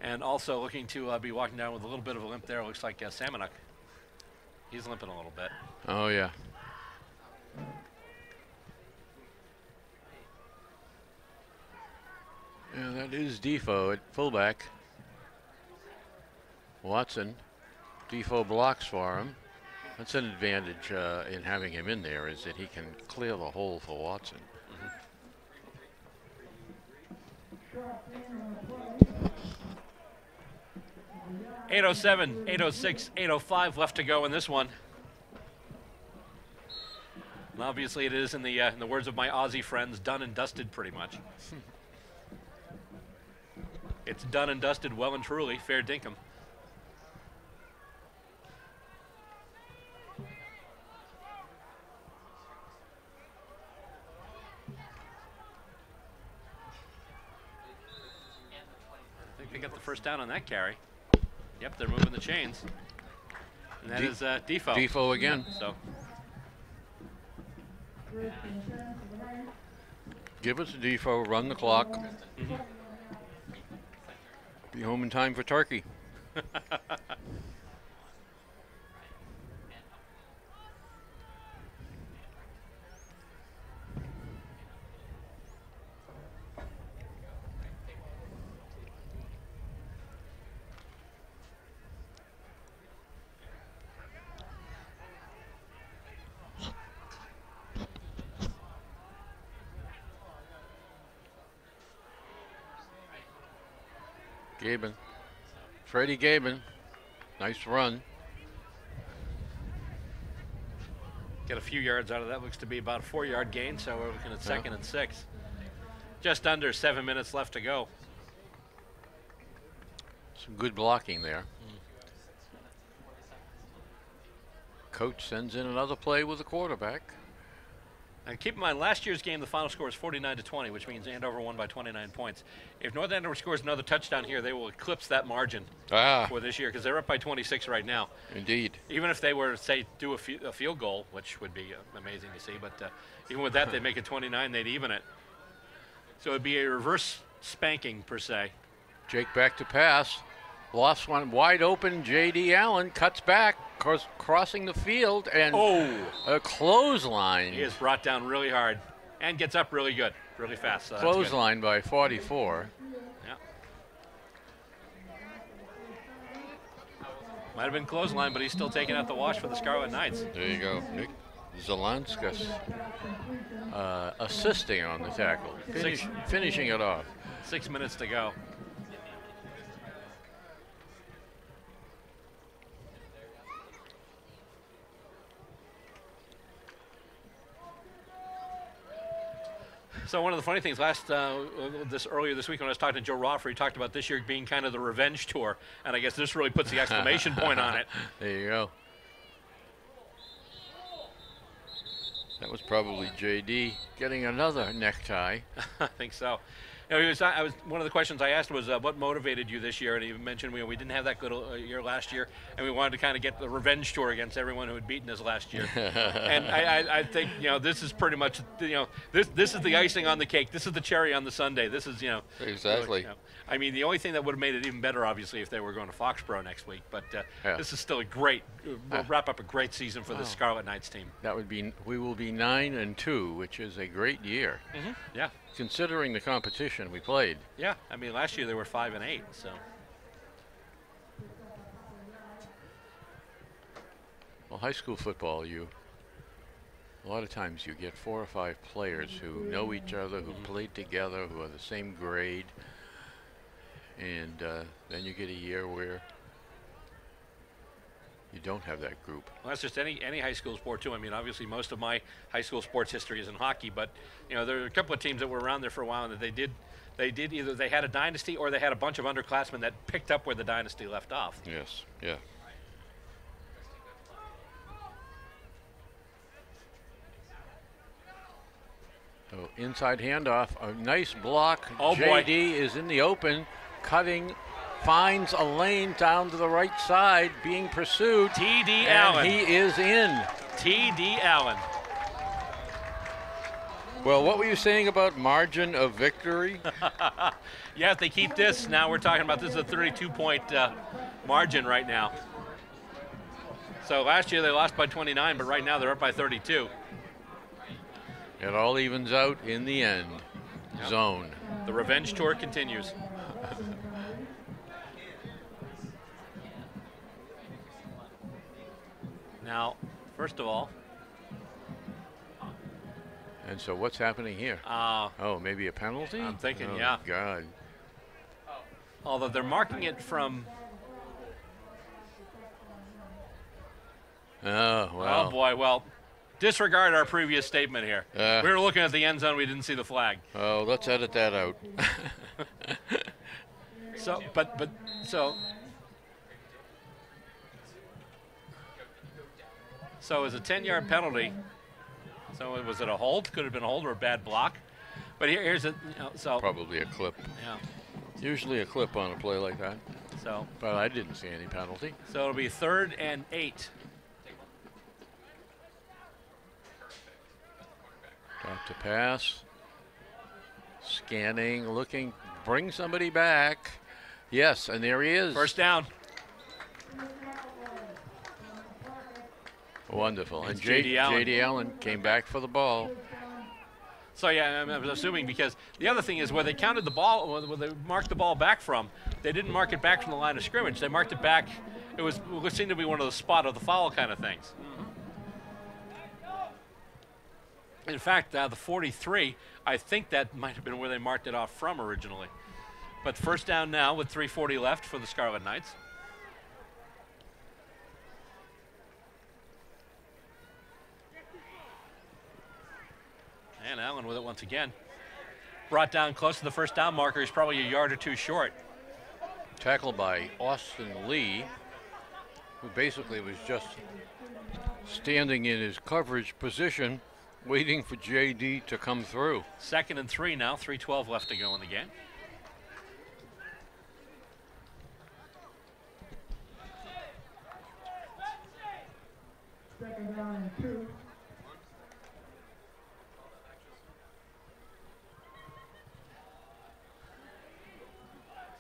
And also looking to be walking down with a little bit of a limp there. It looks like Salmonuk. He's limping a little bit. Oh, yeah. Yeah, that is Defoe at fullback. Watson. Defoe blocks for him. That's an advantage in having him in there, is that he can clear the hole for Watson. 8:07, 8:06, 8:05 left to go in this one. And obviously it is, in the words of my Aussie friends, done and dusted pretty much. It's done and dusted well and truly, fair dinkum. I think they got the first down on that carry. Yep, they're moving the chains. And that is Defoe. Defoe again. So. Give us a Defoe, run the clock. Be home in time for turkey. Gaben. Freddie Gaben. Nice run. Get a few yards out of that. Looks to be about a 4-yard gain, so we're looking at 2nd and 6. Just under 7 minutes left to go. Some good blocking there. Coach sends in another play with the quarterback. And keep in mind, last year's game, the final score is 49-20, which means Andover won by 29 points. If North Andover scores another touchdown here, they will eclipse that margin for this year, because they're up by 26 right now. Indeed. Even if they were, say, do a field goal, which would be amazing to see, but even with that, they make it 29, they'd even it. So it'd be a reverse spanking, per se. Jake back to pass. Lost one wide open. J.D. Allen cuts back, crossing the field, and a clothesline. He is brought down really hard and gets up really good, really fast. So clothesline by 44. Yeah. Might have been clothesline, but he's still taking out the wash for the Scarlet Knights. There you go. Nick Zalanskas assisting on the tackle, finishing it off. 6 minutes to go. So one of the funny things earlier this week when I was talking to Joe Roffer, he talked about this year being kind of the revenge tour, and I guess this really puts the exclamation point on it. There you go. That was probably JD getting another necktie. I think so. You know, one of the questions I asked was, what motivated you this year? And he mentioned we didn't have that good year last year, and we wanted to kind of get the revenge tour against everyone who had beaten us last year. And I think, you know, this is pretty much, you know, this is the icing on the cake. This is the cherry on the sundae. This is, you know. Exactly. You know, I mean, the only thing that would have made it even better, obviously, if they were going to Foxborough next week. But this is still a great, wrap up a great season for the Scarlet Knights team. That would be, we will be 9-2, which is a great year. Mm-hmm. Yeah. Considering the competition we played. Yeah, I mean, last year they were 5-8, so. Well, high school football, a lot of times you get 4 or 5 players who know each other, who played together, who are the same grade, and then you get a year where you don't have that group. Well, that's just any high school sport too. I mean, obviously most of my high school sports history is in hockey, but you know, there are a couple of teams that were around there for a while, and that they did either they had a dynasty or they had a bunch of underclassmen that picked up where the dynasty left off. Yes, yeah. So inside handoff, a nice block. Oh, JD boy. is in the open, cutting, finds a lane down to the right side, being pursued. T.D. Allen. He is in. T.D. Allen. Well, what were you saying about margin of victory? Yeah, if they keep this, now we're talking about this is a 32-point margin right now. So last year they lost by 29, but right now they're up by 32. It all evens out in the end. Yep. Zone. The revenge tour continues. Now, first of all. And so what's happening here? Oh, maybe a penalty? I'm thinking, oh, yeah. God. Although they're marking it from. Oh, well. Oh, boy. Well, disregard our previous statement here. We were looking at the end zone. We didn't see the flag. Oh, let's edit that out. So it's a 10-yard penalty. So was it a hold? Could have been a hold or a bad block. But here's a, you know, so probably a clip. Yeah. Usually a clip on a play like that. So. But I didn't see any penalty. So it'll be 3rd and 8. Got to pass. Scanning, looking, bring somebody back. Yes, and there he is. First down. Wonderful. And J.D. Allen. J.D. Allen came back for the ball. So, yeah, I'm assuming because the other thing is where they counted the ball, where they marked the ball back from, they didn't mark it back from the line of scrimmage. They marked it back. It seemed to be one of the spot of the foul kind of things. In fact, the 43, I think that might have been where they marked it off from originally. But first down now with 3:40 left for the Scarlet Knights. And Allen with it once again. Brought down close to the first down marker. He's probably a yard or two short. Tackled by Austin Lee, who basically was just standing in his coverage position, waiting for JD to come through. 2nd and 3 now, 3:12 left to go in the game. Second down and 2.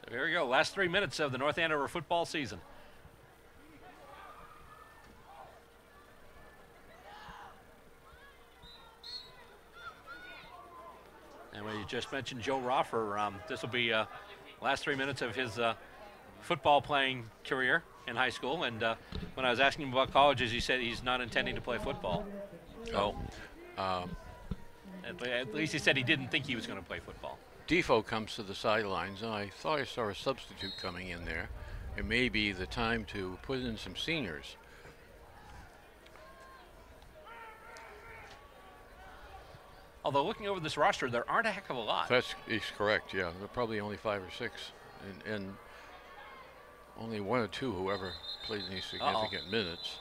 So here we go, last 3 minutes of the North Andover football season. And we just mentioned Joe Roffer. This will be last 3 minutes of his football playing career in high school, and when I was asking him about colleges, he said he's not intending to play football. So, at least he said he didn't think he was going to play football. Defoe comes to the sidelines, and I thought I saw a substitute coming in there. It may be the time to put in some seniors. Although looking over this roster, there aren't a heck of a lot. Is correct, yeah. There are probably only 5 or 6, and only 1 or 2 who ever played any significant minutes.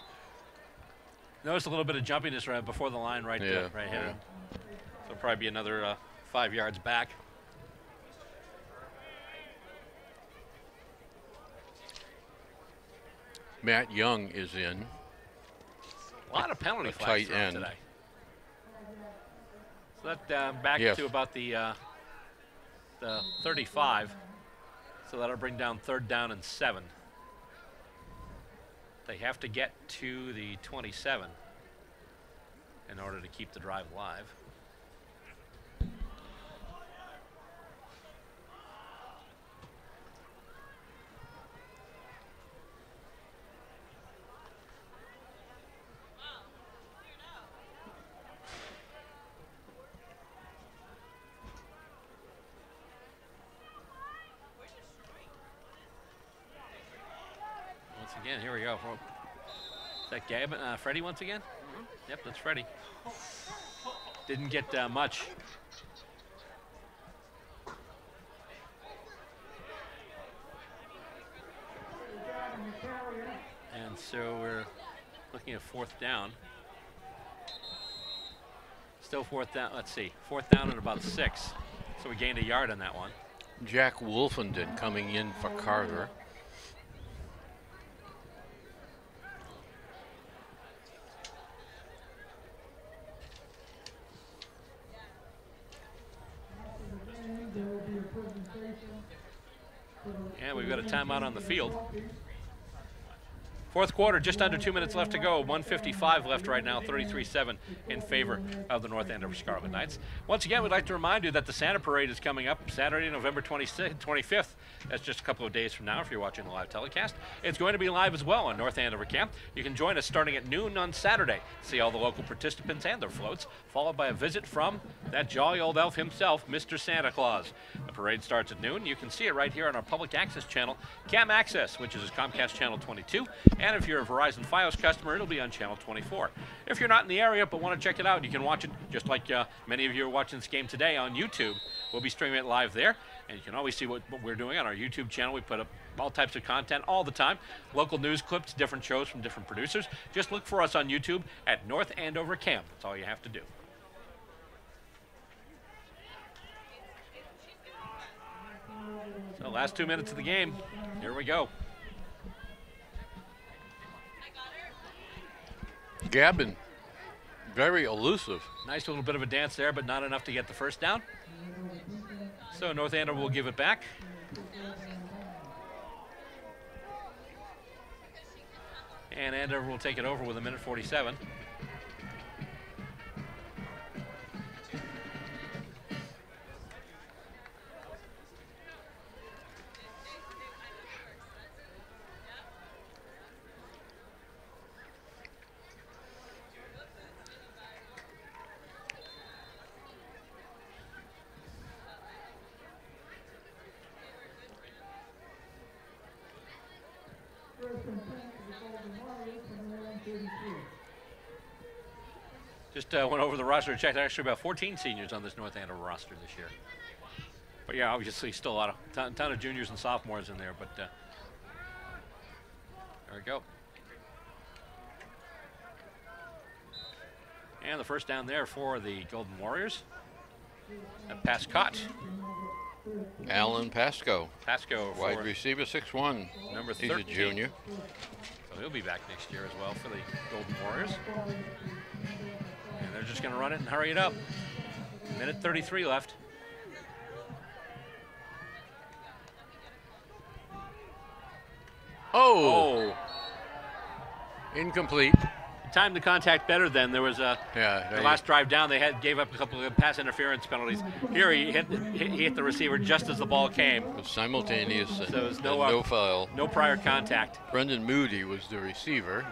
Notice a little bit of jumpiness right before the line right here. So probably be another 5 yards back. Matt Young is in. A lot of penalty flags tight end today. So that back to about the 35. So that'll bring down 3rd down and 7. They have to get to the 27 in order to keep the drive live. Again, here we go. Is that Gavin, Freddie once again? Yep, that's Freddie. Didn't get much. And so we're looking at 4th down. Still 4th down. Let's see, 4th down and about 6. So we gained a yard on that one. Jack Wolfenden coming in for Carter. And we've got a timeout on the field. 4th quarter, just under 2 minutes left to go. 1:55 left right now, 33-7 in favor of the North Andover Scarlet Knights. Once again, we'd like to remind you that the Santa Parade is coming up Saturday, November 25th. That's just a couple of days from now if you're watching the live telecast. It's going to be live as well on North Andover Camp. You can join us starting at noon on Saturday. See all the local participants and their floats, followed by a visit from that jolly old elf himself, Mr. Santa Claus. The parade starts at noon. You can see it right here on our public access channel, Cam Access, which is Comcast Channel 22. And if you're a Verizon Fios customer, it'll be on Channel 24. If you're not in the area but want to check it out, you can watch it just like many of you are watching this game today on YouTube. We'll be streaming it live there, and you can always see what we're doing on our YouTube channel. We put up all types of content all the time, local news clips, different shows from different producers. Just look for us on YouTube at North Andover Camp. That's all you have to do. So last 2 minutes of the game. Here we go. Gavin, very elusive. Nice little bit of a dance there, but not enough to get the 1st down. So North Andover will give it back. And Andover will take it over with 1:47. Just went over the roster and checked. Actually, about 14 seniors on this North Andover roster this year. But yeah, obviously still a lot of ton of juniors and sophomores in there. But there we go. And the 1st down there for the Golden Warriors. A pass caught. Alan Pasco. Pasco, wide receiver, 6'1". Number 13. He's a junior. So he'll be back next year as well for the Golden Warriors. And they're just going to run it and hurry it up. 1:33 left. Oh! Incomplete. timed the contact better then. There was the last drive down, they gave up a couple of pass interference penalties. Here he hit the receiver just as the ball came. It was simultaneous. So there was no foul. No prior contact. Brendan Moody was the receiver.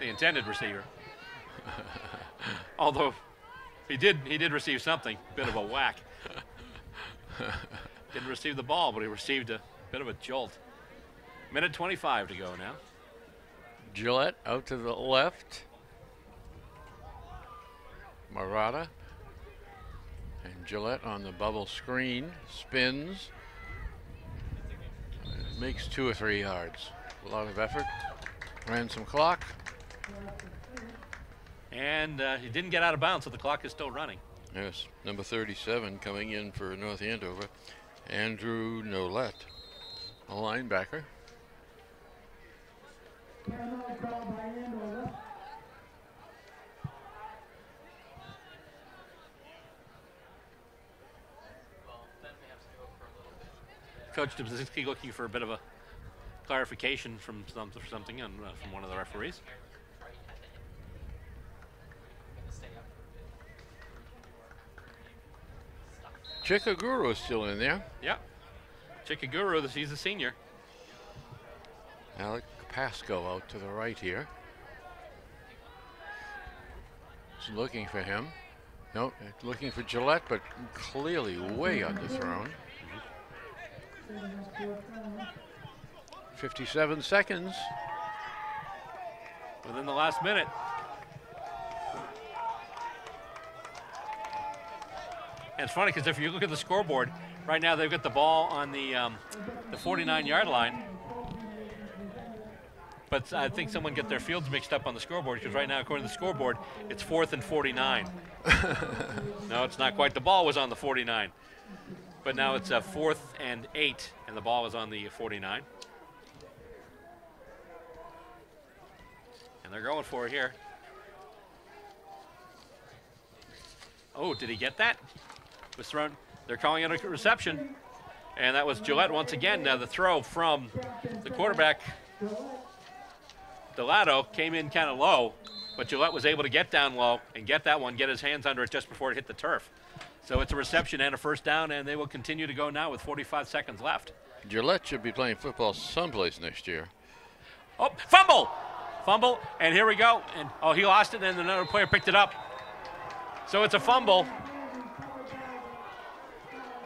The intended receiver. Although he did receive something, bit of a whack. Didn't receive the ball, but he received a bit of a jolt. Minute 25 to go now. Gillette out to the left. Murata. And Gillette on the bubble screen. Spins. Makes 2 or 3 yards. A lot of effort. Ran some clock. And he didn't get out of bounds, so the clock is still running. Yes, number 37 coming in for North Andover. Andrew Nolette, a linebacker. Coach Dubzinski looking for a bit of a clarification from something from one of the referees. Chikaguru is still in there. Yeah. Chikaguru, he's a senior. Alec Pasco out to the right here. He's looking for him. No, looking for Gillette, but clearly way underthrown. 57 seconds. Within the last minute. And it's funny because if you look at the scoreboard, right now they've got the ball on the 49-yard line. But I think someone got their fields mixed up on the scoreboard because right now, according to the scoreboard, it's 4th and 49. No, it's not quite. The ball was on the 49. But now it's 4th and 8, and the ball is on the 49. And they're going for it here. Oh, did he get that? Was thrown. They're calling it a reception. And that was Gillette once again. Now the throw from the quarterback, Delato, came in kind of low, but Gillette was able to get down low and get that one, get his hands under it just before it hit the turf. So it's a reception and a first down, and they will continue to go now with 45 seconds left. Gillette should be playing football someplace next year. Oh, fumble! Fumble, and here we go. And oh, he lost it, and another player picked it up. So it's a fumble.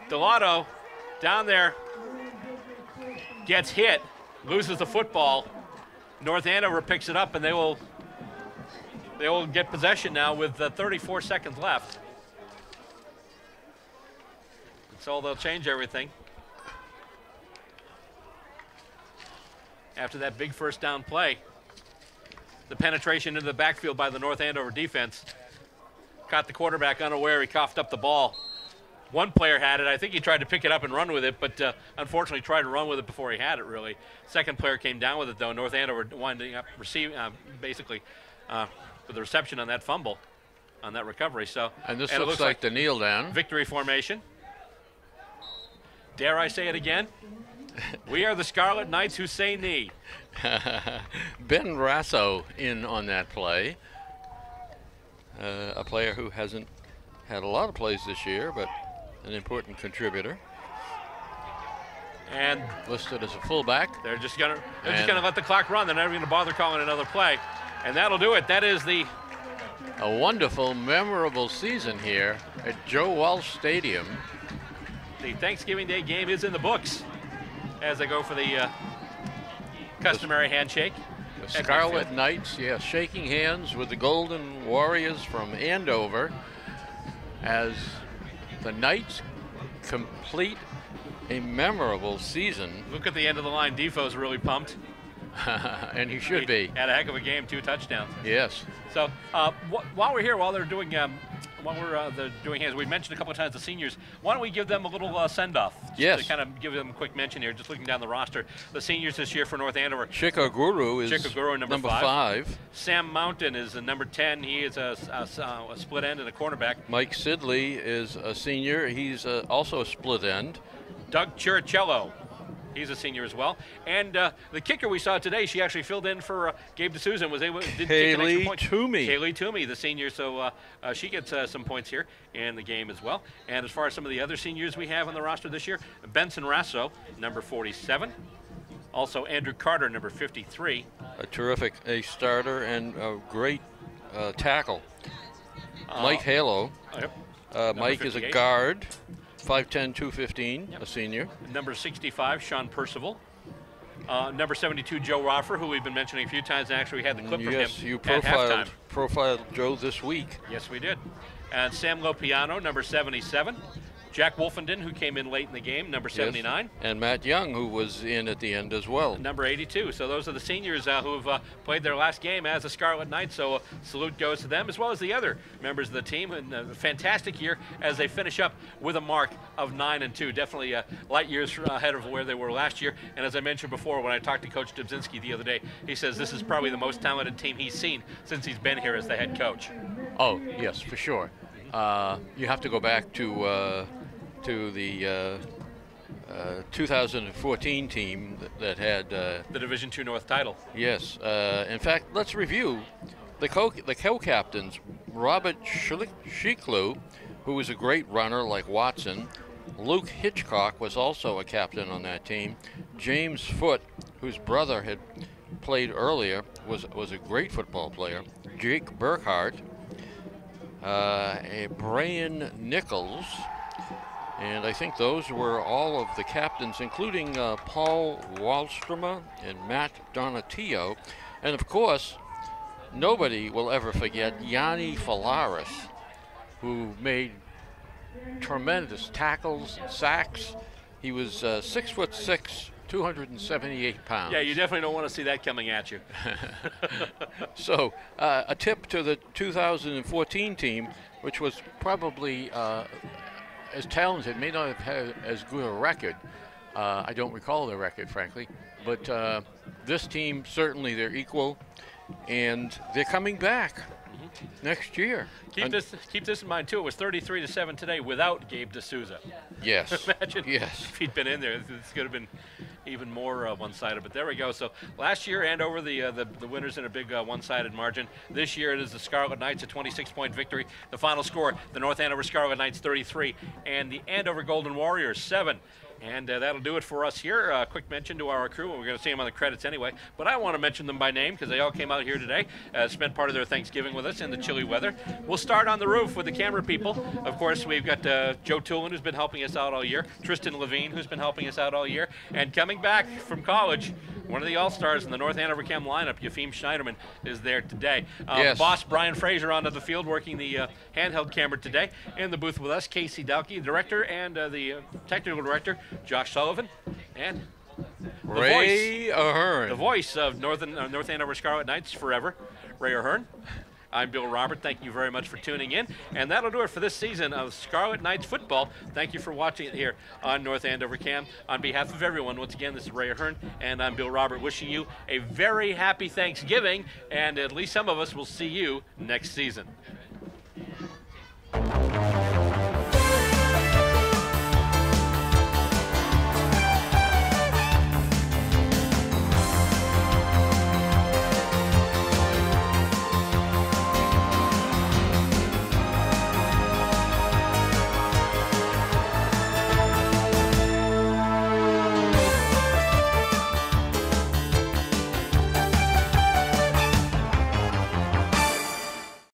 Delato down there gets hit, loses the football. North Andover picks it up, and they will get possession now with 34 seconds left. So they'll change everything. After that big first down play, the penetration into the backfield by the North Andover defense caught the quarterback unaware. He coughed up the ball. One player had it. I think he tried to pick it up and run with it, but unfortunately tried to run with it before he had it, really. Second player came down with it, though. North Andover winding up basically with the reception on that fumble, on that recovery. And this looks like the kneel down. Victory formation. Dare I say it again? We are the Scarlet Knights who say knee. Ben Rasso in on that play. A player who hasn't had a lot of plays this year, but an important contributor. And listed as a fullback. They're just gonna let the clock run. They're never gonna bother calling another play. And that'll do it. That is a wonderful, memorable season here at Joe Walsh Stadium. The Thanksgiving Day game is in the books as they go for the customary handshake. The Scarlet Knights, shaking hands with the Golden Warriors from Andover as the Knights complete a memorable season. Look at the end of the line. Defoe's really pumped. And he should be. Had a heck of a game, 2 touchdowns. Yes. So while we're here, while they're doing hands, we mentioned a couple of times the seniors. Why don't we give them a little send-off? Yes. To kind of give them a quick mention here, just looking down the roster. The seniors this year for North Andover. Chikaguru is number 5. Sam Mountain is number 10. He is a split end and a cornerback. Mike Sidley is a senior. He's also a split end. Doug Chiricello He's a senior as well. And the kicker we saw today, she actually filled in for Gabe D'Souza and was able to kick an extra point. Kaylee Toomey, the senior, so she gets some points here in the game as well. And as far as some of the other seniors we have on the roster this year, Benson Rasso, number 47. Also Andrew Carter, number 53. A terrific starter and a great tackle. Mike Halo. Mike is a guard. 5'10", 215, a senior. Number 65, Sean Percival. Number 72, Joe Roffer, who we've been mentioning a few times. And actually, we had the clip from him you at halftime. profiled Joe this week. Yes, we did. And Sam Lopiano, number 77. Jack Wolfenden, who came in late in the game, number 79. Yes. And Matt Young, who was in at the end as well. Number 82. So those are the seniors who have played their last game as a Scarlet Knights. So salute goes to them, as well as the other members of the team. And a fantastic year as they finish up with a mark of 9-2. Definitely light years ahead of where they were last year. And as I mentioned before, when I talked to Coach Dubzinski the other day, he says this is probably the most talented team he's seen since he's been here as the head coach. Oh, yes, for sure. You have to go back to the 2014 team that had the Division II North title. Yes. In fact, let's review the co-captains. Robert Shiklu, who was a great runner like Watson. Luke Hitchcock was also a captain on that team. James Foote, whose brother had played earlier, was a great football player. Jake Burkhart, Brian Nichols. And I think those were all of the captains, including Paul Wallstromer and Matt Donatio. And of course, nobody will ever forget Yanni Falaris, who made tremendous tackles and sacks. He was 6'6", 278 pounds. Yeah, you definitely don't want to see that coming at you. So a tip to the 2014 team, which was probably as talented, may not have had as good a record. I don't recall their record, frankly. But this team, certainly they're equal, and they're coming back next year. Keep this in mind, too. It was 33-7 today without Gabe D'Souza. Yes. Imagine yes. if he'd been in there. This could have been even more one-sided. But there we go. So last year, Andover, the winners in a big one-sided margin. This year, it is the Scarlet Knights, a 26-point victory. The final score, the North Andover Scarlet Knights 33, and the Andover Golden Warriors 7. And that'll do it for us here. A quick mention to our crew. We're going to see them on the credits anyway. But I want to mention them by name because they all came out here today, spent part of their Thanksgiving with us in the chilly weather. We'll start on the roof with the camera people. Of course, we've got Joe Tulin, who's been helping us out all year. Tristan Levine, who's been helping us out all year. And coming back from college, one of the all-stars in the North Andover Chem lineup, Yefim Schneiderman, is there today. Yes. Boss Brian Fraser onto the field working the handheld camera today. In the booth with us, Casey Dalkey, director, and the technical director, Josh Sullivan, and Ray Ahern. The voice of North Andover Scarlet Knights forever, Ray Ahern. I'm Bill Robert. Thank you very much for tuning in. And that'll do it for this season of Scarlet Knights football. Thank you for watching it here on North Andover Cam. On behalf of everyone, once again, this is Ray Ahern, and I'm Bill Robert, wishing you a very happy Thanksgiving, and at least some of us will see you next season.